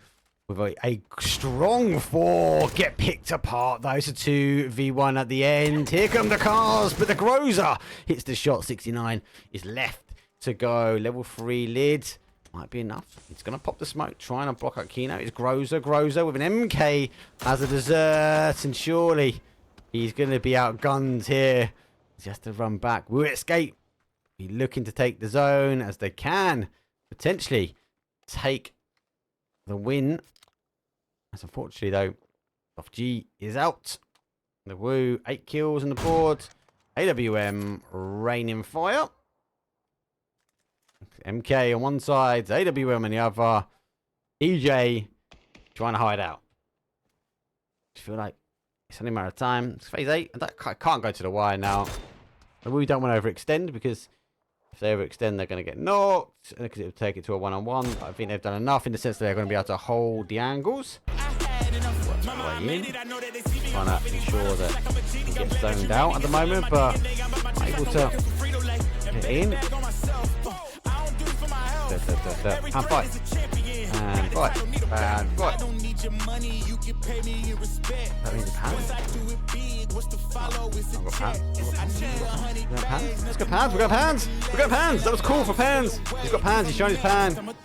[SPEAKER 5] with a strong 4, get picked apart. Those are 2 V1 at the end. Here come the cars, but the Groza hits the shot. 69 is left to go. Level 3 lid might be enough. It's going to pop the smoke, trying to block out Kino. It's Groza with an MK as a dessert, and surely he's going to be outgunned here. He has to run back. Will escape. Be looking to take the zone as they can potentially take the win. As unfortunately though, Off G is out. The Woo, 8 kills on the board. AWM raining fire. MK on one side, AWM on the other. EJ trying to hide out. I feel like it's only a matter of time. It's phase 8. I can't go to the wire now. The Woo don't want to overextend, because if they overextend, they're going to get knocked, because it would take it to a one-on-one. But I think they've done enough in the sense that they're going to be able to hold the angles. Trying to ensure that he gets zoned out at the moment, but not able to get in. And fight. And fight. And fight. That means a pound. Let's go Pans. We got Pans. We got Pans. That was cool for Pans. He's got Pans. He's showing his pan.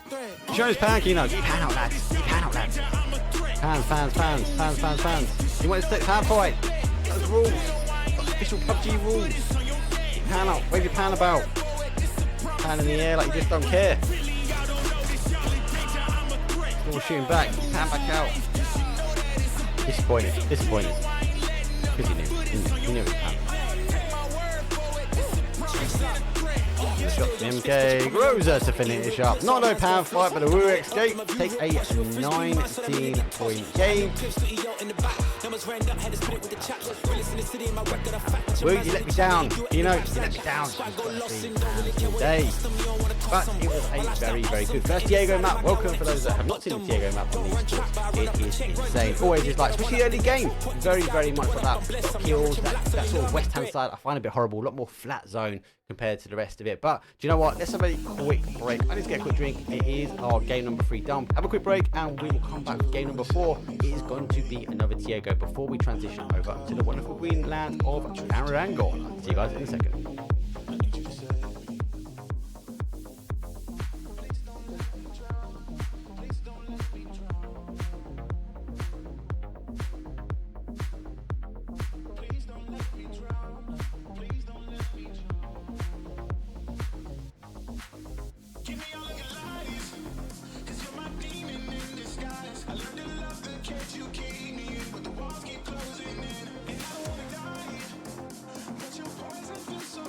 [SPEAKER 5] He's showing his pan, Kino. Get your pan out, lads. Get your pan out, lads. Pans. You want to take pan fight? Those rules. Official PUBG rules. Pan out. Wave your pan about. Pan in the air like you just don't care. Still shooting back. Pan back out. Disappointed. Because he knew it was pan. Shot from MK. Groza to finish up. Not no power fight, but a Woo escape. Take a 19-point game. Woo, you let me down. You know, you let me down. Day. But it was a very, very good first Diego map. Welcome for those that have not seen the Diego map on these sports. It is insane. Always is like, especially early game. Very, very much like that. Kills, that sort of west hand side, I find a bit horrible. A lot more flat zone compared to the rest of it. But do you know what? Let's have a quick break. I need to get a quick drink. It is our game number 3 done. Have a quick break and we will come back with game number 4. It is going to be another Diego before we transition over to the wonderful green land of Narango. I'll see you guys in a second.
[SPEAKER 3] But your poison feels so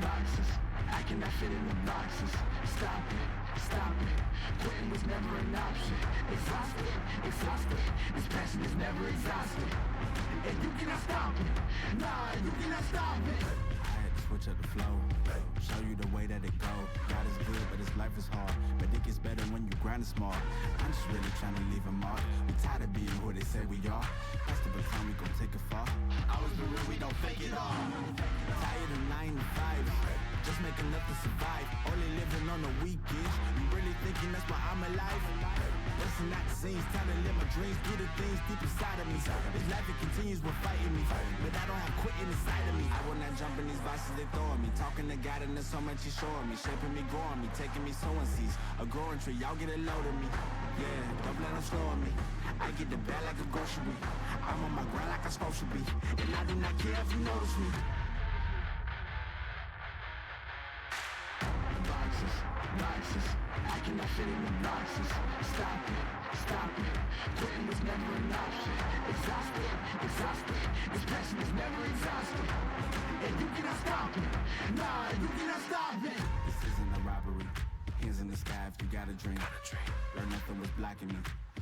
[SPEAKER 2] boxes. I cannot fit in the boxes. Stop it, stop it. Quitting was never an option. Exhausted, exhausted. This passion is never exhausted. And you cannot stop it. Nah, you cannot stop it.
[SPEAKER 8] I had to switch up the flow, show you the way that it go. God is good, but his life is hard. But it gets better when you grind it smart. I'm just really trying to leave a mark. We tired of being who they say we are. That's the baton, we gon' take it far. Always been real, we don't fake it all. Tired of 9 to 5, just make enough to survive. Only living on the weekends. You really thinking that's why I'm alive? Listen, not the scenes, time to live my dreams, do the things deep inside of me. This life, it continues with fighting me, but I don't have quitting inside of me. I will not jump in these vices they throwing me. Talking to God and there's so much he's showing me. Shaping me, growing me, taking me sowing seeds. A growing tree, y'all get a load of me. Yeah, don't let them slow on me. I get the bag like a grocery. I'm on my grind like I'm supposed to be. And I do not care if you notice me. Boxes, boxes. I cannot fit in the boxes. Stop it, stop it. Quitting was never an option. Exhausted, exhausted. This passion is never exhausted. And you cannot stop it. Nah, you cannot stop it. This isn't a robbery. Hands in the sky if you got a dream. Learn nothing was blocking me.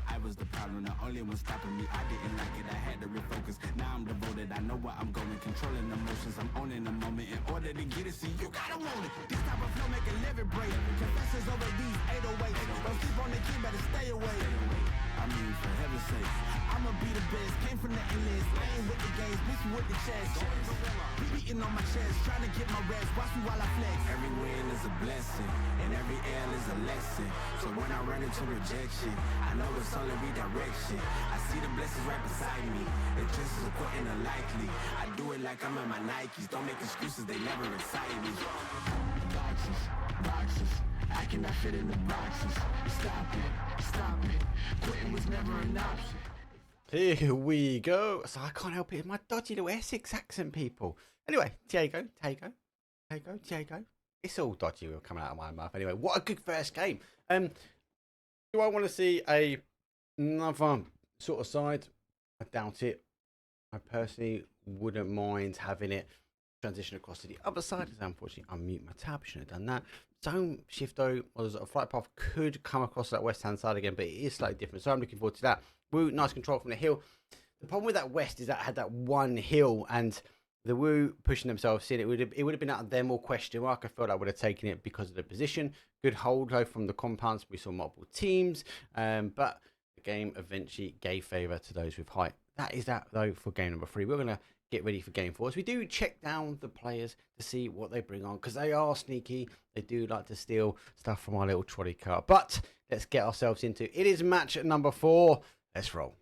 [SPEAKER 8] I was the problem, the only one stopping me. I didn't like it, I had to refocus. Now I'm devoted, I know where I'm going. Controlling emotions, I'm owning the moment. In order to get it, see, you gotta want it. This type of flow make a living break. Confessions over these 808s. Don't sleep on the key, better stay away. I mean, for heaven's sake, I'ma be the best. Came from the endless, playing with the games, bitch with the chest. Be beating on my chest, trying to get my rest. Watch me while I flex. Every win is a blessing, and every L is a lesson. So when I run into rejection, I know it's only redirection. I see the blessings right beside me. The chances of quitting are likely. I do it like I'm in my Nikes. Don't make excuses, they never excite me. Boxes, boxes. I cannot fit in the boxes. Stop it, stop it. Quitting was never an option.
[SPEAKER 5] Here we go. So I can't help it. My dodgy little Essex accent, people. Anyway, Diego. It's all dodgy coming out of my mouth. Anyway, what a good first game. Do I want to see another sort of side? I doubt it. I personally wouldn't mind having it transition across to the other side. Because unfortunately, unmute my tab. Shouldn't have done that. Zone Shifto was a flight path could come across that west hand side again, but it is slightly different. So I'm looking forward to that. Woo, nice control from the hill. The problem with that west is that it had that one hill, and the Woo pushing themselves in. It would have been out of them or question mark. I felt I would have taken it because of the position. Good hold though from the compounds. We saw multiple teams, but the game eventually gave favour to those with height. That is that though for game number 3. We're gonna get ready for game 4. So we do check down the players to see what they bring on, because they are sneaky. They do like to steal stuff from our little trolley car. But let's get ourselves into it. It is match number 4. Let's roll.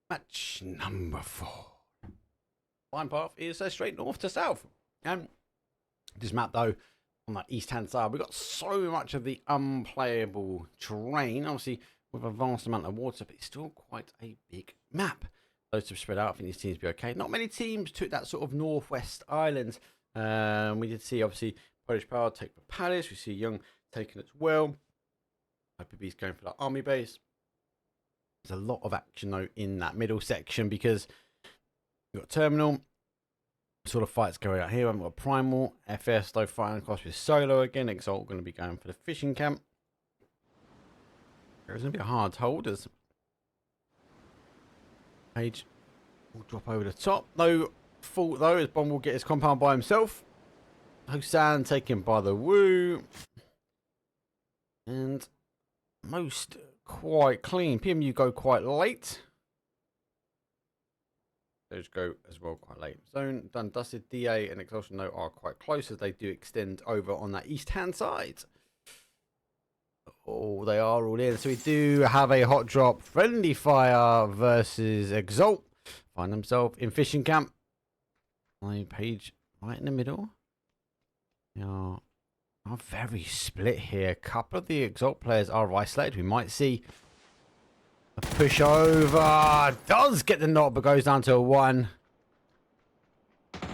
[SPEAKER 5] Match number 4. Line path is straight north to south. This map, though, on that east-hand side, we've got so much of the unplayable terrain. Obviously, with a vast amount of water, but it's still quite a big map. Those have spread out. I think these teams will be okay. Not many teams took that sort of northwest island. We did see, obviously, Polish Power take the Palace. We see Young taking it as well. IPB's going for that army base. There's a lot of action though in that middle section, because you've got Terminal sort of fights going out here. I've got Primal, FS though fighting across with Solo again. Exalt going to be going for the fishing camp. There's going to be a hard hold as Page will drop over the top. No fault though, as Bond will get his compound by himself. Hosan taken by the Woo. And most quite clean. PMU go quite late. Those go as well quite late. Zone done dusted. DA and Exhaustion Note are quite close as they do extend over on that east hand side. Oh, they are all in. So we do have a hot drop. Friendly Fire versus Exalt. Find themselves in fishing camp. My page right in the middle. They are very split here. A couple of the Exalt players are isolated. We might see a push over. Does get the knock, but goes down to a 1.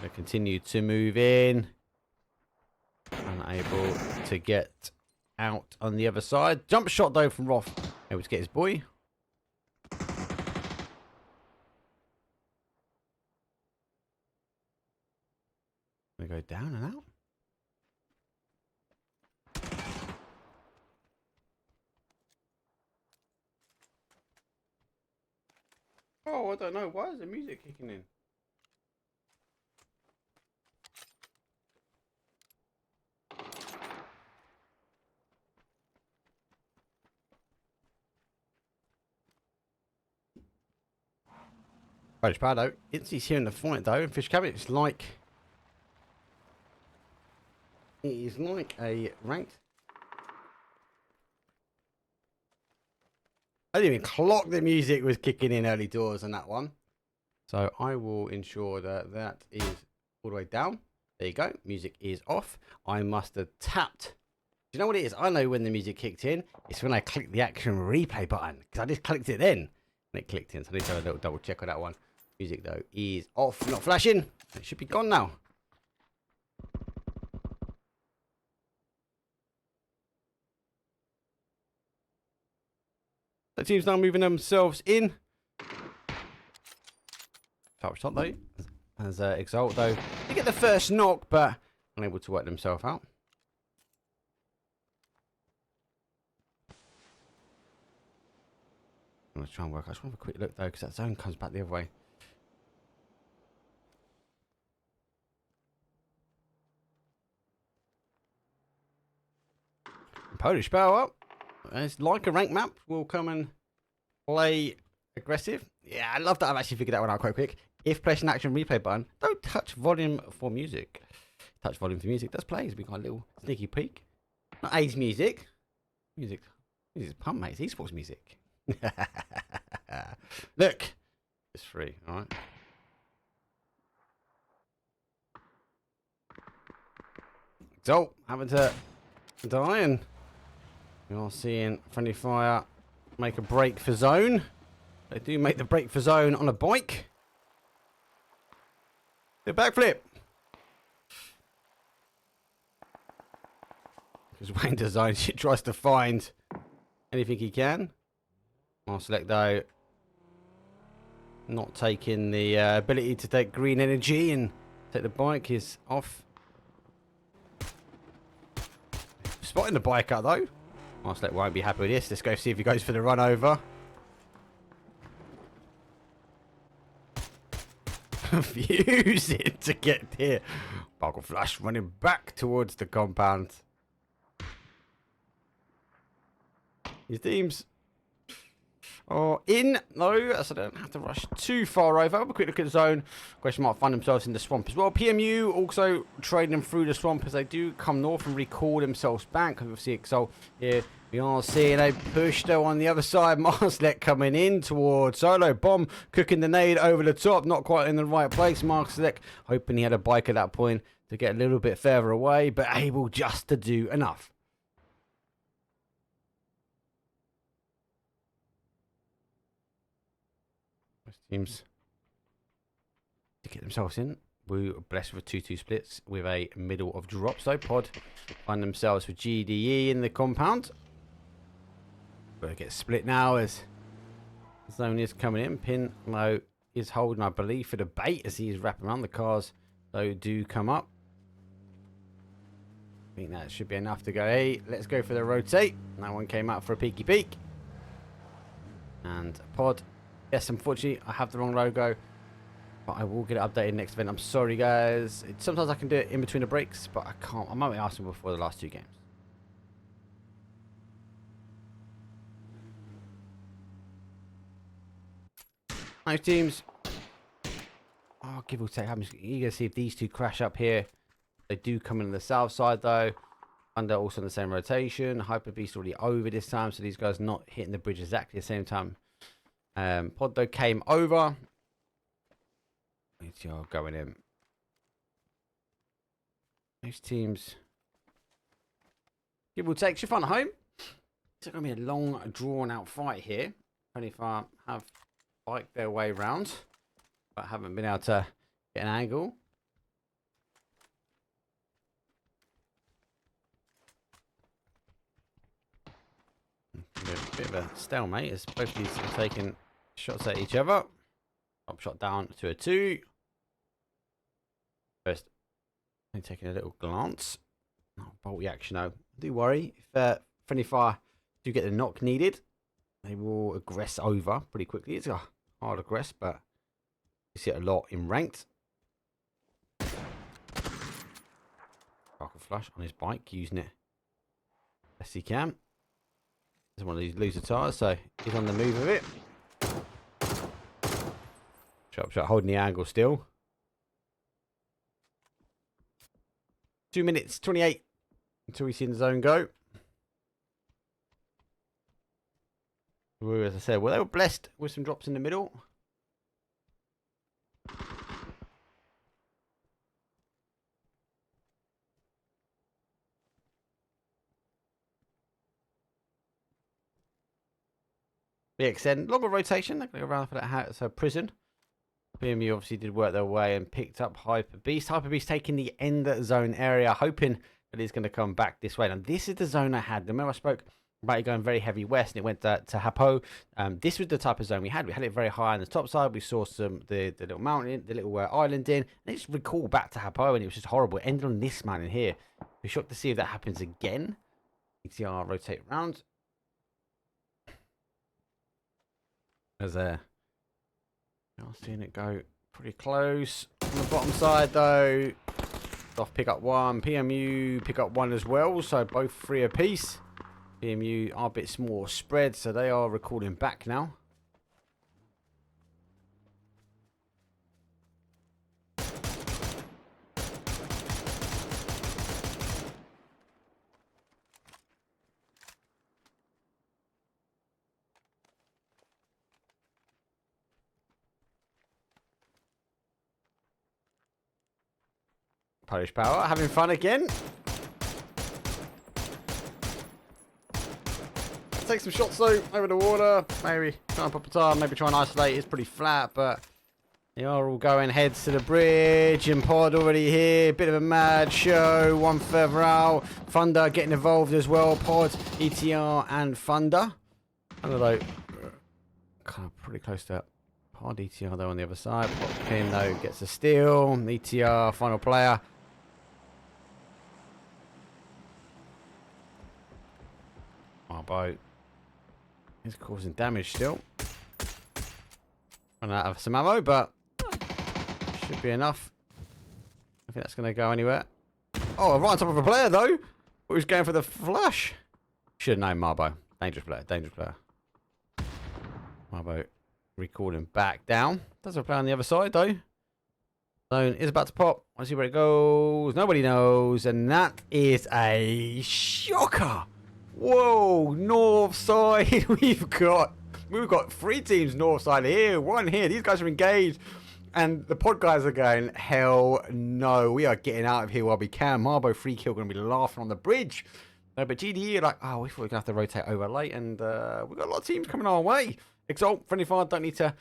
[SPEAKER 5] They continue to move in. Unable to get out on the other side. Jump shot though from Roth. Able to get his boy. They go down and out. Oh, I don't know. Why is the music kicking in? Right, Prado. Itzy's here in the fight though. And Fish Cabbage, it's like it is like a ranked. I didn't even clock the music was kicking in early doors on that one. So I will ensure that that is all the way down. There you go. Music is off. I must have tapped. Do you know what it is? I know when the music kicked in. It's when I clicked the action replay button. Because I just clicked it then. And it clicked in. So I need to have a little double check on that one. Music though is off. Not flashing. It should be gone now. The team's now moving themselves in. Top shot though. As Exalt though. They get the first knock, but unable to work themselves out. I'm going to try and work. I just want to have a quick look though, because that zone comes back the other way. Polish bow up. It's like a rank map. We'll come and play aggressive. Yeah, I love that I've actually figured that one out quite quick. If pressing action replay button, don't touch volume for music. Touch volume for music. Does play. We got a little sneaky peek. Not AIDS music. Music is pump, mate. It's esports music. Look. It's free, alright. So, having to die and we are seeing Friendly Fire make a break for zone. They do make the break for zone on a bike. The backflip. Because Wayne Design tries to find anything he can. Select though, not taking the ability to take green energy and take the bike is off. Spotting the bike out though. Select won't be happy with this. Let's go see if he goes for the run over. Fusing to get here. Buckle Flash running back towards the compound. His teams are in though, so they don't have to rush too far over. Have a quick look at the zone. Question mark find themselves in the swamp as well. PMU also trading them through the swamp as they do come north and recall themselves back. Because we'll see Exalt here. We are seeing a push though on the other side. Marslet coming in towards Solo. Bomb cooking the nade over the top. Not quite in the right place. Marslet hoping he had a bike at that point to get a little bit further away, but able just to do enough. Teams to get themselves in. We're blessed with 2-2 splits with a middle of drops though. Pod find themselves with GDE in the compound. But get split now as zone is coming in. Pin low is holding, I believe, for the bait as he is wrapping around. The cars though do come up. I think that should be enough to go. Hey, let's go for the rotate. That one came out for a peeky peek. And Pod. Yes, unfortunately, I have the wrong logo. But I will get it updated next event. I'm sorry, guys. Sometimes I can do it in between the breaks, but I can't. I might be asking before the last 2 games. Nice teams. Oh, give or take. I'm eager to see if these 2 crash up here. They do come in the south side, though. Thunder also in the same rotation. Hyper Beast already over this time, so these guys not hitting the bridge exactly the same time. Pod, though, came over. ETR going in. Those teams, give or take, should find a home. It's going to be a long, drawn-out fight here. Only if I have biked their way round, but haven't been able to get an angle. A bit of a stalemate as both these are taking shots at each other. Top shot down to a 2. First, I'm taking a little glance. Not bolty action though. Do worry if friendly fire do get the knock needed, they will aggress over pretty quickly. It's a hard aggress, but you see it a lot in ranked. Parker flush on his bike, using it best he can. There's one of these loser tires, so he's on the move of it. Sharp shot, holding the angle still. 2 minutes 28 until we see the zone go. As I said, well, they were blessed with some drops in the middle. BXN, longer rotation. They're going to go around for that hat. So prison. PMU obviously did work their way and picked up Hyper Beast. Hyper Beast taking the end zone area, hoping that he's going to come back this way. Now, this is the zone I had. Remember I spoke about it going very heavy west and it went to Hapo. This was the type of zone we had. We had it very high on the top side. We saw the little mountain, the little island in. And it just recalled back to Hapo and it was just horrible. It ended on this mountain here. We're shocked to see if that happens again. ETR rotate around. There's I'm seeing it go pretty close. On the bottom side, though, off pick up 1. PMU pick up 1 as well, so both 3 apiece. PMU are a bit more spread, so they are recording back now. Polish Power having fun again. Take some shots though over the water. Maybe try and pop a tire, maybe try and isolate. It's pretty flat, but they are all going heads to the bridge. And Pod already here. Bit of a mad show. 1 further out. Thunder getting involved as well. Pod, ETR, and Thunder. I don't know. Kind of pretty close to that. Pod, ETR though on the other side. Pin though gets a steal. ETR, final player. Our boat is causing damage still. Run out of some ammo, but should be enough. I think that's going to go anywhere. Oh, right on top of a player though. Who's going for the flush? Should have known Marbo. Dangerous player, dangerous player. Marbo recording back down. Does have a player on the other side though. Zone is about to pop. Let's see where it goes. Nobody knows, and that is a shocker. Whoa, north side. We've got 3 teams north side here, 1 here. These guys are engaged, and the pod guys are going, hell no, we are getting out of here while we can. Marbo free kill going to be laughing on the bridge. But GDE are like, oh, we thought we were going to have to rotate over late, and we've got a lot of teams coming our way. Exalt, Friendly Fire don't need to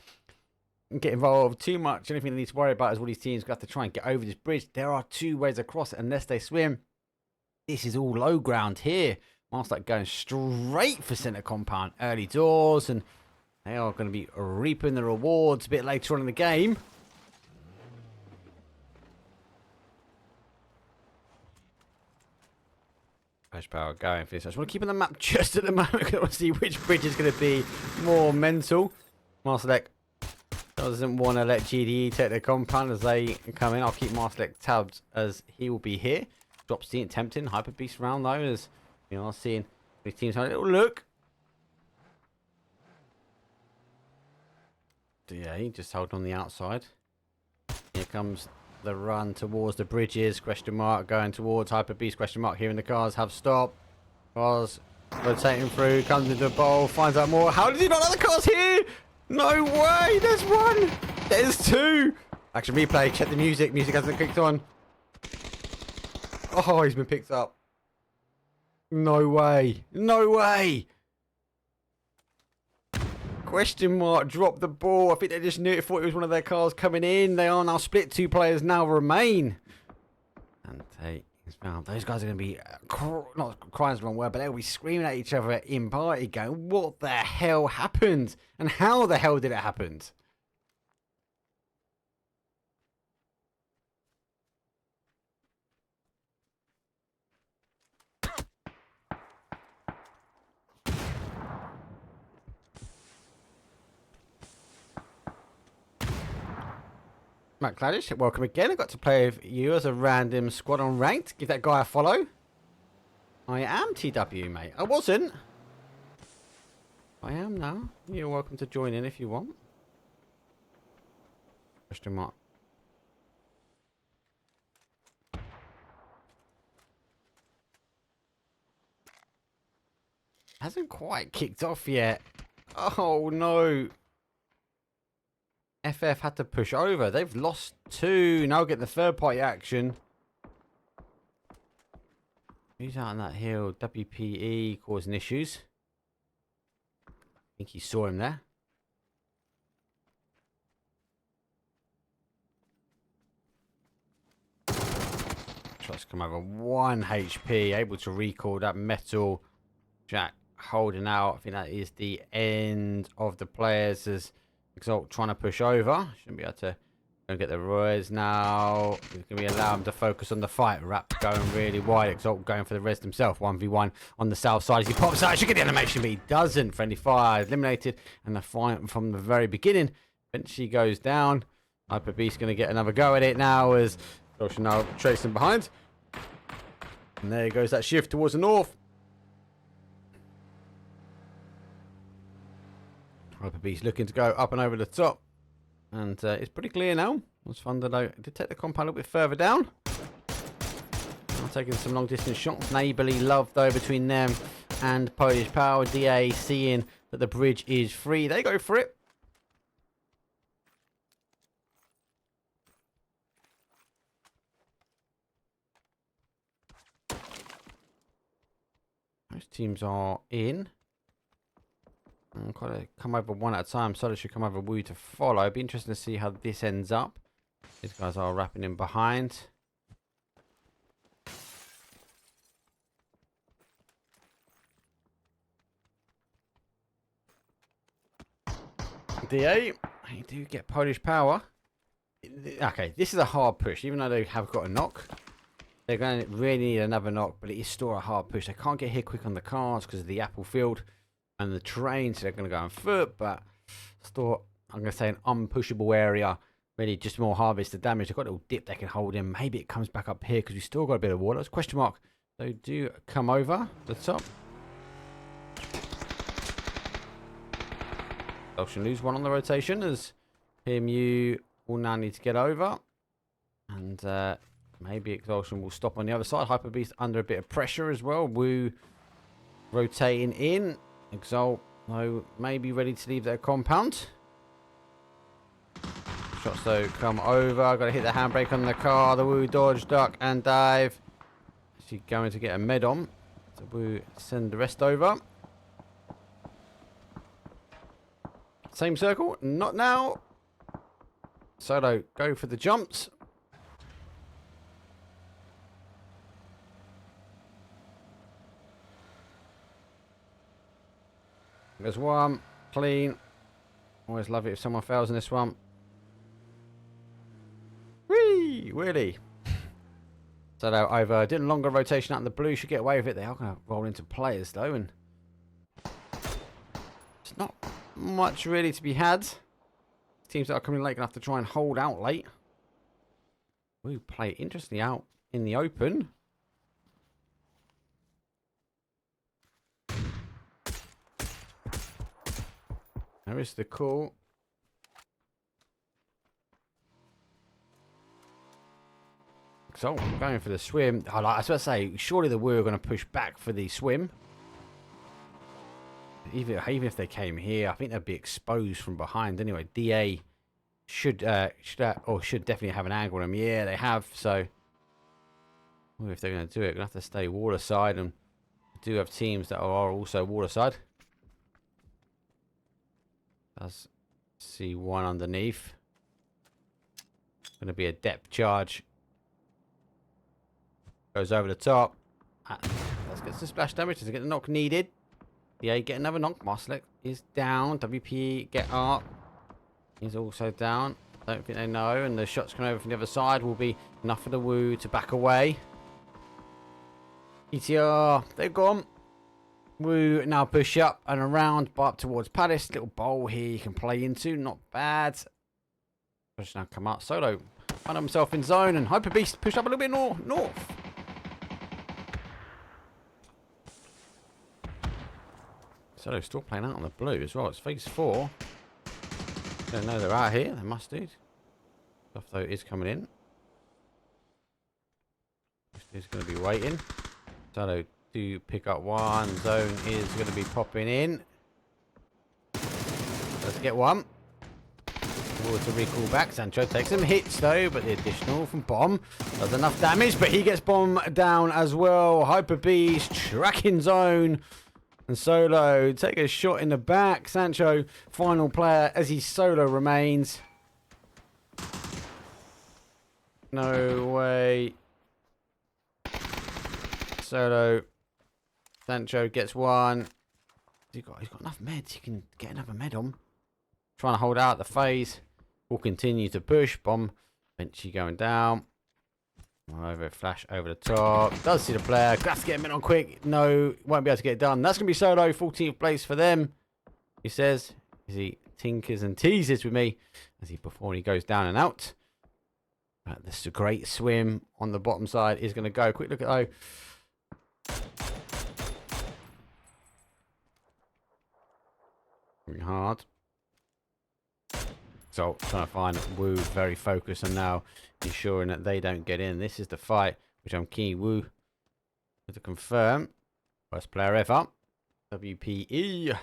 [SPEAKER 5] get involved too much. The only thing they need to worry about is all these teams have to try and get over this bridge. There are 2 ways across it unless they swim. This is all low ground here. Master going straight for centre compound early doors, and they are going to be reaping the rewards a bit later on in the game. Flash power going for this. I just want to keep on the map just at the moment because I want to see which bridge is going to be more mental. Master Doesn't want to let GDE take the compound as they come in. I'll keep Marslek tabbed as he will be here. Drops the tempting. Hyper Beast round though as we are seeing these teams have a little look. DA just holding on the outside. Here comes the run towards the bridges. Question mark going towards Hyper Beast. Question mark here in the cars. Have stopped. Cars rotating through. Comes into the bowl. Finds out more. How did he not have the cars here? No way. There's one. There's two. Action replay. Check the music. Music hasn't kicked on. Oh, he's been picked up. No way. No way. Question mark, dropped the ball. I think they just knew it, thought it was one of their cars coming in. They are now split. 2 players now remain. And is found. Those guys are going to be, not crying is the wrong word, but they'll be screaming at each other in party going, what the hell happened? And how the hell did it happen? Matt Cladish, welcome again. I got to play with you as a random squad on ranked. Give that guy a follow. I am TW, mate. I wasn't. I am now. You're welcome to join in if you want. Question mark. Hasn't quite kicked off yet. Oh no. FF had to push over. They've lost 2. Now get the third party action. Who's out on that hill? WPE causing issues. I think he saw him there. Shots come over. 1 HP. Able to recall that metal. Jack holding out. I think that is the end of the players as Exalt trying to push over. Shouldn't be able to go get the Royals now. We're going to allow him to focus on the fight. Rap going really wide. Exalt going for the rest himself. 1v1 on the south side as he pops out. Should get the animation, but he doesn't. Friendly fire eliminated. And the fight from the very beginning eventually goes down. Hyper Beast going to get another go at it now as Exalt now tracing behind. And there goes that shift towards the north. Hyper Beast looking to go up and over the top. And it's pretty clear now. It was fun to did take the compound a little bit further down. Now taking some long distance shots. Neighbourly love though between them and Polish Power. DA seeing that the bridge is free. They go for it. Most teams are in. I've got to come over one at a time. So should come over Woo to follow. It'd be interesting to see how this ends up. These guys are wrapping in behind. DA, you do get Polish Power. Okay, this is a hard push. Even though they have got a knock, they're going to really need another knock. But it is still a hard push. They can't get hit quick on the cars because of the apple field and the terrain, so they're going to go on foot, but still, I'm going to say an unpushable area. Really just more harvest the damage. They've got a little dip they can hold in. Maybe it comes back up here because we've still got a bit of water. That's question mark. They do come over the top. They'll lose one on the rotation as PMU will now need to get over. And maybe Exhaustion will stop on the other side. Hyper Beast under a bit of pressure as well. Woo rotating in. Exalt, though, may be ready to leave their compound. Shots, though, come over. Got to hit the handbrake on the car. The Woo dodge, duck, and dive. She's going to get a med on. So Woo send the rest over. Same circle. Not now. Solo, go for the jumps. There's one. Clean. Always love it if someone fails in this one. Whee! Really? So they're over. Did a longer rotation out in the blue. Should get away with it. They are going to roll into players though. And it's not much really to be had. teams that are coming late gonna have to try and hold out late. We play interestingly out in the open. There is the call. So, going for the swim. I was about to say, surely the Woo are going to push back for the swim. Even if they came here, I think they'd be exposed from behind anyway. DA should definitely have an angle on them. Yeah, they have. So, if they're going to do it, they're going to have to stay waterside. And we do have teams that are also waterside. Does see one underneath. Going to be a depth charge. Goes over the top. Let's get some splash damage. Does it get the knock needed? Yeah, get another knock. Marslick is down. WP get up. He's also down. Don't think they know. And the shots coming over from the other side will be enough for the Woo to back away. ETR, they're gone. Woo now push up and around, but up towards Palace. Little bowl here you can play into. Not bad. Push now come out. Solo found himself in zone. And Hyper Beast push up a little bit north. Solo still playing out on the blue as well. It's phase 4. Don't know they're out here. They must do. Stuff though is coming in. Is going to be waiting. Solo to pick up one. Zone is going to be popping in. Let's get one. To recall back. Sancho takes some hits though, but the additional from Bomb does enough damage, but he gets Bomb down as well. Hyper Beast tracking zone. And Solo take a shot in the back. Sancho, final player as he solo remains. No way. Solo. Sancho gets one. He's got enough meds. He can get another med on. Trying to hold out the phase. Will continue to push. Bomb eventually going down. Over flash over the top. Does see the player. Has to get him in on quick. No, won't be able to get it done. That's going to be Solo. 14th place for them. He says, as he tinkers and teases with me before he goes down and out. This is a great swim on the bottom side. Is going to go. Quick look at Very hard. So trying to find Woo very focused and now ensuring that they don't get in. This is the fight which I'm keen Woo to confirm. First player ever. WPE.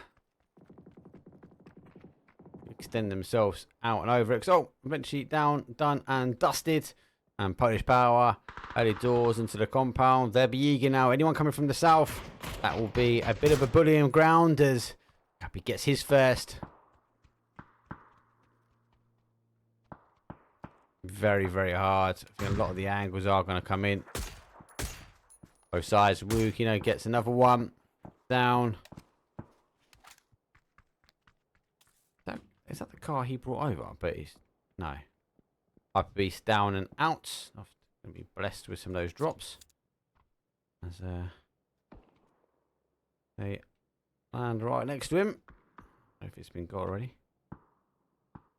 [SPEAKER 5] Extend themselves out and over. So eventually down, done and dusted. And Polish Power early doors into the compound. They'll be eager now. Anyone coming from the south? That will be a bit of a bullying ground as Happy gets his first. Very, very hard. I think a lot of the angles are going to come in. Both sides. Woo, gets another one. Down. Is that the car he brought over? But he's... No. Hyper Beast down and out. I'm going to be blessed with some of those drops. As they land right next to him. I don't know if it's been got already.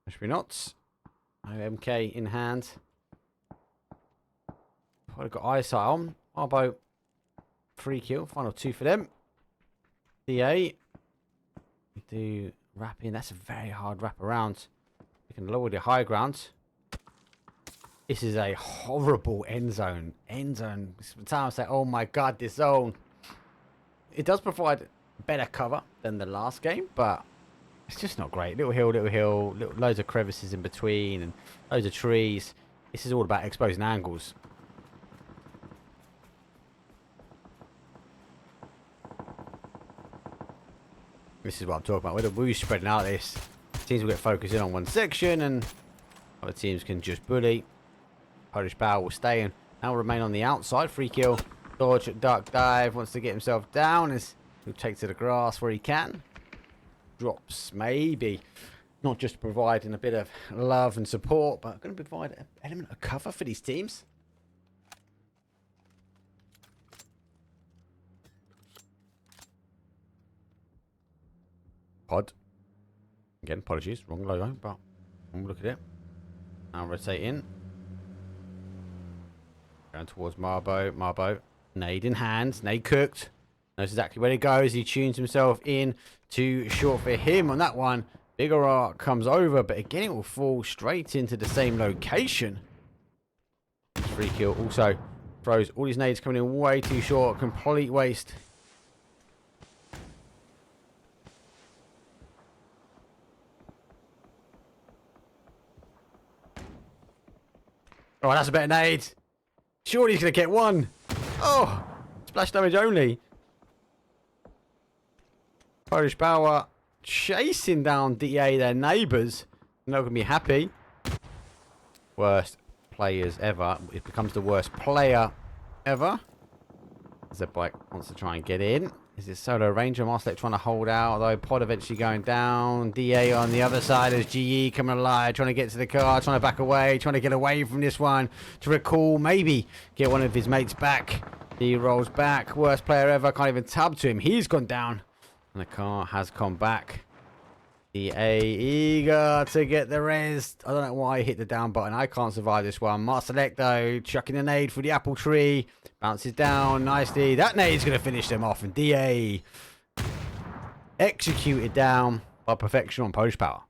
[SPEAKER 5] Should be not. MK in hand. Probably got eyesight on. Arbo, 3 kill. Final 2 for them. DA. We do wrap in. That's a very hard wrap around. You can lower the high ground. This is a horrible end zone. End zone. Sometimes I say, oh my god, this zone. It does provide better cover than the last game, but it's just not great. Little hill, loads of crevices in between and loads of trees. This is all about exposing angles. This is what I'm talking about. With the Woo spreading out this, teams will get focused in on one section and other teams can just bully. Polish Power will stay and now remain on the outside. Free kill. Dodge, duck, dive. Wants to get himself down. He'll take to the grass where he can. Drops maybe not just providing a bit of love and support, but going to provide an element of cover for these teams. Pod again, apologies, wrong logo, but Look at it. Now rotating. Going towards Marbo. Marbo. Nade in hand. Nade cooked. Knows exactly where he goes. He tunes himself in. Too short for him on that one. Bigger arc comes over, but again it will fall straight into the same location. Free kill also throws all his nades coming in way too short. Complete waste. Oh, that's a better nade. Surely he's going to get one. Oh, splash damage only. Polish Power chasing down DA, their neighbours. Not going to be happy. Worst players ever. It becomes the worst player ever. Z-Bike wants to try and get in. Is it Solo Ranger? Marslek trying to hold out, although Pod eventually going down. DA on the other side as GE coming alive, trying to get to the car, trying to back away, trying to get away from this one to recall, maybe get one of his mates back. He rolls back. Worst player ever. Can't even tab to him. He's gone down. And the car has come back. DA eager to get the rest. I don't know why he hit the down button. I can't survive this one. Marselect though, chucking a nade through the apple tree. Bounces down nicely. That nade's going to finish them off. And DA executed down by perfection on Polish Power.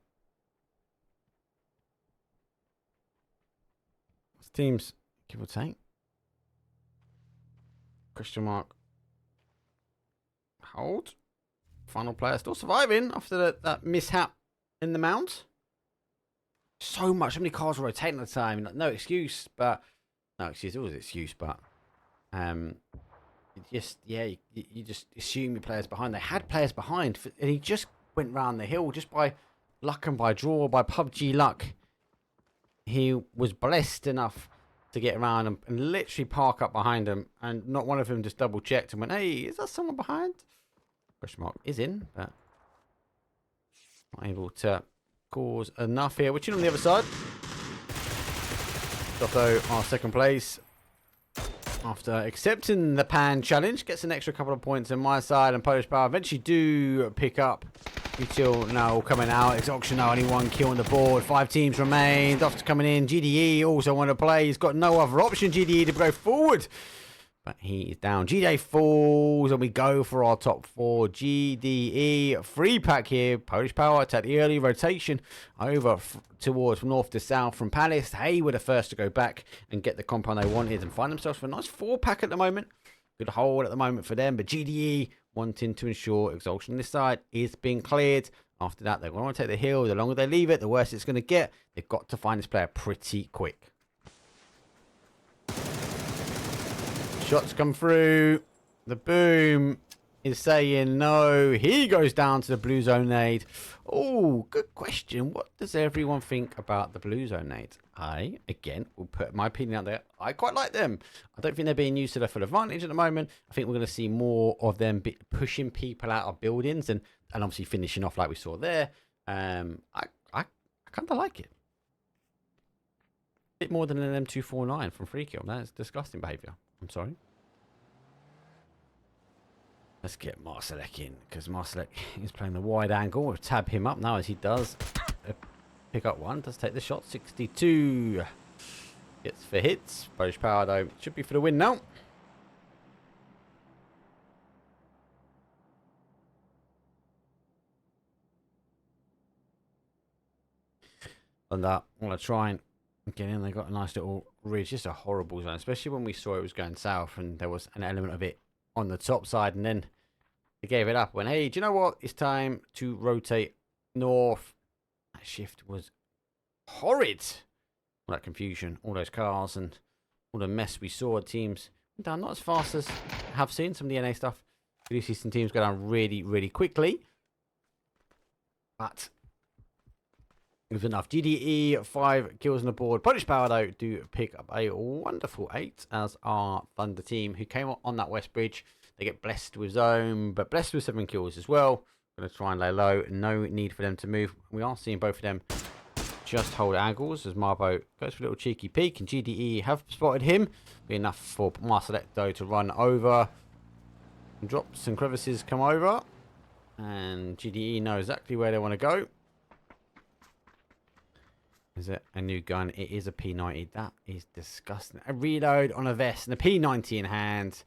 [SPEAKER 5] Teams, give or take. Question mark. Hold. Final player still surviving after that mishap in the mount. So many cars were rotating at the time. No excuse, but no excuse. Always excuse, but you just assume your players behind. They had players behind, and he just went round the hill just by luck and by draw, by PUBG luck. He was blessed enough to get around and literally park up behind them, and not one of them just double checked and went, "Hey, is that someone behind?" Question mark is in, but not able to cause enough here. Which is on the other side. Dotto, our second place. After accepting the pan challenge, gets an extra couple of points on my side, and Polish Power eventually do pick up. Until now coming out. Exoction now, only one kill on the board. 5 teams remain. Dotto's coming in. GDE also want to play. He's got no other option, GDE, to go forward. But he is down. GDA falls, and we go for our top 4. GDE, free pack here. Polish Power attack the early rotation over towards from north to south from Palace. They were the first to go back and get the compound they wanted and find themselves with a nice 4 pack at the moment. Good hold at the moment for them, but GDE wanting to ensure Exaltation on this side is being cleared. After that, they're going to take the hill. The longer they leave it, the worse it's going to get. They've got to find this player pretty quick. Shots come through. The boom is saying no. He goes down to the blue zone nade. Oh, good question. What does everyone think about the blue zone nades? I, again, will put my opinion out there. I quite like them. I don't think they're being used to their full advantage at the moment. I think we're going to see more of them pushing people out of buildings and obviously finishing off like we saw there. I kind of like it. A bit more than an M249 from Free Kill. That is disgusting behaviour. I'm sorry. Let's get Marselek in, because Marselek is playing the wide angle. We'll tab him up now as he does. Pick up one, does take the shot. 62. Gets for hits. Polish Power though should be for the win now. And that, I want to try and get in. They got a nice little ridge. Just a horrible zone, especially when we saw it was going south and there was an element of it on the top side, and then they gave it up. Went, hey, do you know what? It's time to rotate north. That shift was horrid. All that confusion, all those cars, and all the mess we saw. Teams went down not as fast as I have seen some of the NA stuff. We do see some teams go down really, really quickly. But it was enough. GDE, 5 kills on the board. Polish Power, though, do pick up a wonderful 8 as our Thunder team, who came on that West Bridge. They get blessed with zone, but blessed with 7 kills as well. Going to try and lay low. No need for them to move. We are seeing both of them just hold angles as Marbo goes for a little cheeky peek, and GDE have spotted him. Be enough for Marselect, though, to run over. Drops and crevices come over, and GDE know exactly where they want to go. Is it a new gun? It is a P90. That is disgusting. A reload on a vest and a P90 in hand.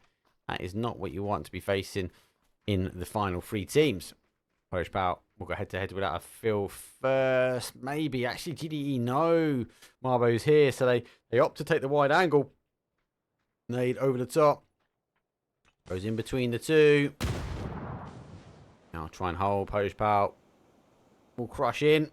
[SPEAKER 5] That is not what you want to be facing in the final 3 teams. Polish Power will go head-to-head without a Phil first. Maybe. Actually, GDE, no. Marbo's here, so they opt to take the wide angle. Nade over the top. Goes in between the two. Now try and hold. Polish Power will crush in.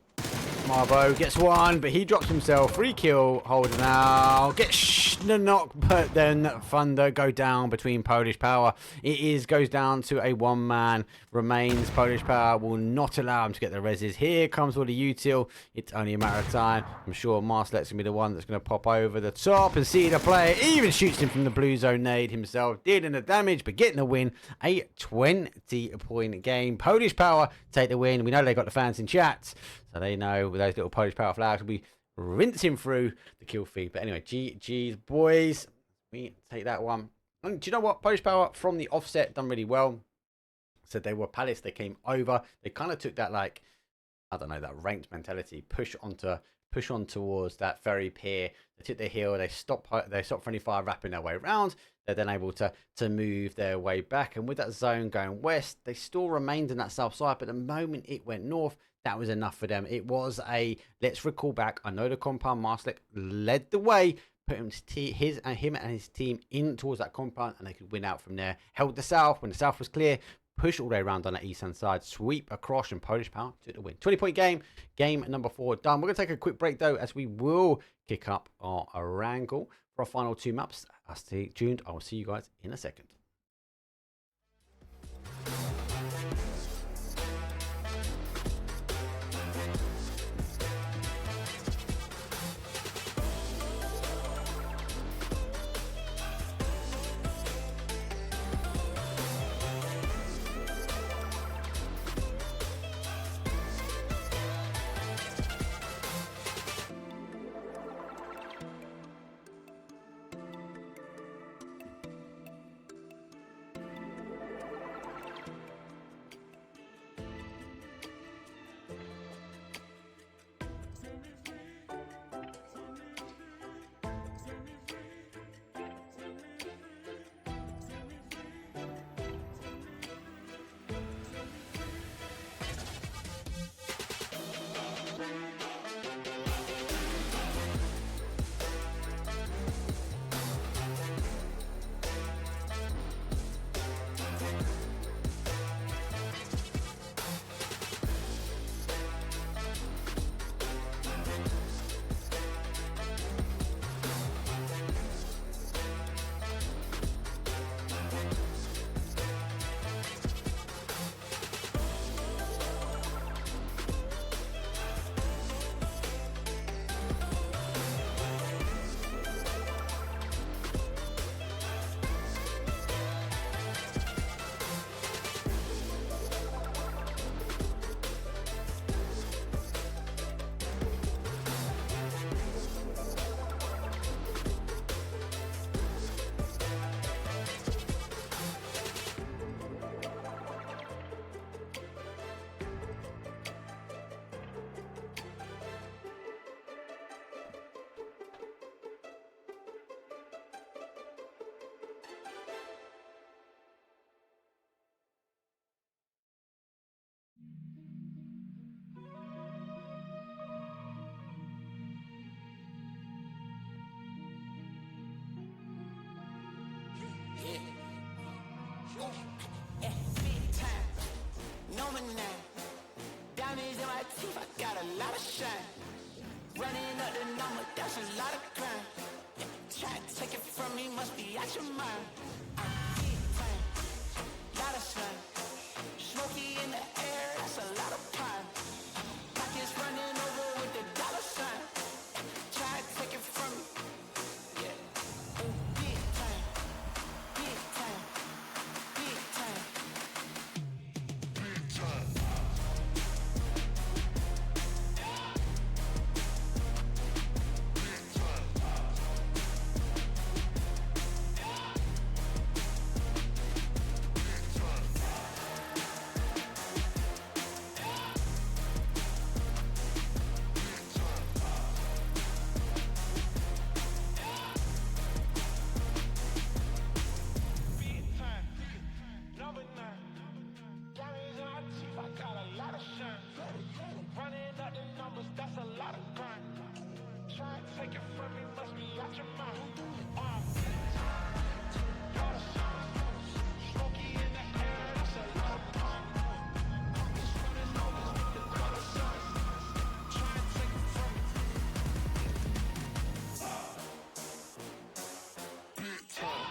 [SPEAKER 5] Marbo gets one, but he drops himself. Free kill. Hold now. Gets the knock, but then Thunder go down between Polish Power. Goes down to a 1-man. Remains. Polish Power will not allow him to get the reses. Here comes all the util. It's only a matter of time. I'm sure Marslet's going to be the one that's going to pop over the top and see the play. Even shoots him from the blue zone nade himself. Dealing the damage, but getting the win. A 20-point game. Polish Power take the win. We know they got the fans in chat, so they know with those little Polish Power flags will be rinsing through the kill feed. But anyway, GG's boys. We take that one. And do you know what? Polish Power from the offset done really well. So they were Palace. They came over. They kind of took that, like, I don't know, that ranked mentality. Push on towards that ferry pier. They took the hill. They stopped friendly fire wrapping their way around. They're then able to move their way back. And with that zone going west, they still remained in that south side. But the moment it went north, that was enough for them. It was a, let's recall back. I know the compound. Marslick led the way, put him and his team in towards that compound, and they could win out from there. Held the south when the south was clear. Push all the way around on that eastern side. Sweep across, and Polish Power took the win. 20-point game. Game number 4 done. We're going to take a quick break, though, as we will kick up our wrangle for our final 2 maps. Stay tuned. I will see you guys in a second.
[SPEAKER 2] Diamonds in my teeth, I got a lot of shine. Running up the number, that's a lot of crime. Try to take it from me, must be out your mind. Big time, lot of slime. Smoky in the air, that's a lot of pine. Pockets running over with the dollar sign. Try to take it from me, yeah. Big time, big time, big time. got a lot of shine. Running up the numbers, that's a lot of grind. Try and take it from me, must be out your mind. Lot of shine. Smoky in the air, that's a lot of pine. Pockets running over with the dollar signs. Try and take it from me.
[SPEAKER 3] Big time.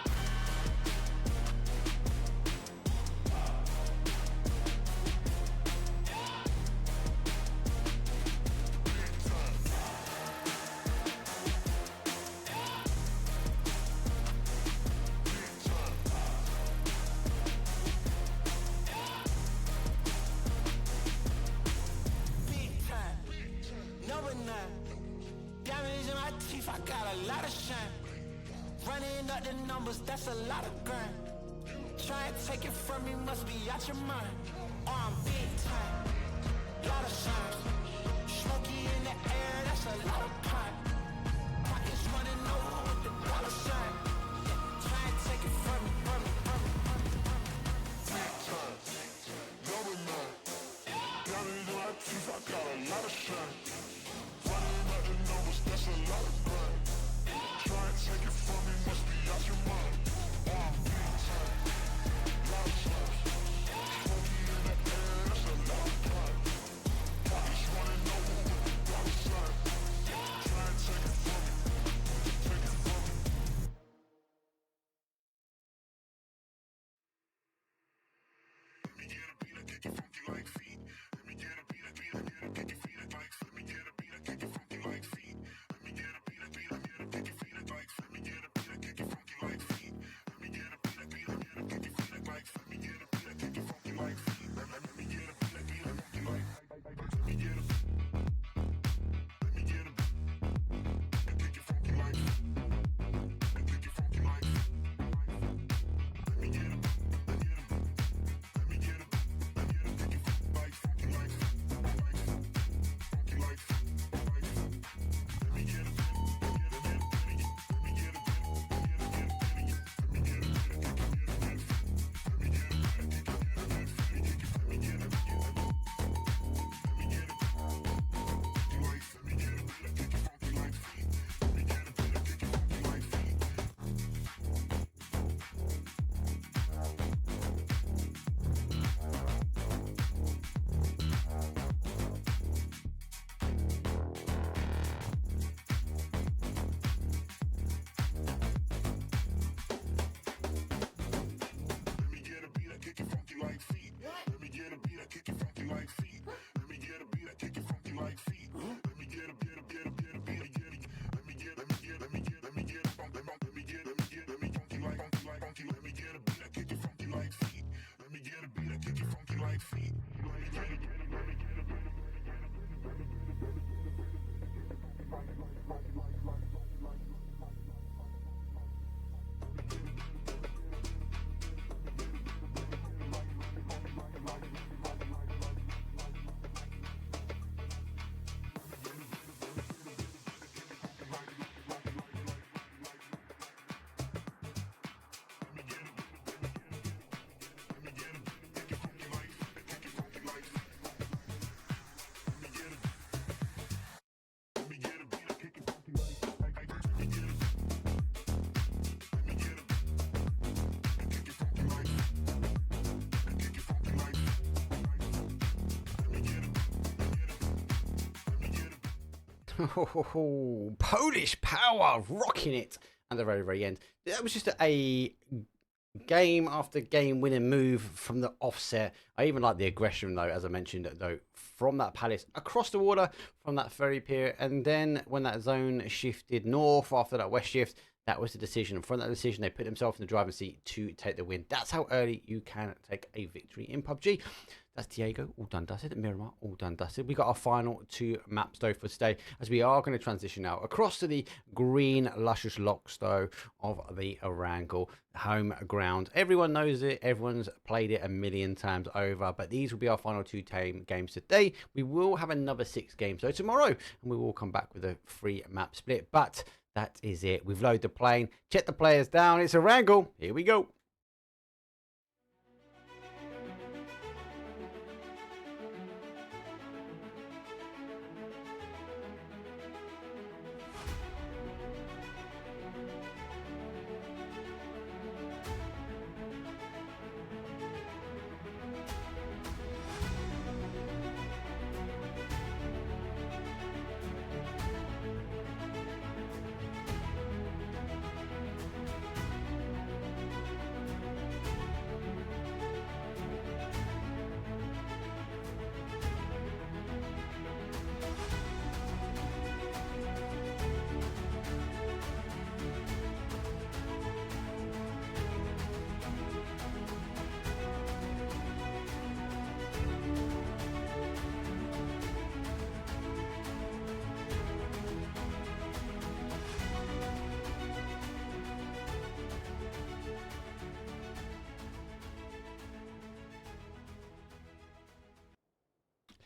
[SPEAKER 2] Big time. Number 9. Diamonds in my teeth, I got a lot of shine. Running up the numbers, that's a lot of grind. Try and take it from me, must be out your mind. I'm big time. Lot of shine. Smoky in the air, that's a lot of pine. Pockets running over with the dollar sign. Try and take it from me, from me, from me, from me, from me.
[SPEAKER 3] Big time. Number 9. Diamonds in my teeth, I got a lot of shine. Running up the numbers, that's a lot of grind. Try and take it from me, must be out your mind. Big time. Lot of shine. Smoky in the air, that's a lot of pride. Pockets running over with the dollar sign. Try and take it from me. Take it from me. Let me get a beat, I kick it funky like feet. Let me get a beat, I kick it feet like. Let me get a beat, I kick it funky like feet. Let me get a beat, I kick it feet like. Let me get a beat, I kick it funky like feet. Let me get a beat, I kick it feet like. Let me get a beat, I kick it funky like feet. Let me get a beat, I kick it funky like. Let me get a I kick it funky like. I kick it funky like. Let me get a let me get a kick it like funky like. Funky like. Let me get a beat, I kick it funky like feet. Let me get a beat, I kick it funky like feet. Let me get a beat, I kick it funky like feet. Let me get a beat, let me get funky like feet. Let me get a beat, I kick it funky like feet.
[SPEAKER 5] Polish power rocking it at the very, very end. That was just a game after game winning move from the offset. I even like the aggression, though, as I mentioned, though, from that Palace across the water from that ferry pier. And then when that zone shifted north after that west shift, that was the decision. And from that decision, they put themselves in the driving seat to take the win. That's how early you can take a victory in PUBG. That's Diego, all done, dusted. Miramar, all done, dusted. We got our final 2 maps, though, for today, as we are going to transition now across to the green, luscious locks, though, of the Erangel home ground. Everyone knows it. Everyone's played it a million times over, but these will be our final 2 games today. We will have another 6 games, though, tomorrow, and we will come back with a free map split, but that is it. We've loaded the plane, checked the players down. It's Erangel. Here we go.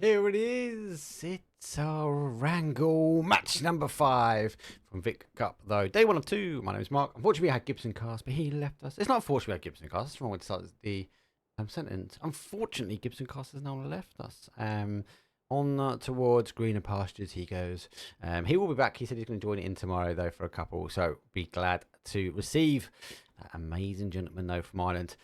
[SPEAKER 5] Here it is. It's a wrangle match number 5 from Vic Cup, though. Day 1 of 2. My name is Mark. Unfortunately, we had Gibsoncasts, but he left us. It's not unfortunately we had Gibsoncasts. That's wrong with the sentence. Unfortunately, Gibsoncasts has now left us. On towards greener pastures he goes. He will be back. He said he's going to join in tomorrow, though, for a couple. So be glad to receive that amazing gentleman, though, from Ireland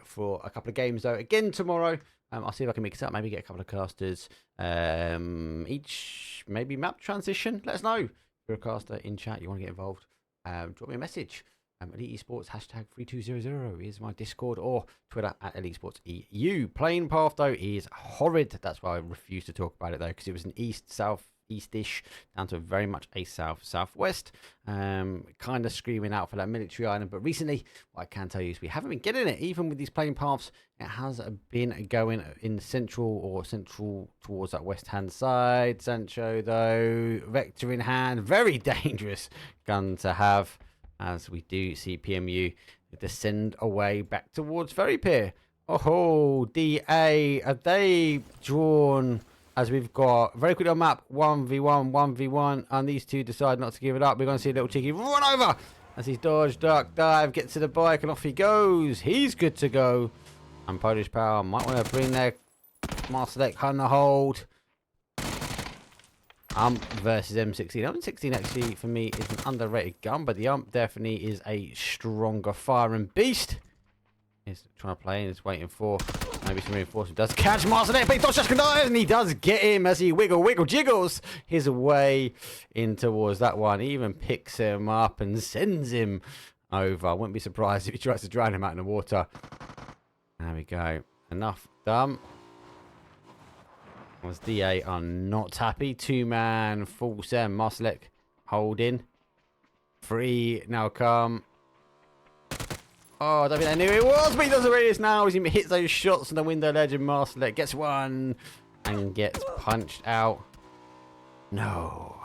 [SPEAKER 5] for a couple of games, though. Again tomorrow. I'll see if I can mix it up. Maybe get a couple of casters each. Maybe map transition. Let us know if you're a caster in chat. You want to get involved. Drop me a message. Elite Esports hashtag 3200 is my Discord, or Twitter at Elite Esports EU. Playing path though is horrid. That's why I refuse to talk about it though, because it was an east-south-east-ish down to very much a south-southwest. Kind of screaming out for that military island. But recently, what I can tell you is we haven't been getting it. Even with these playing paths, it has been going in central towards that west-hand side. Sancho though, vector in hand, very dangerous gun to have. As we do see PMU descend away back towards Ferry Pier. Oh, DA, are they drawn as we've got very quickly on map 1v1, 1v1, and these two decide not to give it up. We're going to see a little cheeky run over as he's dodged, duck, dive, gets to the bike, and off he goes. He's good to go. And Polish Power might want to bring their Master Deck on the hold. Versus M16. M16 actually for me is an underrated gun, but the definitely is a stronger firing beast. He's trying to play and is waiting for maybe some reinforcement. Does catch Master Deck, but he just and he does get him as he wiggle jiggles his way in towards that one. He even picks him up and sends him over. I wouldn't be surprised if he tries to drown him out in the water. There we go. Enough done. As DA are not happy. 2-man, full Sam, Maslek holding. 3 now come. Oh, I don't think they knew it was, but he does it now as he hits those shots on the window ledge, and Maslek gets one and gets punched out. No.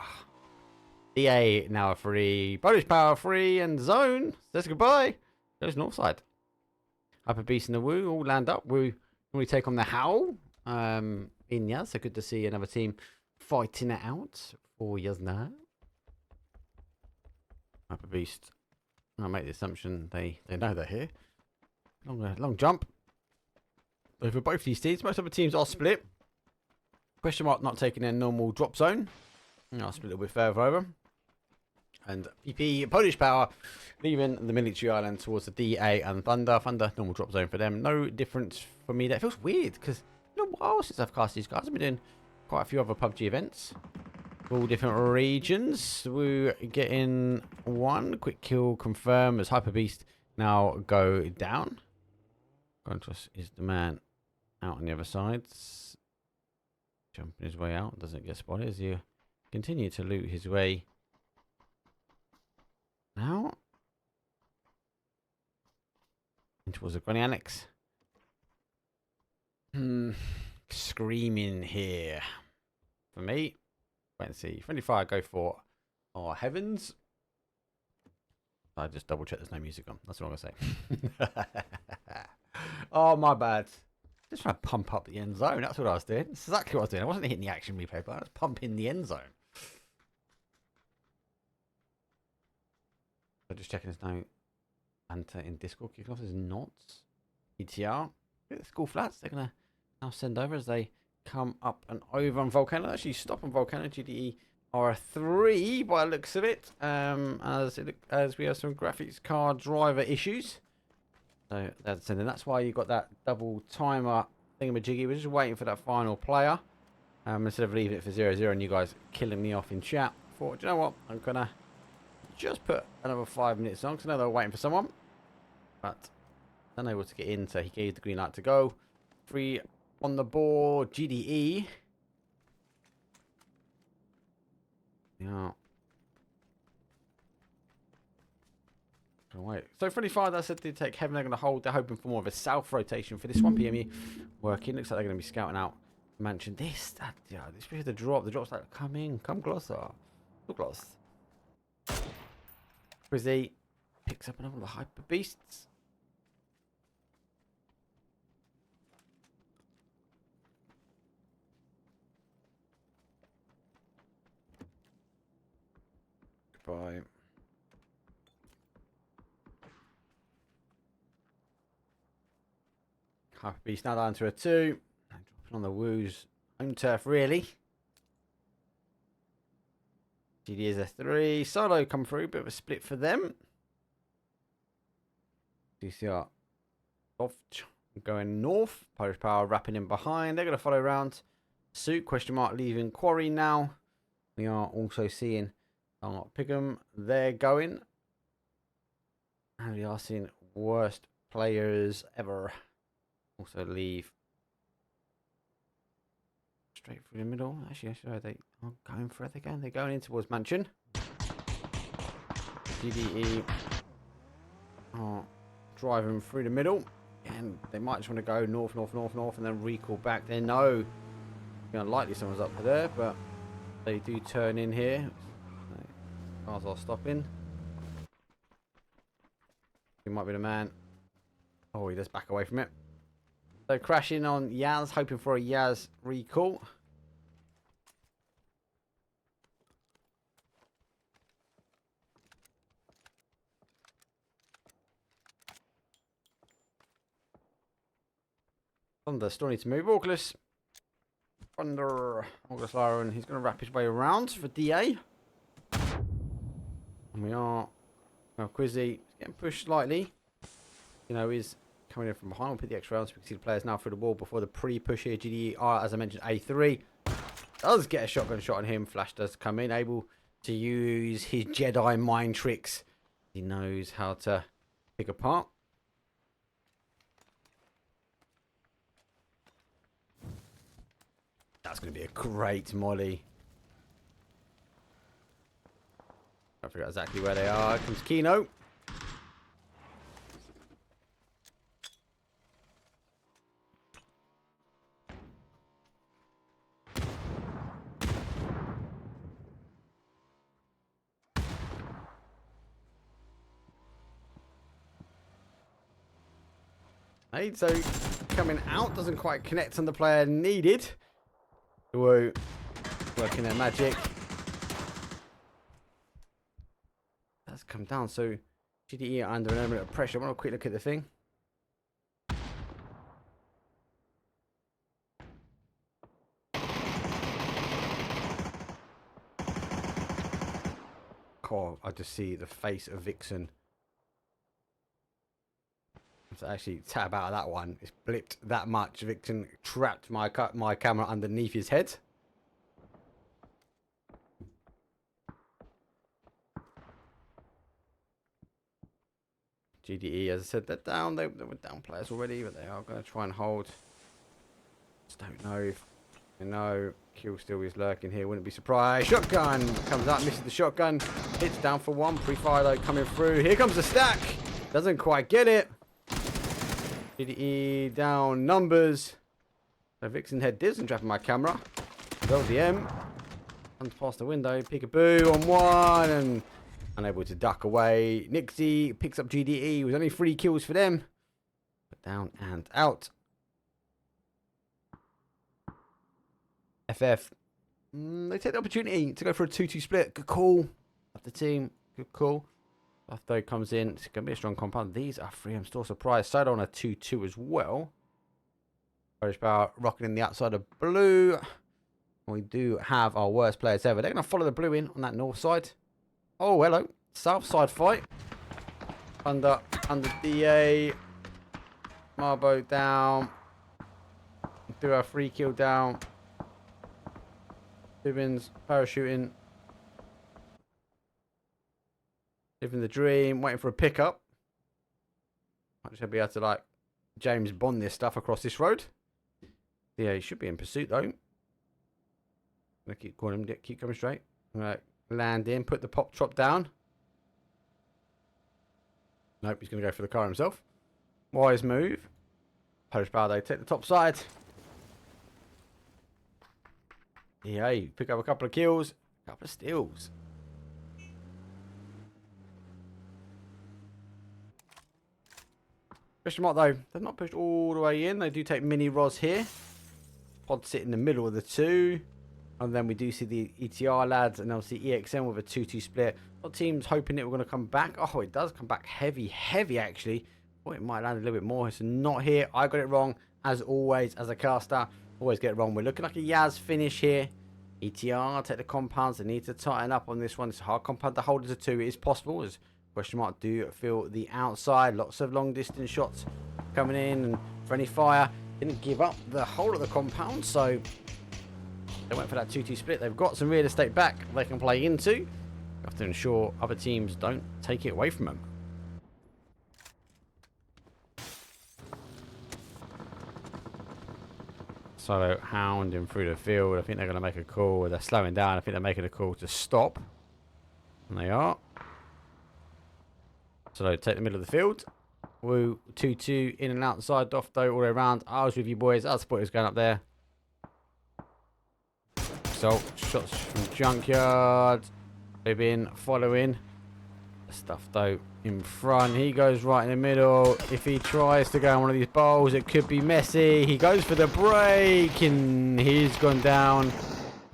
[SPEAKER 5] DA now a 3. Polish Power 3 and Zone says goodbye. Goes north side. Hyper Beast and the Woo all land up. Woo we take on the Howl. Yeah, so good to see another team fighting it out for years now. Hyper Beast. I'll make the assumption they know they're here. Long jump. Over both these teams. Most other teams are split. Question mark not taking their normal drop zone. I'll split a little bit further over. And PP Polish Power leaving the military island towards the DA and Thunder. Thunder, normal drop zone for them. No difference for me. That feels weird because a while since I've cast these guys. I've been doing quite a few other PUBG events. All different regions. We're getting one quick kill confirmed as Hyper Beast now go down. Contrast is the man out on the other side. Jumping his way out. Doesn't get spotted as you continue to loot his way now. And towards the Granny Annex. Screaming here for me. Wait and see. Friendly fire go for our heavens. I just double check there's no music on. That's what I'm gonna say. Oh my bad. Just trying to pump up the end zone. That's what I was doing. That's exactly what I was doing. I wasn't hitting the action replay, but I was pumping the end zone. So just checking there's no Anta in Discord. Kickoff is not. ETR. The school flats. They're gonna now send over as they come up and over on Volcano. Actually stop on Volcano. GDE are 3 by the looks of it. As we have some graphics card driver issues. So that's sending. That's why you got that double timer thingamajiggy. We're just waiting for that final player. Instead of leaving it for 0-0 and you guys killing me off in chat. Thought, do you know what? I'm gonna just put another 5 minutes on because I know they're waiting for someone. But unable to get in, so he gave the green light to go. 3 on the board, GDE. Yeah. Wait. So friendly fire, that said, did take heaven. They're going to hold. They're hoping for more of a south rotation for this one. PMU working. Looks like they're going to be scouting out mansion. This is the drop. The drop's like, come in, come closer. Too close. Frizzy picks up another hyper beasts. by. Beast now down to a 2. Dropping on the Woos home turf, really. GD is a 3. Solo come through, bit of a split for them. DCR soft going north. Polish Power wrapping in behind. They're going to follow around. Suit question mark leaving Quarry now. We are also seeing Pigham. They're going. And we are seeing worst players ever also leave. Straight through the middle. Actually, they are going for it again. They're going in towards Mansion. GDE are driving through the middle. And they might just want to go north, and then recall back. They know unlikely someone's up there, but they do turn in here. Cars are stopping. He might be the man. Oh, he does back away from it. So crashing on Yaz, hoping for a Yaz recall. Thunder still needs to move. August. Thunder. August Laren. He's going to wrap his way around for DA. And we are. Well, Quizzy getting pushed slightly. You know, he's coming in from behind. We'll put the extra round so we can see the players now through the wall before the pre-push here. GDE are, as I mentioned, A3. Does get a shotgun shot on him. Flash does come in, able to use his Jedi mind tricks. He knows how to pick apart. That's going to be a great molly. I forgot exactly where they are. Here comes Kino. Hey, so coming out doesn't quite connect on the player needed. Whoa, working their magic. That's come down, so GDE are under an element of pressure. I want a quick look at the thing. Oh, I just see the face of Vixen. To actually tab out of that one, it's blipped that much. Vixen trapped my camera underneath his head. GDE, as I said, they're down. They were down players already, but they are going to try and hold. Just don't know if you know. Kill still is lurking here. Wouldn't be surprised. Shotgun comes out, misses the shotgun. Hits down for one. Pre-fire though coming through. Here comes the stack. Doesn't quite get it. GDE down numbers. So Vixen head doesn't drop my camera. LDM comes past the window. Peekaboo on one and unable to duck away. Nixie picks up GDE. It was only 3 kills for them. But down and out. FF. They take the opportunity to go for a 2-2 split. Good call of the team. Good call. After comes in, it's going to be a strong compound. These are 3. I'm still surprised. Side on a 2-2 as well. Polish Power rocking in the outside of blue. We do have our worst players ever. They're going to follow the blue in on that north side. Oh, hello. South side fight. Under DA. Marbo down. Do a 3 kill down. Gibbons parachuting. Living the dream, waiting for a pickup. Might just be able to like James Bond this stuff across this road. Yeah, he should be in pursuit though. I'm gonna keep calling him, keep coming straight. I'm gonna land in, put the pop trap down. Nope, he's gonna go for the car himself. Wise move. Polish Power, take the top side. Yeah, pick up a couple of kills, a couple of steals. Question mark though, they've not pushed all the way in. They do take mini Ros here. Pod sit in the middle of the 2. And then we do see the ETR lads and obviously EXM with a 2-2 split. teams hoping it were going to come back. Oh, it does come back heavy, heavy actually. Oh, it might land a little bit more. It's not here. I got it wrong, as always, as a caster. Always get it wrong. We're looking like a Yaz finish here. ETR, take the compounds. They need to tighten up on this one. It's a hard compound to hold as a 2. It is possible, as question mark do feel the outside. Lots of long distance shots coming in, and friendly fire didn't give up the whole of the compound, so they went for that 2-2 split. They've got some real estate back they can play into. You have to ensure other teams don't take it away from them. Solo hounding through the field. I think they're going to make a call. They're slowing down. I think they're making a call to stop. And they are. Solo take the middle of the field. Woo, 2-2 in and outside. Dofto all the way around. I was with you boys. I thought it was going up there. So, shots from Junkyard. They've been following. Stuff though in front. He goes right in the middle. If he tries to go on one of these bowls, it could be messy. He goes for the break, and he's gone down.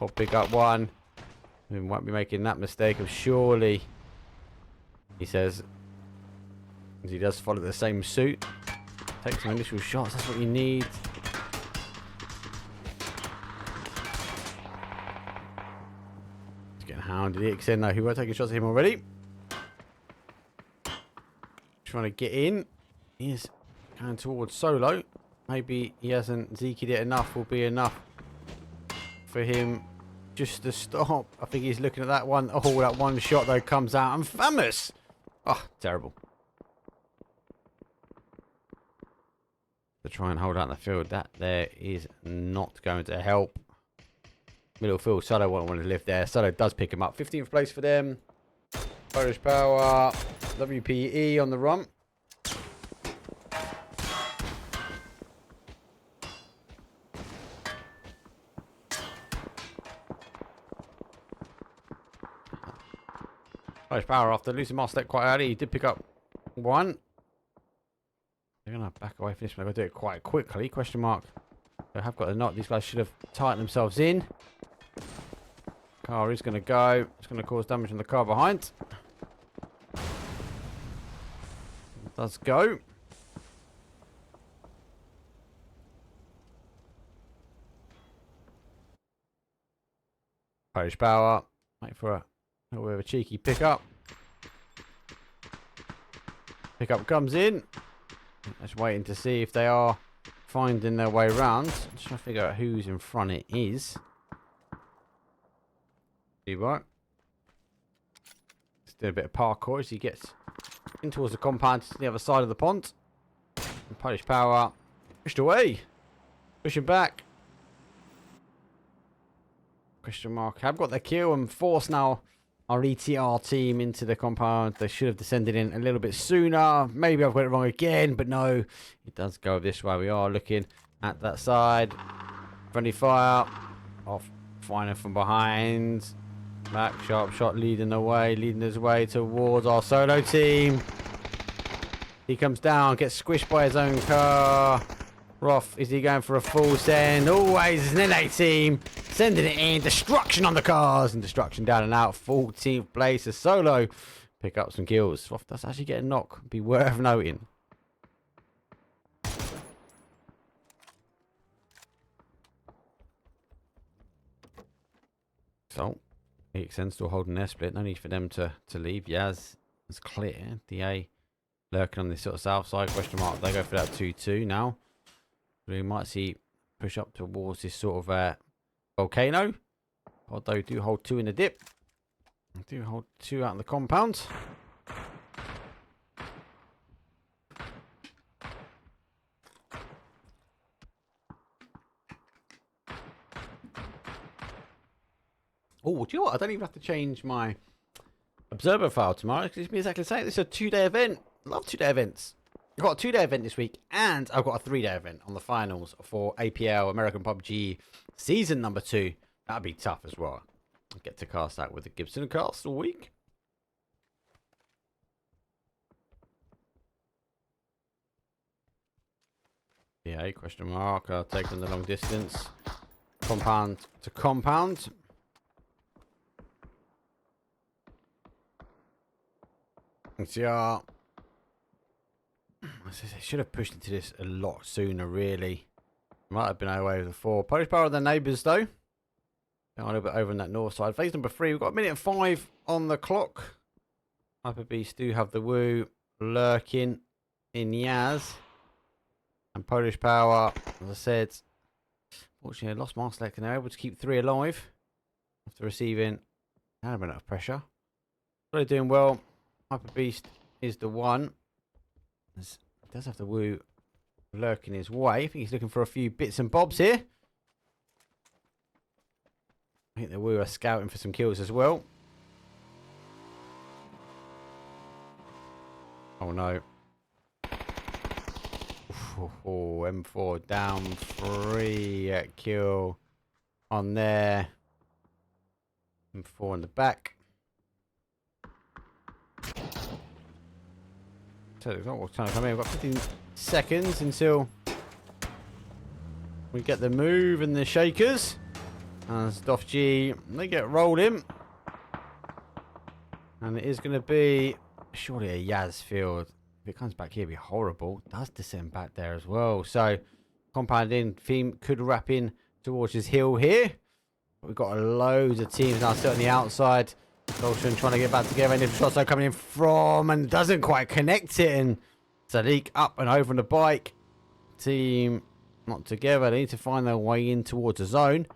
[SPEAKER 5] I'll pick up one. We won't be making that mistake of surely. He says, as he does follow the same suit. Take some initial shots. That's what you need. He's getting hounded. He extend now. Who won't take shots at him already? Trying to get in. He is going towards Solo. Maybe he hasn't Zeked it enough. Will be enough for him just to stop. I think he's looking at that one. Oh, that one shot though comes out and famous. Oh, terrible. To try and hold out in the field, that there is not going to help. Middle field, Solo won't want to live there. Solo does pick him up. 15th place for them. Polish Power, WPE on the run. Polish Power, after losing Master quite early, he did pick up one. They're going to back away from this one. They're going to do it quite quickly. Question mark. They have got the knot. These guys should have tightened themselves in. Car is going to go. It's going to cause damage on the car behind. Let's go. Polish Power. Wait for a little bit of a cheeky pickup. Pickup comes in. Just waiting to see if they are finding their way around. Just trying to figure out whose in front it is. See what? Let's do a bit of parkour as he gets in towards the compound to the other side of the pond. And Polish Power pushed away. Pushing back. Question mark. Have got the kill and force now our ETR team into the compound. They should have descended in a little bit sooner. Maybe I've got it wrong again, but no. It does go this way. We are looking at that side. Friendly fire. Off. Finding from behind. Back. Sharp shot leading the way. Leading his way towards our Solo team. He comes down. Gets squished by his own car. Roth, is he going for a full send? Always an NA team. Sending it in. Destruction on the cars. And destruction down and out. 14th place. A Solo pick up some kills. Roth does actually get a knock. Be worth noting. So, EXN still holding their split. No need for them to leave. Yaz is clear. DA lurking on this sort of south side. Question mark. They go for that 2-2 now. We might see push up towards this sort of volcano. Although we do hold 2 in the dip. We do hold 2 out in the compound. Oh, do you know what? I don't even have to change my observer file tomorrow. It's exactly the same. This is a 2-day event. I love 2-day events. I've got a 2-day event this week, and I've got a 3-day event on the finals for APL American PUBG Season number 2. That'd be tough as well. I get to cast that with the Gibsoncasts all week. Yeah, question mark. I'll take them the long distance. Compound to compound. Yeah. I should have pushed into this a lot sooner, really. Might have been away before. Polish Power are their neighbours, though. A little bit over on that north side. Phase number 3. We've got 1:05 on the clock. Hyper Beast do have the Woo lurking in Yaz. And Polish Power, as I said, fortunately, lost Marselec and they're able to keep 3 alive after receiving a element of pressure. They're doing well. Hyper Beast is the one. He does have the Woo lurking his way. I think he's looking for a few bits and bobs here. I think the Woo are scouting for some kills as well. Oh no. Oh, M4 down 3 at kill on there. M4 in the back. So it's not what's trying to come in. We've got 15 seconds until we get the move and the shakers. As Doff G, they get rolling. And it is going to be surely a Yaz field. If it comes back here, it'd be horrible. It does descend back there as well. So compound in theme could wrap in towards his hill here. We've got loads of teams now still on the outside. Dolshan trying to get back together. And if shots are coming in from and doesn't quite connect it. And Sadiq up and over on the bike. Team not together. They need to find their way in towards the zone.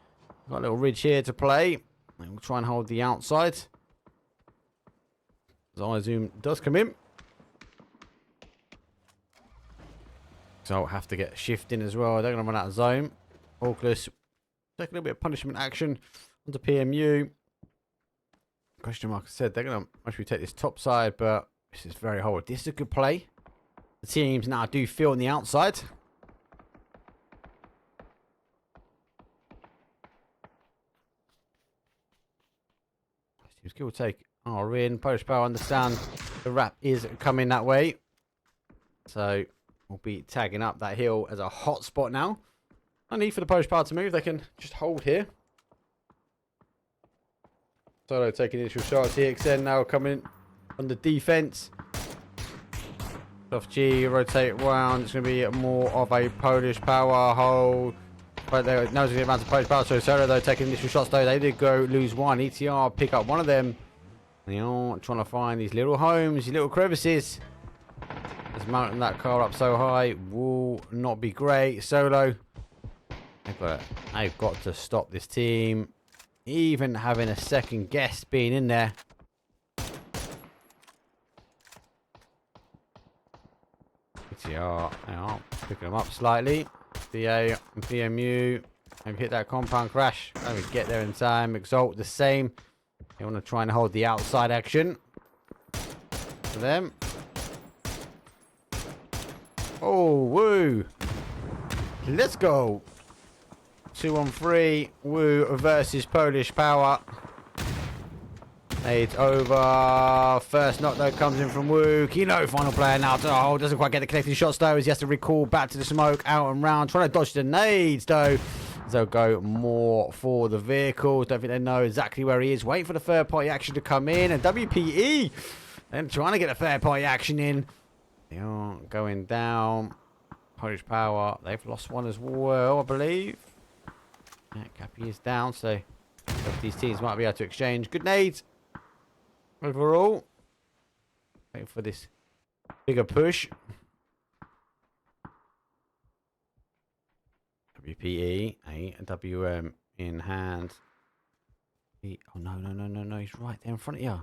[SPEAKER 5] Got a little ridge here to play. And we'll try and hold the outside. As Zoom does come in. So I'll have to get shifting as well. They're going to run out of zone. Oculus take a little bit of punishment action onto PMU. Question mark said they're going to actually take this top side, but this is very hard. This is a good play. The teams now do feel on the outside. Teams will take R in. Polish Power understand the wrap is coming that way. So we'll be tagging up that hill as a hot spot now. No need for the Polish Power to move. They can just hold here. Solo taking initial shots. EXN now coming on the defense. Soft G rotate round. It's going to be more of a Polish Power hold. But now it's going to get around to Polish Power. So Solo though taking initial shots though. They did go lose one. ETR pick up one of them. You know, trying to find these little homes, these little crevices. Just mounting that car up so high will not be great. Solo, they've got to stop this team. Even having a second guest being in there. ETR, picking them up slightly. BA and PMU, maybe hit that compound crash. Maybe get there in time. Exalt the same. They want to try and hold the outside action for them. Oh, Woo. Let's go. 2-on-3. Woo versus Polish Power. It's over. First knock though comes in from Woo. Kino, final player now to the hole. Doesn't quite get the connecting shots though as he has to recall back to the smoke. Out and round. Trying to dodge the nades though. They'll go more for the vehicles. Don't think they know exactly where he is. Waiting for the third party action to come in. And WPE then trying to get a third party action in. They are going down. Polish Power. They've lost one as well, I believe. Yeah, Cappy is down. So both these teams might be able to exchange good nades overall. Waiting for this bigger push. WPE, a WM in hand. Oh no! He's right there in front of you.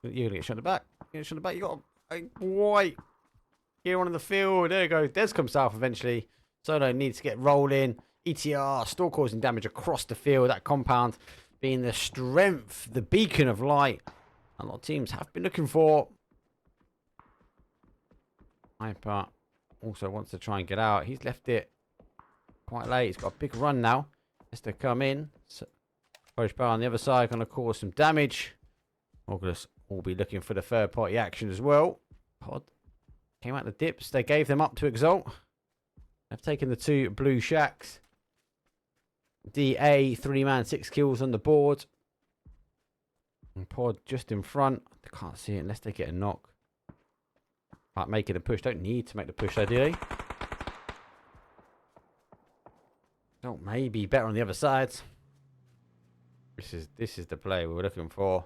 [SPEAKER 5] You're gonna get shot in the back. You're gonna get shot in the back. You got a white here on the field. There you go. Des comes south eventually. Solo needs to get rolling. ETR still causing damage across the field. That compound being the strength, the beacon of light. A lot of teams have been looking for. Hyper also wants to try and get out. He's left it quite late. He's got a big run now. Has to come in. So, Polish Power on the other side going to cause some damage. August will be looking for the third party action as well. Pod came out the dips. They gave them up to Exalt. They've taken the 2 blue shacks. DA 3-man 6 kills on the board. And Pod just in front. They can't see it unless they get a knock. Like making a push. Don't need to make the push though, do they? Oh, maybe better on the other side. This is the play we were looking for.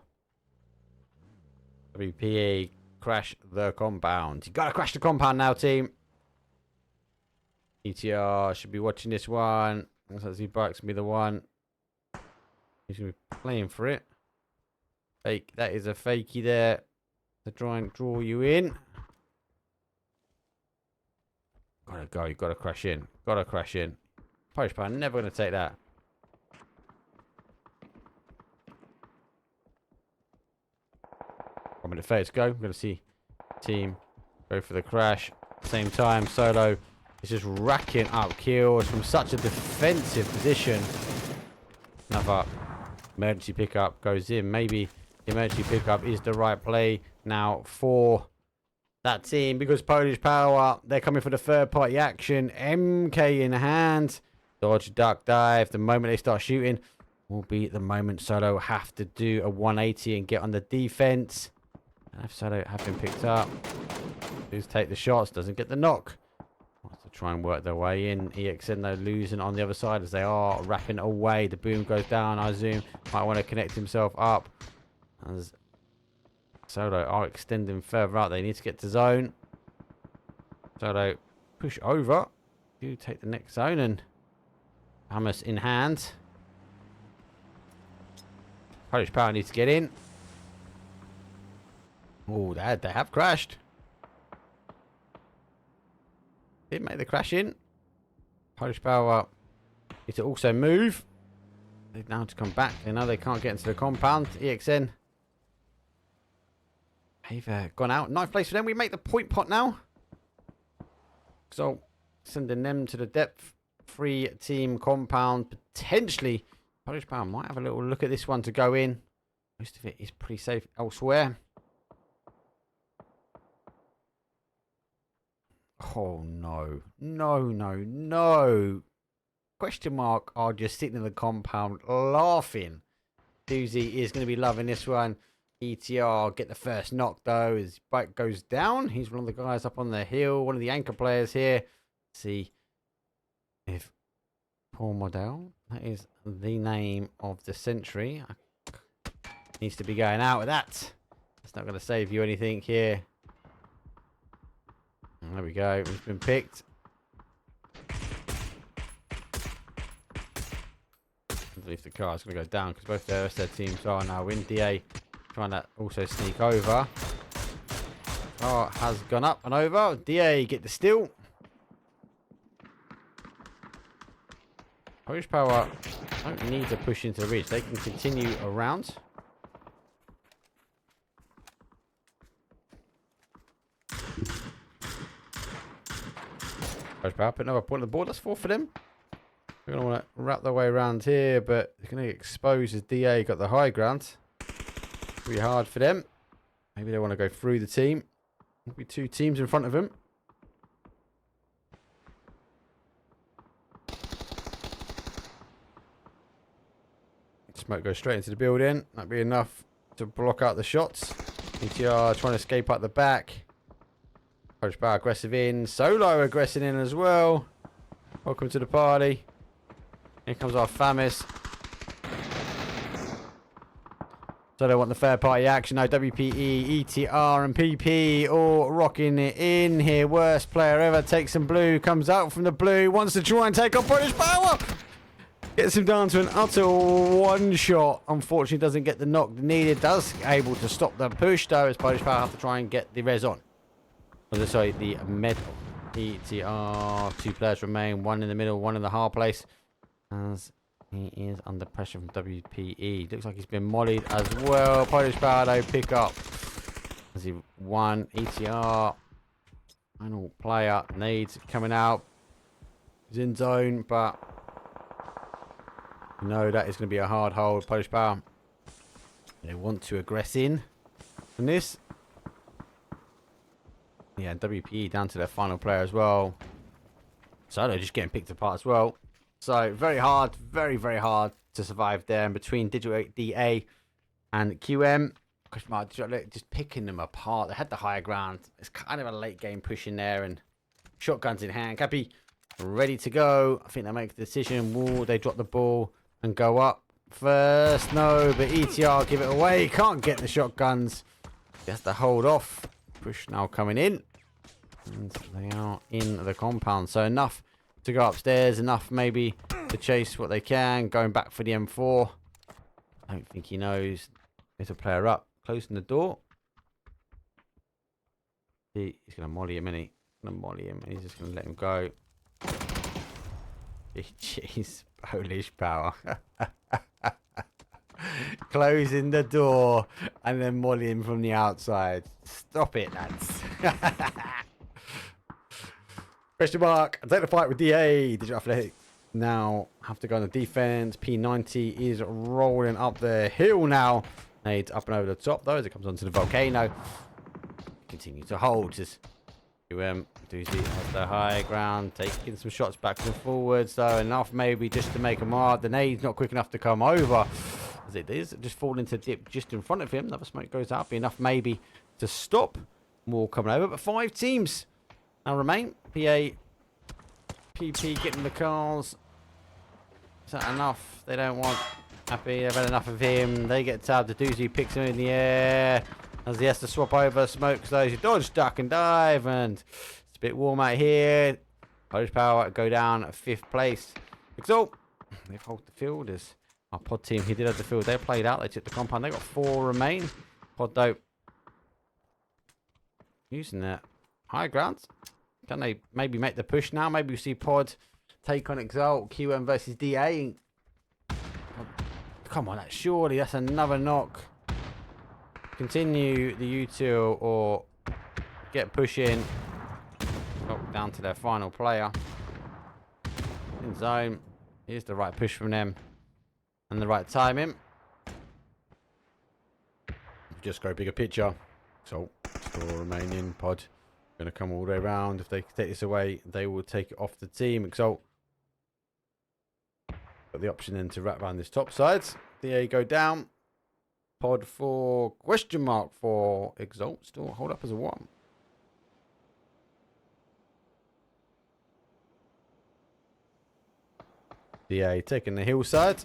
[SPEAKER 5] WPA, crash the compound. You gotta crash the compound now, team. ETR should be watching this one. Looks like Z-Bike's gonna be the one. He's gonna be playing for it. Fake. That is a fakey there to try and draw you in. Gotta go. You gotta crash in. Gotta crash in. Polish Power never gonna take that. 1 minute 30 to go. We're going to see team go for the crash. Same time, Solo is just racking up kills from such a defensive position. Another emergency pickup goes in. Maybe the emergency pickup is the right play now for that team because Polish Power, they're coming for the third party action. MK in hand. Dodge, duck, dive. The moment they start shooting will be the moment Solo have to do a 180 and get on the defense. And if Solo have been picked up, who's take the shots, doesn't get the knock. Wants to try and work their way in. EXN though losing on the other side as they are wrapping away. The boom goes down. I zoom might want to connect himself up as Solo are extending further out. They need to get to zone. Solo push over. Do take the next zone and Hamas in hand. Polish Power needs to get in. Oh, they have crashed. Didn't make the crash in. Polish Power need to also move. They've now to come back. They know they can't get into the compound. EXN. They've gone out. 9th place for them. We make the point pot now. So, sending them to the depth. Free team compound. Potentially, Polish Power might have a little look at this one to go in. Most of it is pretty safe elsewhere. Oh, no. No. Question mark are just sitting in the compound laughing. Doozy is going to be loving this one. ETR get the first knock though. His bike goes down. He's one of the guys up on the hill. One of the anchor players here. Let's see if Paul Model, that is the name of the century, needs to be going out with that. It's not going to save you anything here. There we go. He's been picked. I believe the car is going to go down because both their teams are now in. DA trying to also sneak over. Car has gone up and over. DA get the steal. Polish Power don't need to push into the ridge. They can continue around. Polish Power put another point on the board. That's 4 for them. They're going to want to wrap their way around here, but they're going to expose as DA got the high ground. Pretty hard for them. Maybe they want to go through the team. There'll be 2 teams in front of them. Smoke goes straight into the building. That'd be enough to block out the shots. ETR trying to escape out the back. Polish Power aggressive in. Solo aggressive in as well. Welcome to the party. Here comes our Famis. So they want the third party action now. WPE, ETR and PP all rocking it in here. Worst player ever takes some blue. Comes out from the blue. Wants to try and take on Polish Power. Gets him down to an utter one shot. Unfortunately doesn't get the knock needed. Does able to stop the push though as Polish Power have to try and get the res on. Sorry, the med ETR. 2 players remain. 1 in the middle, 1 in the hard place. As he is under pressure from WPE. Looks like he's been mollied as well. Polish Power though pick up. As he won. ETR. Final player needs coming out. He's in zone, but no, that is going to be a hard hold. Polish Power. They want to aggress in on this. Yeah, WPE down to their final player as well. So they're just getting picked apart as well. So very hard, very hard to survive there. And between Digital 8 DA And QM, just picking them apart. They had the higher ground. It's kind of a late game push in there, and shotguns in hand. Cappy ready to go. I think they make the decision. Will they drop the ball and go up first? No, but ETR give it away. Can't get the shotguns. He has to hold off. Push now coming in. And they are in the compound. So enough to go upstairs. Enough maybe to chase what they can. Going back for the M4. I don't think he knows. There's a player up. Closing the door. He's going to molly him, isn't he? Going to molly him. And he's just going to let him go. Jeez. Polish power. Closing the door and then mollying from the outside. Stop it, lads. Question mark. Take the fight with DA. Digital Athletic now have to go on the defense. P90 is rolling up the hill now. Nades up and over the top though as it comes onto the volcano. Continue to hold. Just Doozy has the high ground, taking some shots backwards and forwards though. Enough maybe just to make a mark. The nade's not quick enough to come over. As it is, just fall into dip just in front of him. Another smoke goes out. Be enough maybe to stop more coming over. But 5 teams now remain. PA, PP getting the cars. Is that enough? They don't want Happy. They've had enough of him. They get tabbed. The Doozy picks him in the air. As he has to swap over, smokes those. You dodge, duck, and dive. And it's a bit warm out here. Polish Power go down at 5th place. Exalt. They've held the field as our pod team. He did have the field. They played out. They took the compound. They got 4 remain. Pod dope. Using that high ground. Can they maybe make the push now? Maybe we see Pod take on Exalt. QM versus DA. Come on, surely that's another knock. Continue the U2 or get pushing. Oh, down to their final player. In zone. Here's the right push from them. And the right timing. Just go bigger picture. So, still remaining. Pod going to come all the way around. If they take this away, they will take it off the team. Exalt. Got the option then to wrap around this top side. DA go down. Pod for question mark for Exalt. Still hold up as a 1. DA taking the hillside.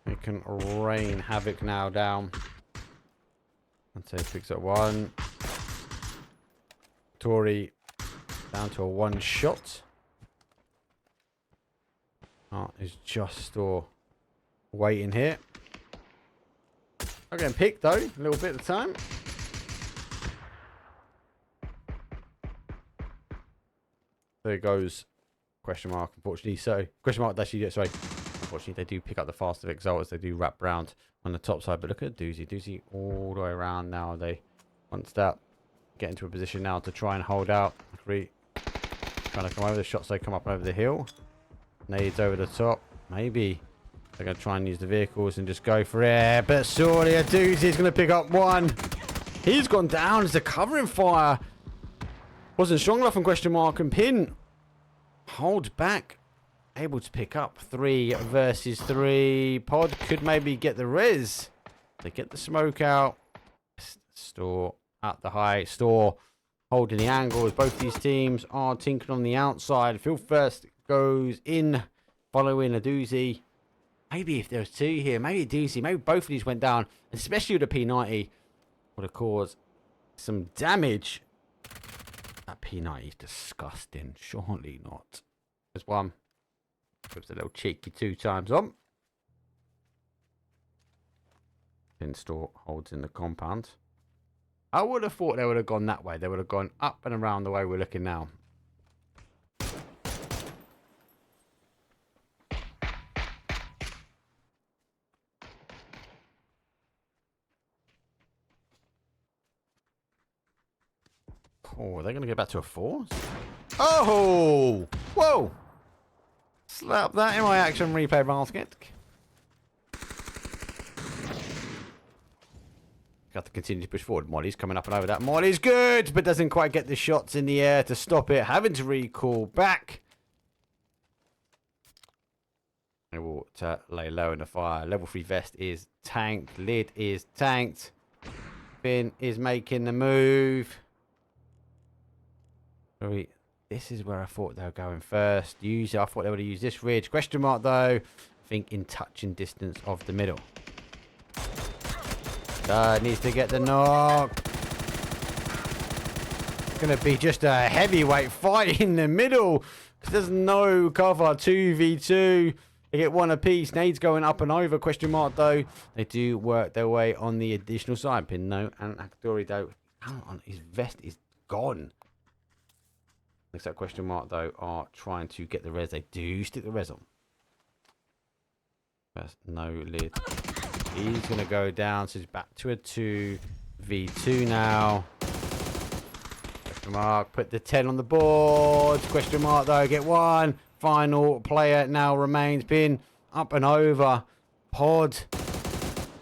[SPEAKER 5] It can rain havoc now down. And so picks up 1. Tory down to a 1 shot. Is just still waiting here. I'm getting picked though, a little bit of time. There goes question mark, unfortunately. So question mark actually, sorry. Unfortunately, they do pick up the fast of Exalt as they do wrap round on the top side. But look at Doozy. Doozy all the way around now. They once that get into a position now to try and hold out. Trying to come over the shots. They come up over the hill. Nades over the top. Maybe they're going to try and use the vehicles and just go for it. But surely a Doozy is going to pick up 1. He's gone down as the covering fire wasn't strong enough on question mark, and Pin holds back. Able to pick up 3 versus 3. Pod could maybe get the res. They get the smoke out. Store at the high. Store holding the angles. Both these teams are tinkering on the outside. Field first goes in, following a Doozy. Maybe if there was 2 here, maybe a Doozy, maybe both of these went down, especially with the P90, would have caused some damage. That P90 is disgusting. Surely not. There's 1. Gives a little cheeky 2 times on. Pinstore holds in the compound. I would have thought they would have gone that way. They would have gone up and around the way we're looking now. Oh, are they going to get back to a 4? Oh! Whoa! Slap that in my action replay basket. Got to continue to push forward. Molly's coming up and over that. Molly's good, but doesn't quite get the shots in the air to stop it. Having to recall back. They will to lay low in the fire. Level 3 vest is tanked. Lid is tanked. Finn is making the move. This is where I thought they were going first. I thought they would have used this ridge. Question mark, though. I think in touching distance of the middle. Needs to get the knock. It's going to be just a heavyweight fight in the middle. Because there's no cover. 2v2. They get one apiece. Nade's going up and over. Question mark, though. They do work their way on the additional side. Pinno and Akdori, though. His vest is gone. Looks like question mark, though, are trying to get the res. They do stick the res on. That's no lid. He's going to go down. So he's back to a 2v2 now. Question mark. Put the 10 on the board. Question mark, though. Get one. Final player now remains. Pin up and over. Pod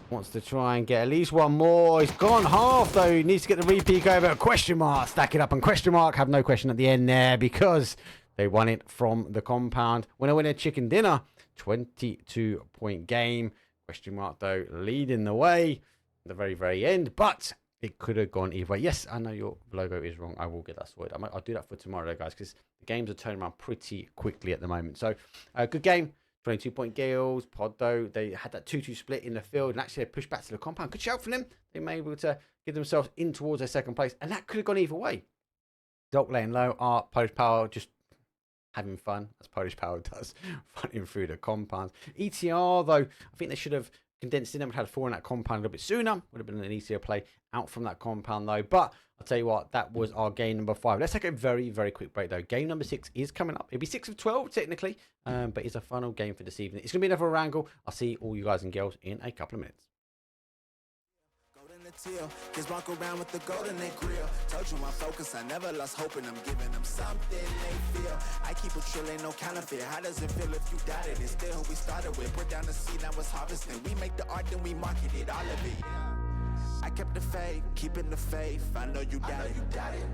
[SPEAKER 5] wants to try and get at least one more. He's gone half, though. He needs to get the repeat over. Question mark. Stack it up. And question mark. Have no question at the end there because they won it from the compound. Winner, chicken dinner. 22-point game. Question mark, though, leading the way at the very, very end. But it could have gone either way. Yes, I know your logo is wrong. I will get that sorted. I'll do that for tomorrow, guys, because the games are turning around pretty quickly at the moment. So, good game. 22-point Gales. Pod, though, they had that 2-2 split in the field, and actually they pushed back to the compound. Good shout from them. They may be able to get themselves in towards their second place, and that could have gone either way. Doc laying low. Art, Polish Power, just having fun, as Polish Power does, running through the compounds. ETR, though, I think they should have condensed in and had 4 in that compound a little bit sooner. Would have been an easier play out from that compound, though. But I'll tell you what, that was our game number 5. Let's take a very, very quick break, though. Game number 6 is coming up. It'll be 6 of 12, technically, but it's a final game for this evening. It's going to be another wrangle. I'll see all you guys and girls in a couple of minutes.
[SPEAKER 1] Kids walk around with the gold in their grill. Told you I'm focused, I never lost hope, and I'm giving them something they feel. I keep a trill, ain't no counterfeit. How does it feel if you doubted it? Still who we started with. Put down the seed, now it's harvesting. We make the art, then we market it, all of it. I kept the faith, keeping the faith. I know you doubt it.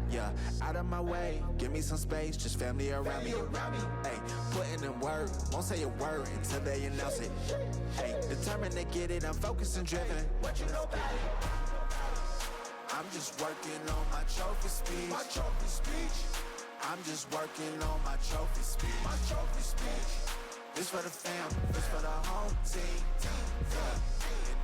[SPEAKER 1] Yeah, out of my way, give me some space, just family around me. Hey, putting in work, won't say a word until they announce it. Hey, determined to get it, I'm focused and driven. What you know about it? I'm just working on my trophy speech. My trophy speech. I'm just working on my trophy speech. My trophy speech. This for the fam, this for the home team. And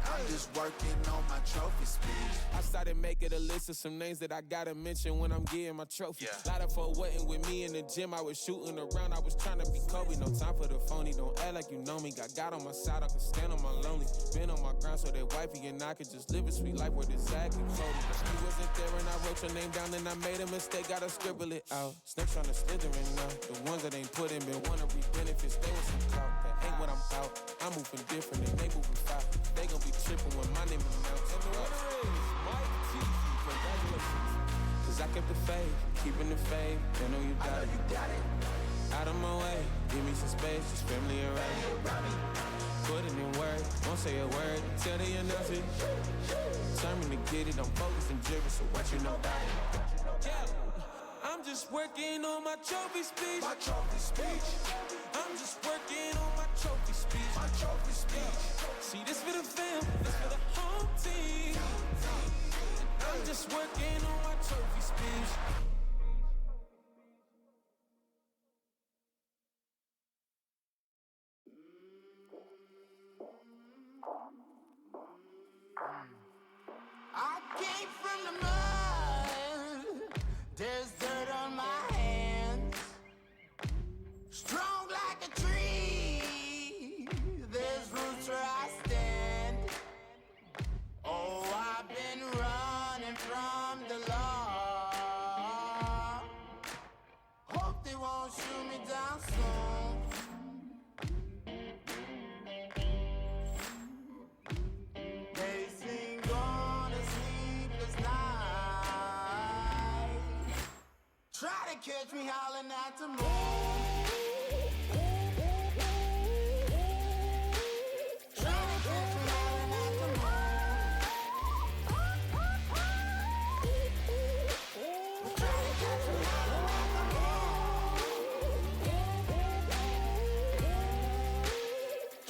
[SPEAKER 1] I'm just working on my trophy speech.
[SPEAKER 9] I started making a list of some names that I gotta mention when I'm getting my trophy. Lot of folk wasn't with me in the gym. I was shooting around, I was trying to be Kobe. No time for the phony, don't act like you know me. Got God on my side, I can stand on my lonely. Been on my ground so that wifey and I could just live a sweet life where the Zach and Cody. He wasn't there and I wrote your name down and I made a mistake, gotta scribble it out. Snakes trying to slither in now. The ones that ain't put in been wanna reap benefits. They want some clout, that ain't what I'm about. I'm moving different and they moving fast. They gon' be tripping when my name announced. And the winner is Mike T. Congratulations. Cause I kept the faith, keeping the faith. They know you got it. Out of my way, give me some space, just family around me. Put it in work, won't say a word until they announce it. Determined to get it, I'm focused and driven, so what you know about it? Yeah, I'm just working on my trophy speech. My trophy speech. I'm just working on my trophy speech. My trophy speech. See, this for the fam, this for the whole team. I'm just working on my trophy speech.
[SPEAKER 2] I came from the mud. There's dirt on my hands. Strong like a tree. There's roots where I stand. Oh, I've been running from the law. Hope they won't shoot me down soon. They sing on a sleepless night. Try to catch me howling at the moon.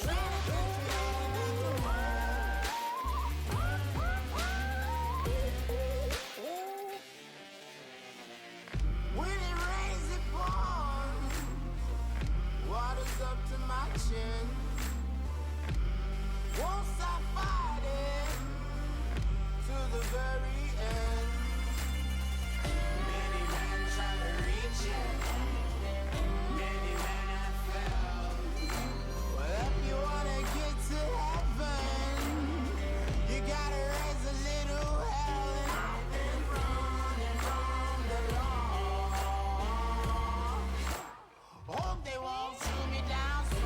[SPEAKER 2] Try my chin. Won't stop fighting to the very end. Many men try to reach it. Many men have failed. Well, if you wanna get to heaven, you gotta raise a little hell. And I've been running from the law. Hope they won't shoot me down soon.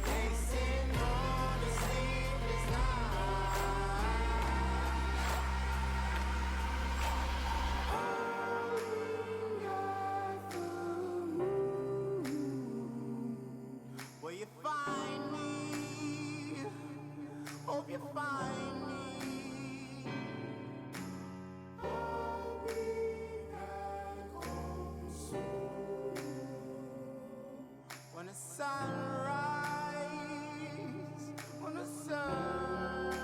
[SPEAKER 2] They say no to sleepless nights. Will you find me? Hope you find me. When the sunrise, when the sun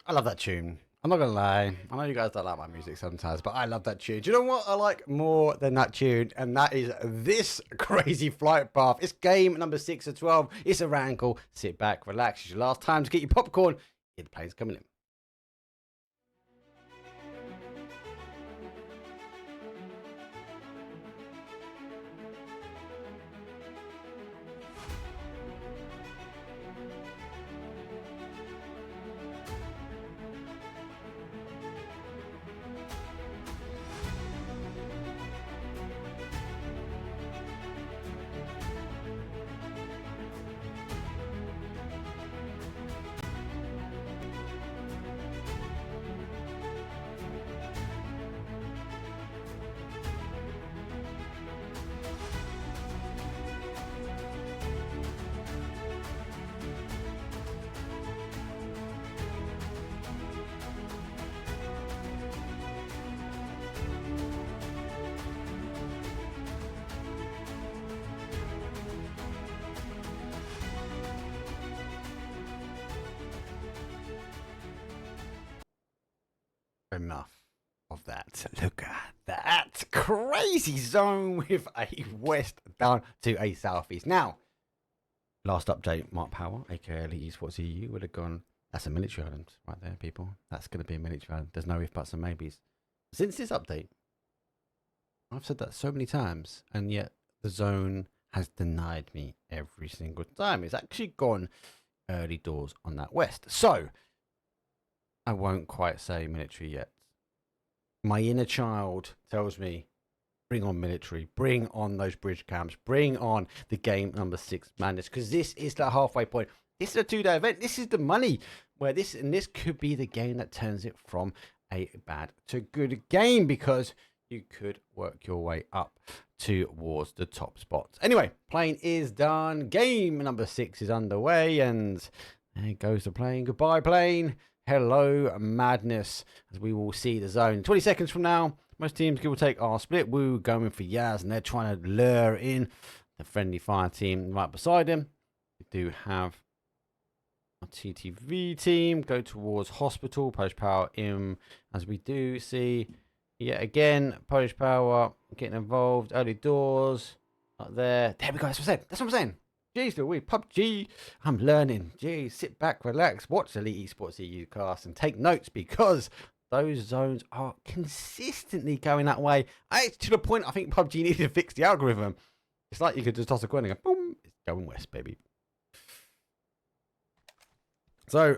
[SPEAKER 5] I love that tune. I'm not gonna lie. I know you guys don't like my music sometimes, but I love that tune. Do you know what I like more than that tune? And that is this crazy flight path. It's game number 6 of 12. It's a rankle. Sit back, relax. It's your last time to get your popcorn. Yeah, the plane's coming in. Enough of that. Look at that crazy zone with a west down to a southeast. Now, last update, Mark Power, aka Elite Esports EU, would have gone. That's a military island right there, people. That's going to be a military island. There's no if, buts, and maybes. Since this update, I've said that so many times, and yet the zone has denied me every single time. It's actually gone early doors on that west. So, I won't quite say military yet. My inner child tells me, bring on military, bring on those bridge camps, bring on the game number 6 madness, because this is the halfway point. This is a 2-day event. This is the money where this could be the game that turns it from a bad to good game, because you could work your way up towards the top spots. Anyway, plane is done. Game number 6 is underway, and there goes the plane. Goodbye, plane. Hello, madness, as we will see the zone. 20 seconds from now, most teams will take our split. Woo going for Yaz, and they're trying to lure in the friendly fire team right beside him. We do have a TTV team go towards hospital. Polish Power in, as we do see yet again. Polish Power getting involved. Early doors up there. There we go. That's what I'm saying. That's what I'm saying. Jeez, we PUBG. I'm learning. Jeez, sit back, relax, watch Elite Esports EU cast, and take notes, because those zones are consistently going that way. To the point, I think PUBG needed to fix the algorithm. It's like you could just toss a coin and go, boom, it's going west, baby. So,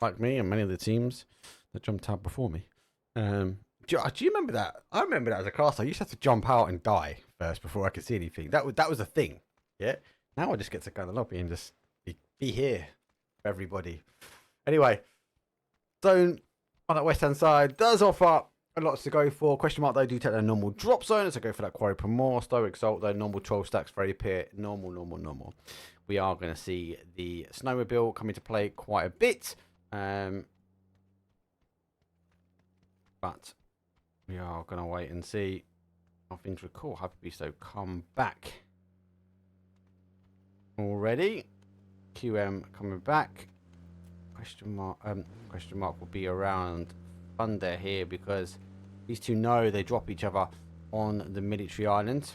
[SPEAKER 5] like me and many of the teams that jumped out before me, do you remember that? I remember that as a caster. I used to have to jump out and die first before I could see anything. That was a thing. Yeah. Now I just get to go in the lobby and just be here for everybody. Anyway, zone on that west-hand side does offer a lot to go for. Question mark, though, do take the normal drop zone. So go for that Quarry Primor. Stoic Exalt, though, normal 12 stacks, very pit. Normal. We are going to see the snowmobile come into play quite a bit. But We are going to wait and see how things record. Happy Beast though come back already. QM coming back. Question mark will be around Thunder here because these two know they drop each other on the military island.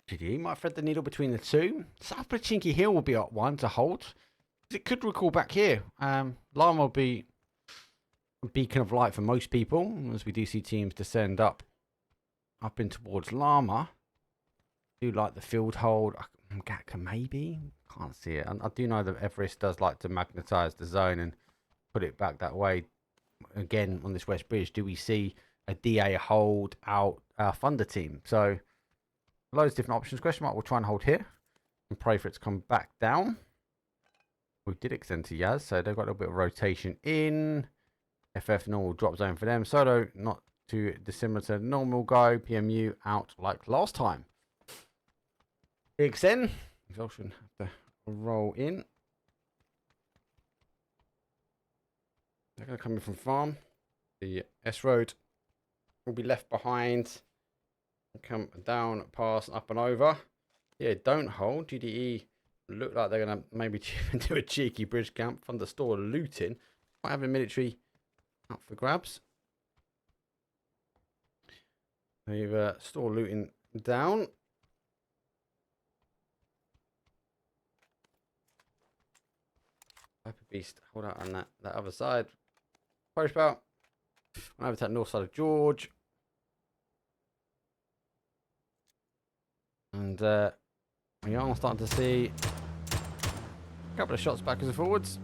[SPEAKER 5] He might thread the needle between the two. South Pachinki Hill will be up one to hold. It could recall back here. Lama will be a beacon of light for most people, as we do see teams descend up in towards Lama. I do like the field hold. Gatka maybe. Can't see it. I do know that Everest does like to magnetize the zone and put it back that way. Again, on this West Bridge, do we see a DA hold out our Thunder team? So loads of different options. Question mark, we'll try and hold here and pray for it to come back down. We did extend to Yaz, so they've got a little bit of rotation in. FF normal drop zone for them. Solo not too dissimilar to normal go. PMU out like last time. Extend. Exhaustion have to roll in. They're going to come in from farm. The S road will be left behind. Come down, pass, up and over. Yeah, don't hold. GDE look like they're going to maybe do a cheeky bridge camp. Thunder store looting. Might have a military up for grabs. They've store looting down. Hyper Beast, hold out on that other side. Parish Bout. Went over to that north side of George. And we are starting to see a couple of shots backwards and forwards.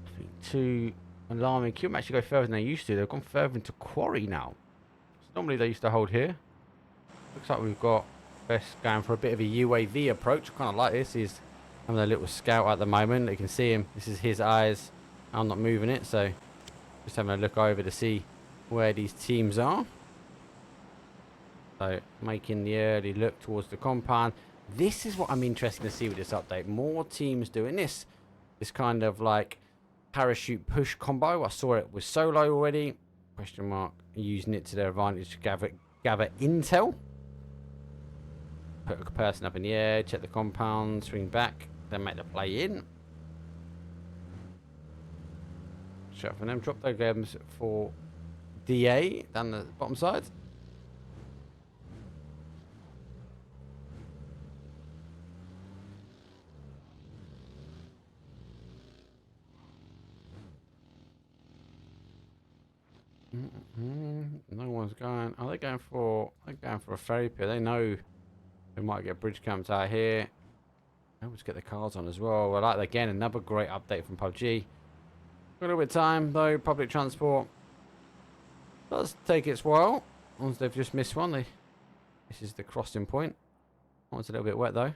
[SPEAKER 5] I think two alarming. Q actually go further than they used to. They've gone further into Quarry now. So normally they used to hold here. Looks like we've got Best going for a bit of a UAV approach. I kind of like this. He's having a little scout at the moment. You can see him. This is his eyes. I'm not moving it, so just having a look over to see where these teams are. So making the early look towards the compound. This is what I'm interested to see with this update. More teams doing this. This kind of like parachute push combo. I saw it with Solo already. Question mark. Using it to their advantage to gather intel. Put a person up in the air. Check the compound. Swing back. Then make the play in. Shut for them. Drop their games for DA down the bottom side. No one's going. Are they going for? They're going for a ferry pier. They know they might get bridge camps out here. Let's get the cars on as well. Well, like again, another great update from PUBG. Got a little bit of time though. Public transport does take its while. Once they've just missed one, this is the crossing point. One's a little bit wet though.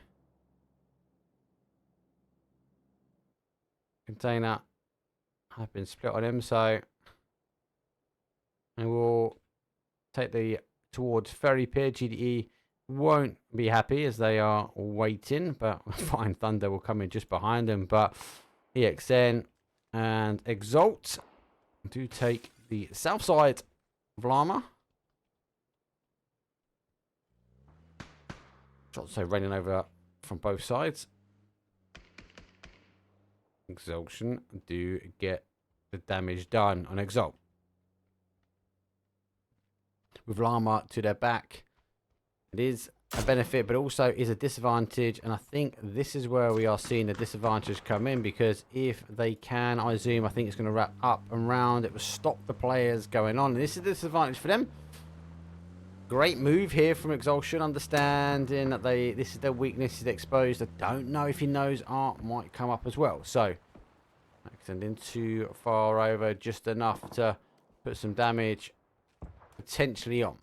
[SPEAKER 5] Container have been split on him, so. And we'll take the towards ferry pier. GDE won't be happy as they are waiting, but fine. Thunder will come in just behind them. But EXN and Exalt do take the south side of Lama. Shots so raining over from both sides. Exaltation do get the damage done on Exalt. With Lama to their back, it is a benefit, but also is a disadvantage. And I think this is where we are seeing the disadvantage come in, because if they can, I assume, I think it's going to wrap up and round. It will stop the players going on. And this is a disadvantage for them. Great move here from Exhaustion, understanding that this is their weakness, is exposed. I don't know if he knows Art might come up as well. So, extending too far over, just enough to put some damage potentially on.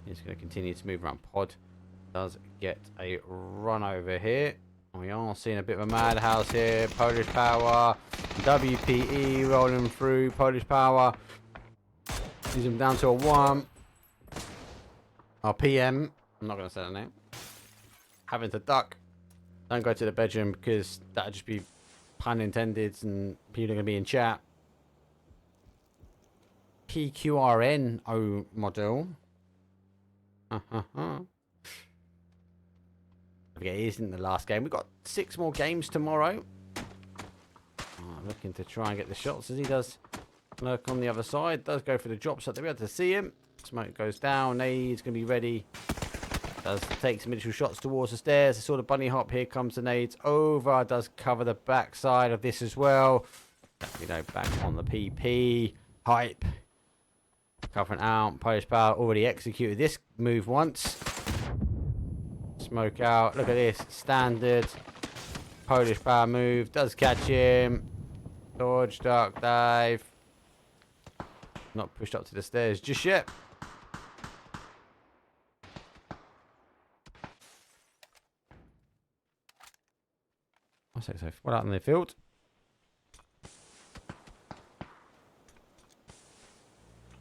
[SPEAKER 5] He's going to continue to move around. Pod does get a run over here We are seeing a bit of a madhouse here. Polish Power. WPE rolling through. Polish Power. Sees him down to a 1. Our PM. I'm not going to say that name. Having to duck. Don't go to the bedroom because that'd just be pun intended and people are going to be in chat. PQRN model. I forget, it isn't the last game. We've got 6 more games tomorrow. Looking to try and get the shots as he does lurk on the other side. Does go for the drop shot. They'll be able to see him. Smoke goes down. Nade's going to be ready. Does take some initial shots towards the stairs. I saw the bunny hop. Here comes the nades over. Does cover the backside of this as well. You know, back on the PP. Hype. Covering out. Polish Power already executed this move once. Smoke out. Look at this. Standard Polish Power move. Does catch him. Dodge, duck, dive. Not pushed up to the stairs just yet. One sec, so well out in the field.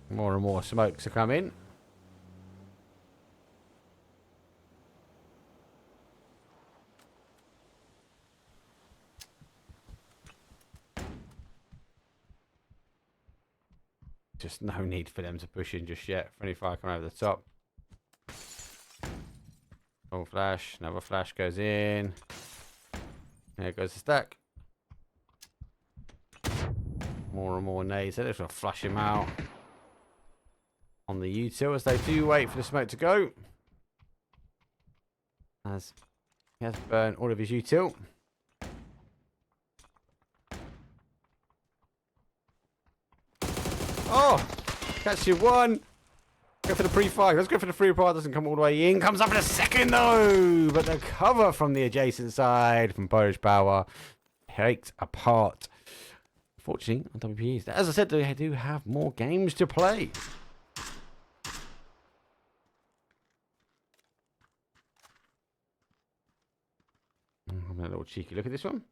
[SPEAKER 5] More and more smokes are coming. Just no need for them to push in just yet. Friendly fire coming over the top. Oh, flash. Another flash goes in. There goes the stack. More and more nades. They're just going to flush him out on the util as they do wait for the smoke to go. As he has burnt all of his util. Oh! Catch you 1. Go for the pre-fire. Let's go for the free fire. Doesn't come all the way in. Comes up in a second though. But the cover from the adjacent side from Polish Power takes apart. Unfortunately, on WPEs. As I said, they do have more games to play. I'm having a little cheeky look at this one.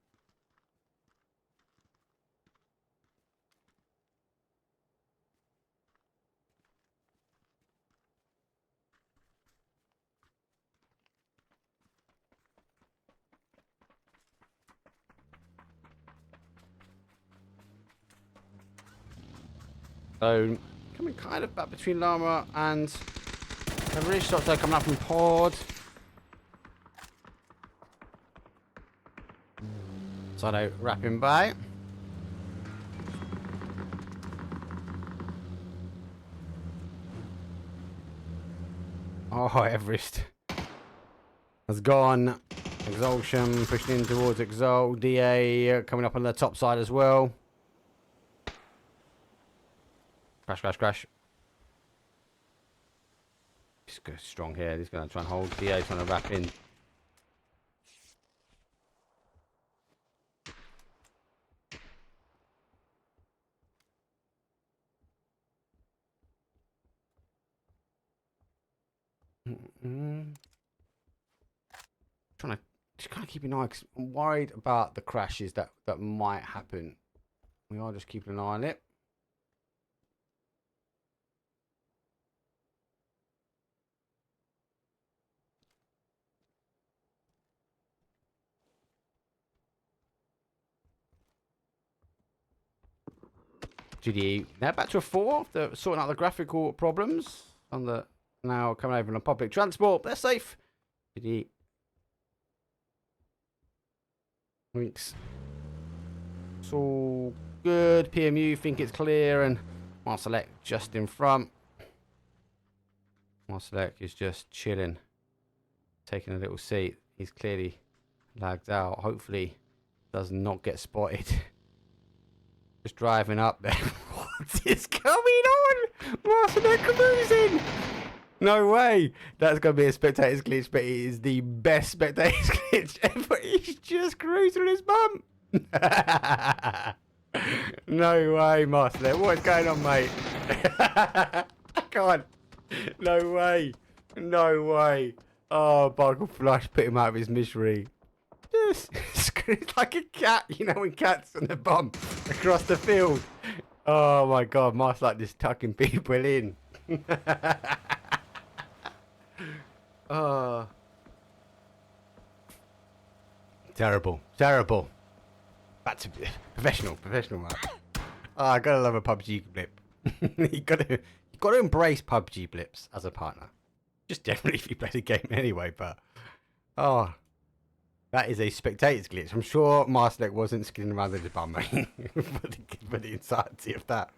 [SPEAKER 5] So, coming kind of back between Llama and the really shots are coming up from Pod. So I wrapping by. Oh, Everest has gone. Exaltation pushing in towards Exalt. DA coming up on the top side as well. Crash, crash, crash. He's good, strong here. He's going to try and hold. DA trying to wrap in. Trying to just kind of keep an eye. 'Cause I'm worried about the crashes that might happen. We are just keeping an eye on it. GDE now back to a 4 after sorting out the graphical problems on the now coming over on public transport. They're safe. GDE winks. It's all good. PMU think it's clear and Marcelek just in front. Marcelek is just chilling, taking a little seat. He's clearly lagged out. Hopefully does not get spotted. Just driving up there. What is going on? Marcelek cruising. No way. That's going to be a spectator's glitch, but it is the best spectator's glitch ever. He's just cruising on his bum. No way, Marcelek. What's going on, mate? I can't. No way. No way. Oh, Michael Flush put him out of his misery. goodness. It's like a cat, you know, when cats on the bum across the field. Oh my god, Mark's like just tucking people in. Oh. Terrible, terrible. Back to professional, Mark. Oh, I gotta love a PUBG blip. you gotta embrace PUBG blips as a partner. Just generally if you play the game anyway, but oh, that is a spectator's glitch. I'm sure Marslek wasn't skidding around with his bum, mate, for the entirety of that.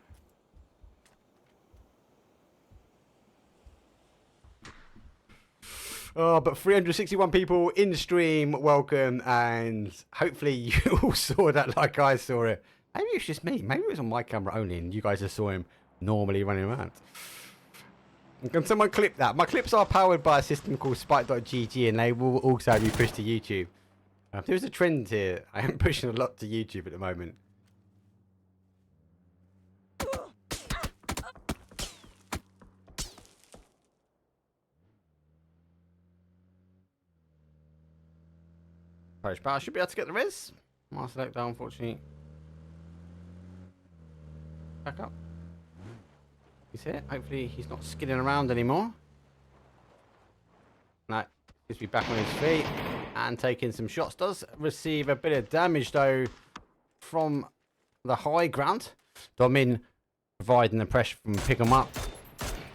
[SPEAKER 5] Oh, but 361 people in the stream, welcome, and hopefully you all saw that like I saw it. Maybe it's just me. Maybe it was on my camera only, and you guys just saw him normally running around. Can someone clip that? My clips are powered by a system called Spike.gg, and they will also be pushed to YouTube. There's a trend here. I am pushing a lot to YouTube at the moment. Parish Bar should be able to get the res. Marcel down, unfortunately. Back up. He's here. Hopefully he's not skidding around anymore. No, he's be back on his feet and taking some shots. Does receive a bit of damage though from the high ground. Domin providing the pressure from pick him up.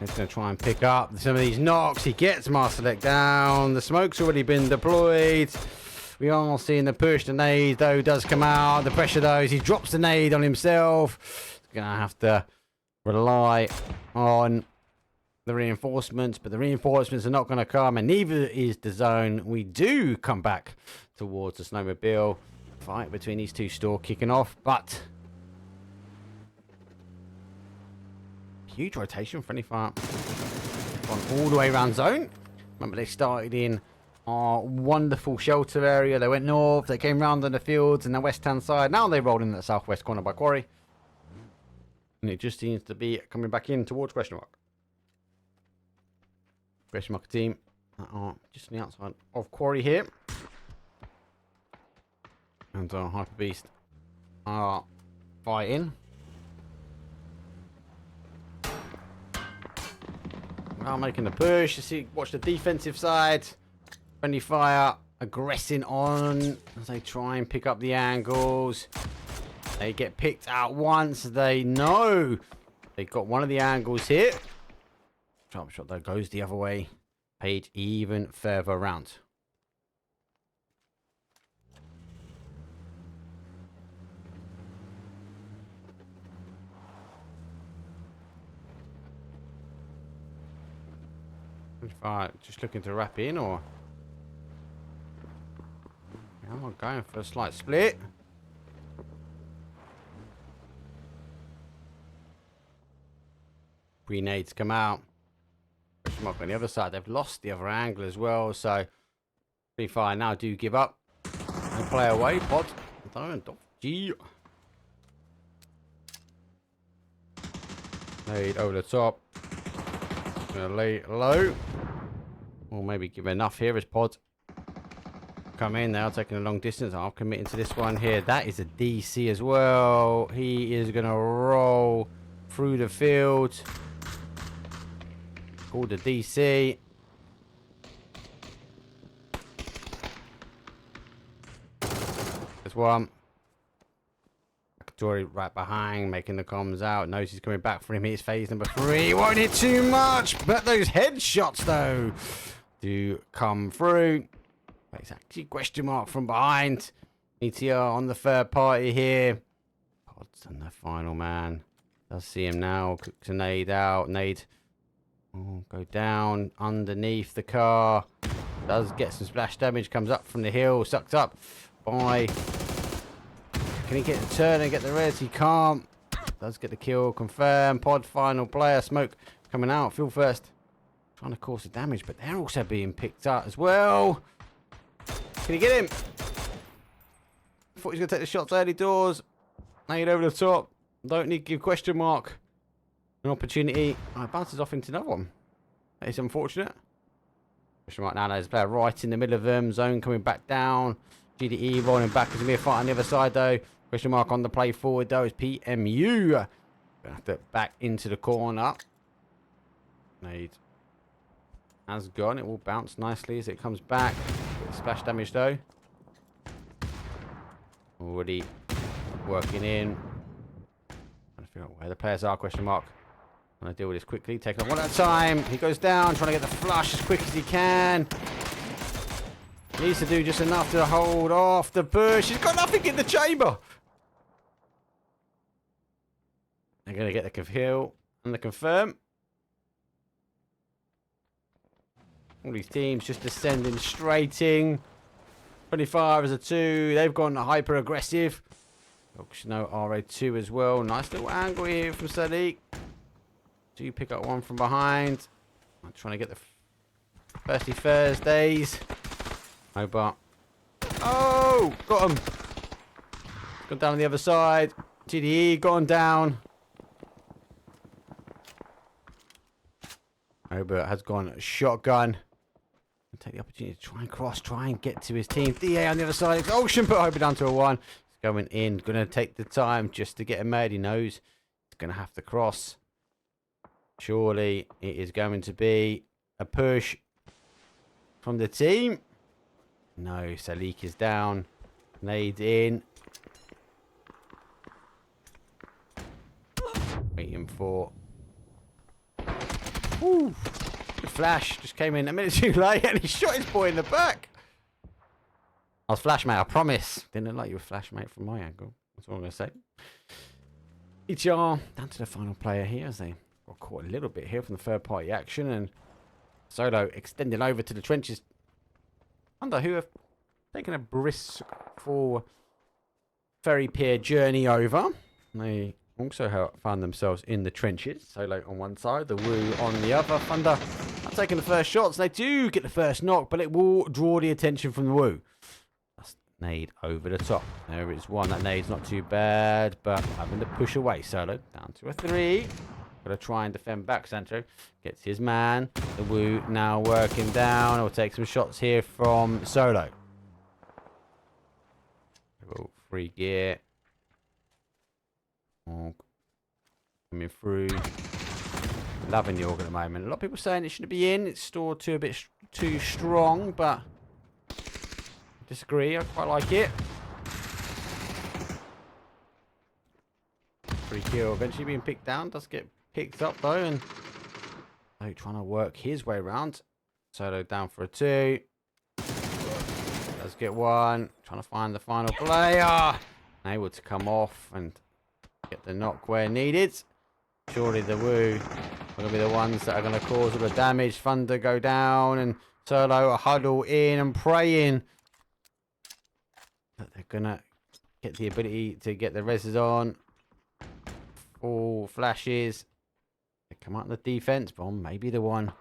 [SPEAKER 5] He's going to try and pick up some of these knocks. He gets Marcelek down. The smoke's already been deployed. We are seeing the push. The nade, though, does come out. The pressure, though, as he drops the nade on himself. He's going to have to rely on the reinforcements, but the reinforcements are not going to come, and neither is the zone. We do come back towards the snowmobile. Fight between these two store kicking off, but huge rotation, friendly fire on all the way around zone. Remember, they started in our wonderful shelter area. They went north, they came round on the fields in the west hand side. Now they rolled in the southwest corner by Quarry, and it just seems to be coming back in towards question mark. Question mark team are just on the outside of Quarry here, and Hyper Beast are fighting. Now making the push. You see, watch the defensive side. Friendly fire aggressing on as they try and pick up the angles. They get picked out once. They know they got one of the angles here. Drop shot though goes the other way. Page even further around. Just looking to wrap in, or I'm going for a slight split. Grenades come out. On the other side, they've lost the other angle as well, so Free Fire now do give up and play away. Pod G laid over the top. Gonna lay it low, or maybe give enough here as Pod come in now, taking a long distance. I'm committing to this one here. That is a DC as well. He is gonna roll through the field. Called the DC. There's one. Akatory right behind, making the comms out. Knows he's coming back for him. Here's phase number 3. Won't hit too much, but those headshots though do come through. It's actually question mark from behind. ETR on the third party here. Pods on the final man. Does see him now. Cooks a nade out. Nade. Oh, go down underneath the car. Does get some splash damage. Comes up from the hill. Sucked up by. Can he get the turn and get the res? He can't. Does get the kill. Confirmed. Pod final player. Smoke coming out. Field first. Trying to cause the damage, but they're also being picked up as well. Can he get him? Thought he was going to take the shots early doors. Nade over the top. Don't need to give question mark an opportunity. Oh, it bounces off into another one. That is unfortunate. Question mark now. There's a player right in the middle of them. Zone coming back down. GDE rolling back. There's going to be a fight on the other side, though. Question mark on the play forward, though, is PMU. Gonna have to back into the corner. Nade has gone. It will bounce nicely as it comes back. Splash damage, though. Already working in. Trying to figure out where the players are, question mark. I'm going to deal with this quickly. Taking it one at a time. He goes down, trying to get the flush as quick as he can. Needs to do just enough to hold off the push. He's got nothing in the chamber. They're going to get the kill and the confirm. All these teams just descending straight in. 25 as a 2. They've gone hyper aggressive. No RA2 as well. Nice little angle here from Sadiq. Do you pick up one from behind? I'm trying to get the Thirsty Thursdays. Oh, but. Oh! Got him. Gone down on the other side. GDE gone down. Obert has gone shotgun. Take the opportunity to try and cross, try and get to his team. DA on the other side. Expulsion, put Obert down to a 1. He's going in. Going to take the time just to get him made. He knows he's going to have to cross. Surely it is going to be a push from the team. No, Salik is down. Nade in. Waiting for. Ooh. The flash just came in a minute too late and he shot his boy in the back. I was flash, mate, I promise. Didn't look like you were flash, mate, from my angle. That's all I'm going to say. HR down to the final player here as they got caught a little bit here from the third party action, and Solo extending over to the trenches. Under who have taken a brisk for ferry pier journey over. They also found themselves in the trenches. Solo on one side, the Woo on the other. Thunder are taking the first shots. They do get the first knock, but it will draw the attention from the Woo. That's nade over the top. There is one. That nade's not too bad, but having to push away. Solo down to a 3. Got to try and defend back. Sancho gets his man. The Woo now working down. We'll take some shots here from Solo. Free gear. Coming through. Loving the org at the moment. A lot of people saying it shouldn't be in. It's stored too a bit too strong, but I disagree. I quite like it. Free kill eventually being picked down. Does get picked up though, and trying to work his way around. Solo down for a 2. Does get 1. Trying to find the final player. Able to come off and get the knock where needed. Surely the Woo are going to be the ones that are going to cause all the damage. Thunder go down and Solo huddle in and praying that they're going to get the ability to get the reses on. All flashes. They come out in the defense. Bomb maybe the one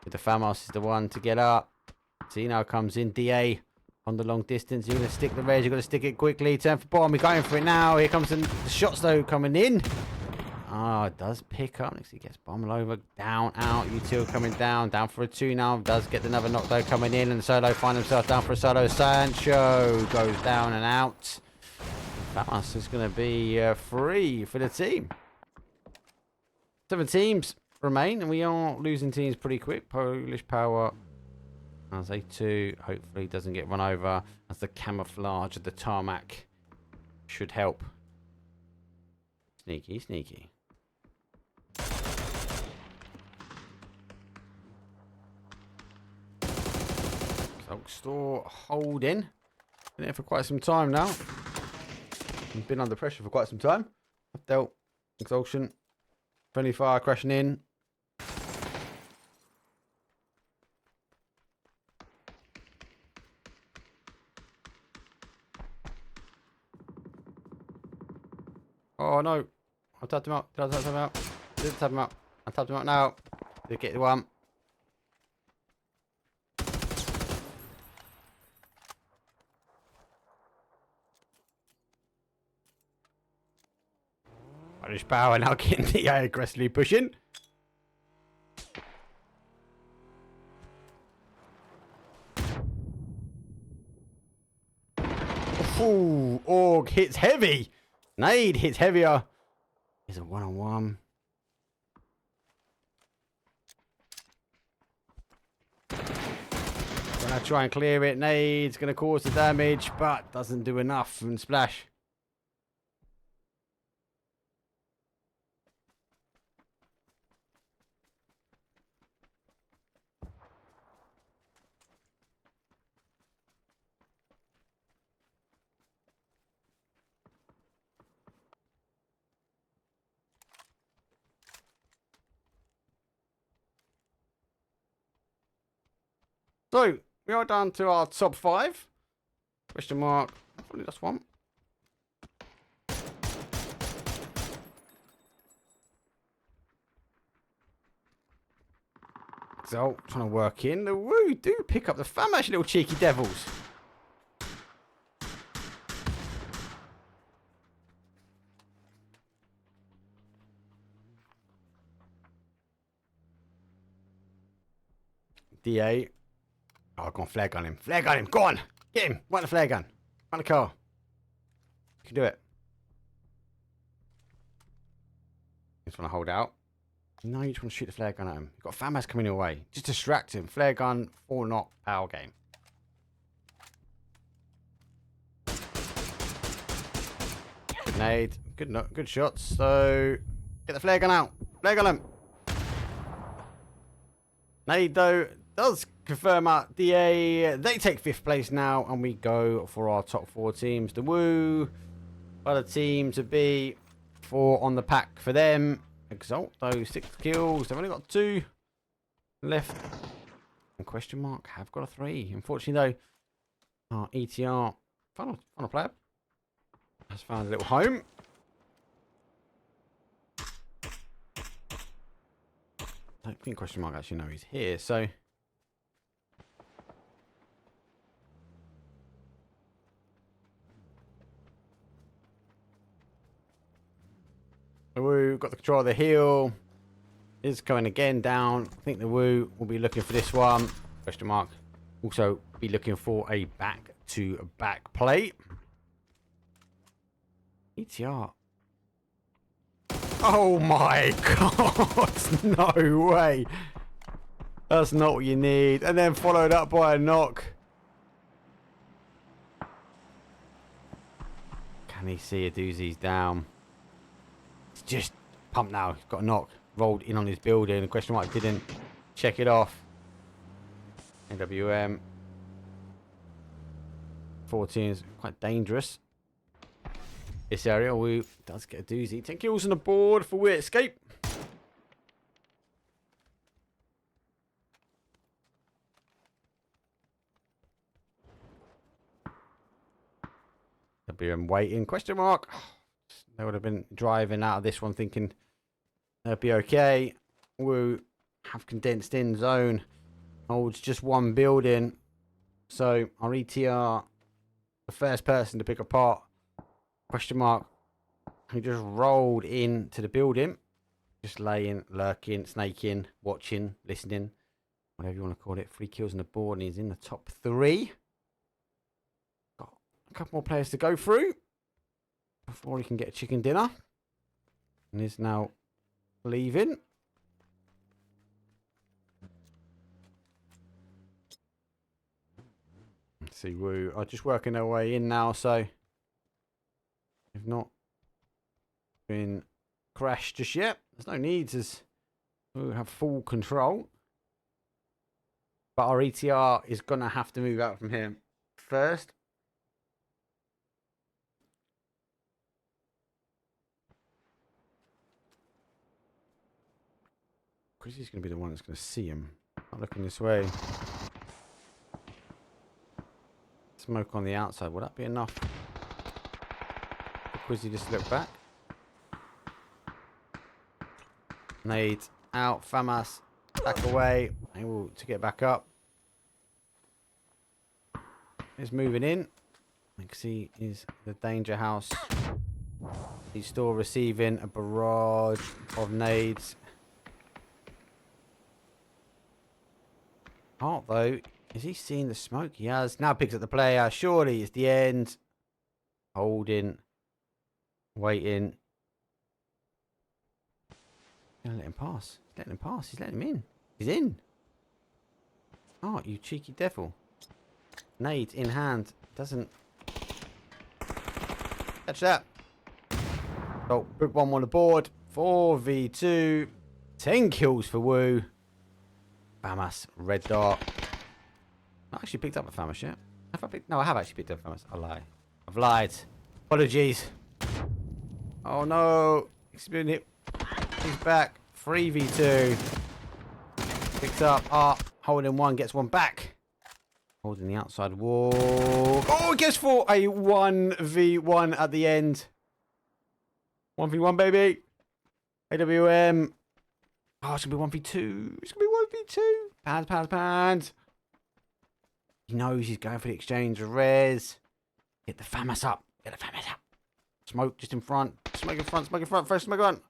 [SPEAKER 5] with the Famos is the one to get up. Zeno comes in. DA on the long distance. You're going to stick the res. You've got to stick it quickly. Turn for bomb. We're going for it now. Here comes the shots though coming in. Ah, it does pick up. Next he gets bomb over. Down, out. Util coming down. Down for a 2 now. Does get another knock though coming in. And Solo find himself down for a Solo. Sancho goes down and out. Famos is going to be free for the team. 7 teams remain, and we are losing teams pretty quick. Polish Power as A2 hopefully doesn't get run over, as the camouflage of the tarmac should help. Sneaky, sneaky. Silk Store holding. Been there for quite some time now. Been under pressure for quite some time. I've dealt Exhaustion. Friendly fire crashing in. Oh no. I tapped him out. Did I tap him out? Didn't tap him out. I tapped him out now. Did get the one. Polish Power now getting the aggressively pushing. Ooh, Org hits heavy. Nade hits heavier. Here's a one-on-one. Gonna try and clear it. Nade's gonna cause the damage, but doesn't do enough. And splash. So, we are down to our top 5. Question mark. Probably just one. So, trying to work in. The Woo do pick up the FAMAS, little cheeky devils. DA. Oh, go on, flare gun him. Flare gun him. Go on. Get him. Want the flare gun. Want the car. You can do it. Just want to hold out. No, you just want to shoot the flare gun at him. You've got FAMAS coming your way. Just distract him. Flare gun or not. Power game. Good nade. Good shots. So, get the flare gun out. Flare gun him. Nade, though, does confirm our DA. They take 5th place now, and we go for our top 4 teams. The Woo, other team to be 4 on the pack for them. Exalt, though, 6 kills. They've only got 2 left. And question mark have got a 3. Unfortunately, though, our ETR final player has found a little home. I don't think question mark actually know he's here, so the Woo got the control of the heel. Is going again down. I think the Woo will be looking for this one. Question mark. Also be looking for a back-to-back play. ETR. Oh my god. No way. That's not what you need. And then followed up by a knock. Can he see a doozy's down? It's just pumped now. He's got a knock. Rolled in on his building. The question mark didn't check it off. AWM. 14 is quite dangerous. This area, we does get a doozy. 10 kills on the board for We Escape. WM waiting. Question mark. They would have been driving out of this one thinking they'll be okay. Woo have condensed in zone. Holds just one building. So our ETR, the first person to pick apart. Question mark. He just rolled into the building. Just laying, lurking, snaking, watching, listening. Whatever you want to call it. 3 kills on the board and he's in the top 3. Got a couple more players to go through before he can get a chicken dinner. And is now leaving. Let's see, Woo are just working their way in now, so they've not been crashed just yet. There's no needs as Woo have full control. But our ETR is going to have to move out from here first. Because he's going to be the one that's going to see him. Not looking this way. Smoke on the outside. Will that be enough? Quizzy just look back. Nade out. FAMAS back away. Able to get back up. He's moving in. Mixie is the danger house. He's still receiving a barrage of nades. Hart though, is he seeing the smoke? He has. Now picks up the player. Surely it's the end. Holding. Waiting. Gonna let him pass. He's letting him pass. He's letting him in. He's in. Oh, you cheeky devil. Nade in hand. Doesn't. Catch that. Oh, book 1 on the board. 4v2. 10 kills for Woo. Famas. Red dot. I actually picked up a Famas yet. No, I have actually picked up a Famas. I lie. I've lied. Apologies. Oh no. Exploding hit. He's back. 3v2. Picks up. Holding 1. Gets 1 back. Holding the outside wall. Oh, it gets for a 1v1 at the end. 1v1, baby. AWM. Oh, it's going to be 1v2. It's going to be 1v2. Pounds. He knows he's going for the exchange. Res. Get the Famas up. Get the Famas up. Smoke just in front. Smoke in front. Smoke in front. First smoke on.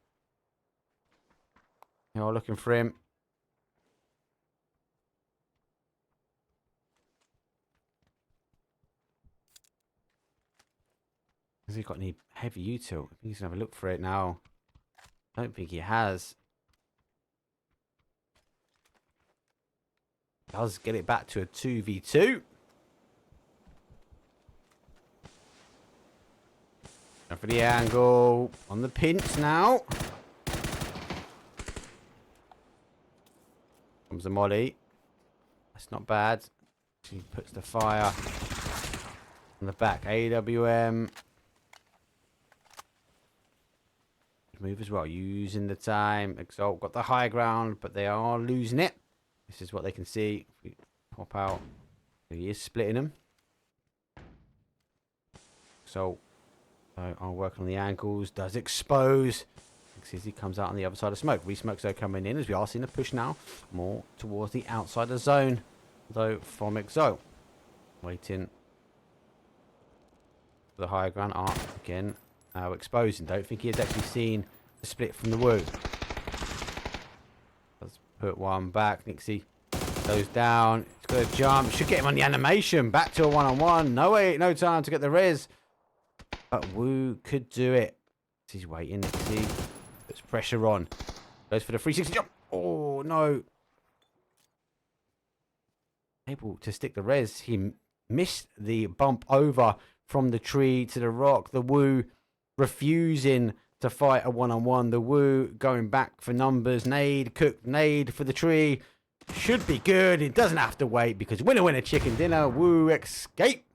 [SPEAKER 5] You're looking for him. Has he got any heavy util? I think he's going to have a look for it now. I don't think he has. Does get it back to a 2v2. Going for the angle. On the pinch now. Comes the molly. That's not bad. He puts the fire on the back. AWM. Move as well. Using the time. Exalt got the high ground, but they are losing it. This is what they can see. If we pop out. He is splitting them. So I'll work on the ankles. Does expose. As he comes out on the other side of smoke. Re-smokes are coming in as we are seeing a push now. More towards the outside of the zone. Though from Exo. Waiting. For the higher ground. Again. Now exposing. Don't think he has actually seen the split from the Woo. Let's put 1 back. Nixie goes down. He's got to jump. Should get him on the animation. Back to a 1-on-1. No time to get the res. But Woo could do it. He's waiting. Nixie puts pressure on. Goes for the 360 jump. Oh no. Able to stick the res. He missed the bump over from the tree to the rock. The Woo refusing to fight a 1-on-1. The Woo going back for numbers. Nade, cooked nade for the tree. Should be good. It doesn't have to wait because winner chicken dinner. Woo escape.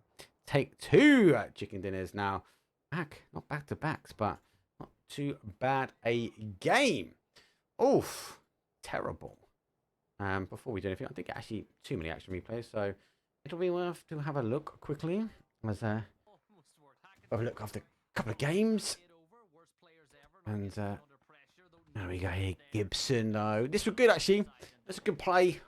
[SPEAKER 5] Take 2 chicken dinners now. Not back to backs, but not too bad a game. Oof. Terrible. Before we do anything, I think actually too many action replays, so it'll be worth to have a look quickly. As have a look after couple of games. And there we go here, Gibson. This was good actually. That's a good play.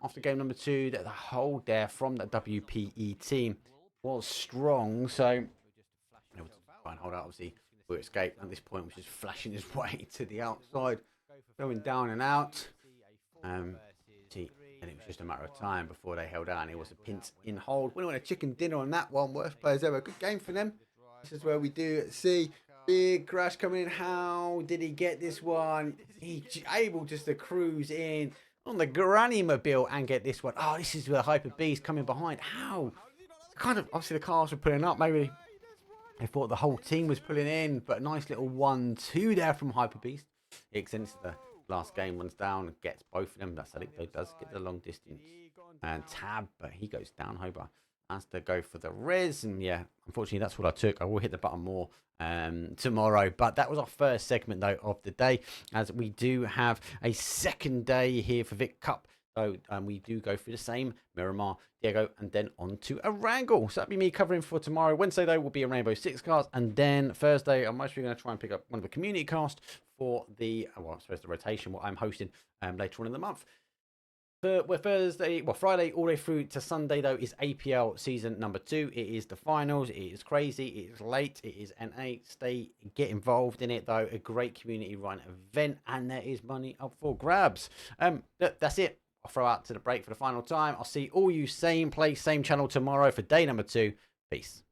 [SPEAKER 5] After game number 2, that the hold there from the WPE team was strong. So able to try and hold out. Obviously, we escaped at this point, which is flashing his way to the outside, going down and out. And it was just a matter of time before they held out, and it was a pinch in hold. We went a chicken dinner on that one. Worst players ever. Good game for them. This is where we do see big crash coming in. How did he get this one? He's able just to cruise in on the granny mobile and get this one. Oh, this is where Hyper Beast coming behind. How? Kind of, obviously the cars were pulling up. Maybe they thought the whole team was pulling in, but a nice little 1-2 there from Hyper Beast. He extends the last game, runs down, gets both of them. That's how it does get the long distance and tab, but he goes down. Hober has to go for the res, and yeah, unfortunately that's what I took. I will hit the button more tomorrow, but that was our first segment though of the day, as we do have a second day here for Vic Cup. So we do go through the same Miramar, Diego, and then on to a Wrangle. So that'll be me covering for tomorrow. Wednesday though will be a Rainbow Six cast, and then Thursday I'm actually going to try and pick up one of the community cast for the I suppose the rotation what I'm hosting later on in the month. Friday all the way through to Sunday though is APL season number 2. It is the finals. It is crazy. It is late. It is NA. Get involved in it though. A great community run event, and there is money up for grabs. That's it. I'll throw out to the break for the final time. I'll see all you same place, same channel tomorrow for day number 2. Peace.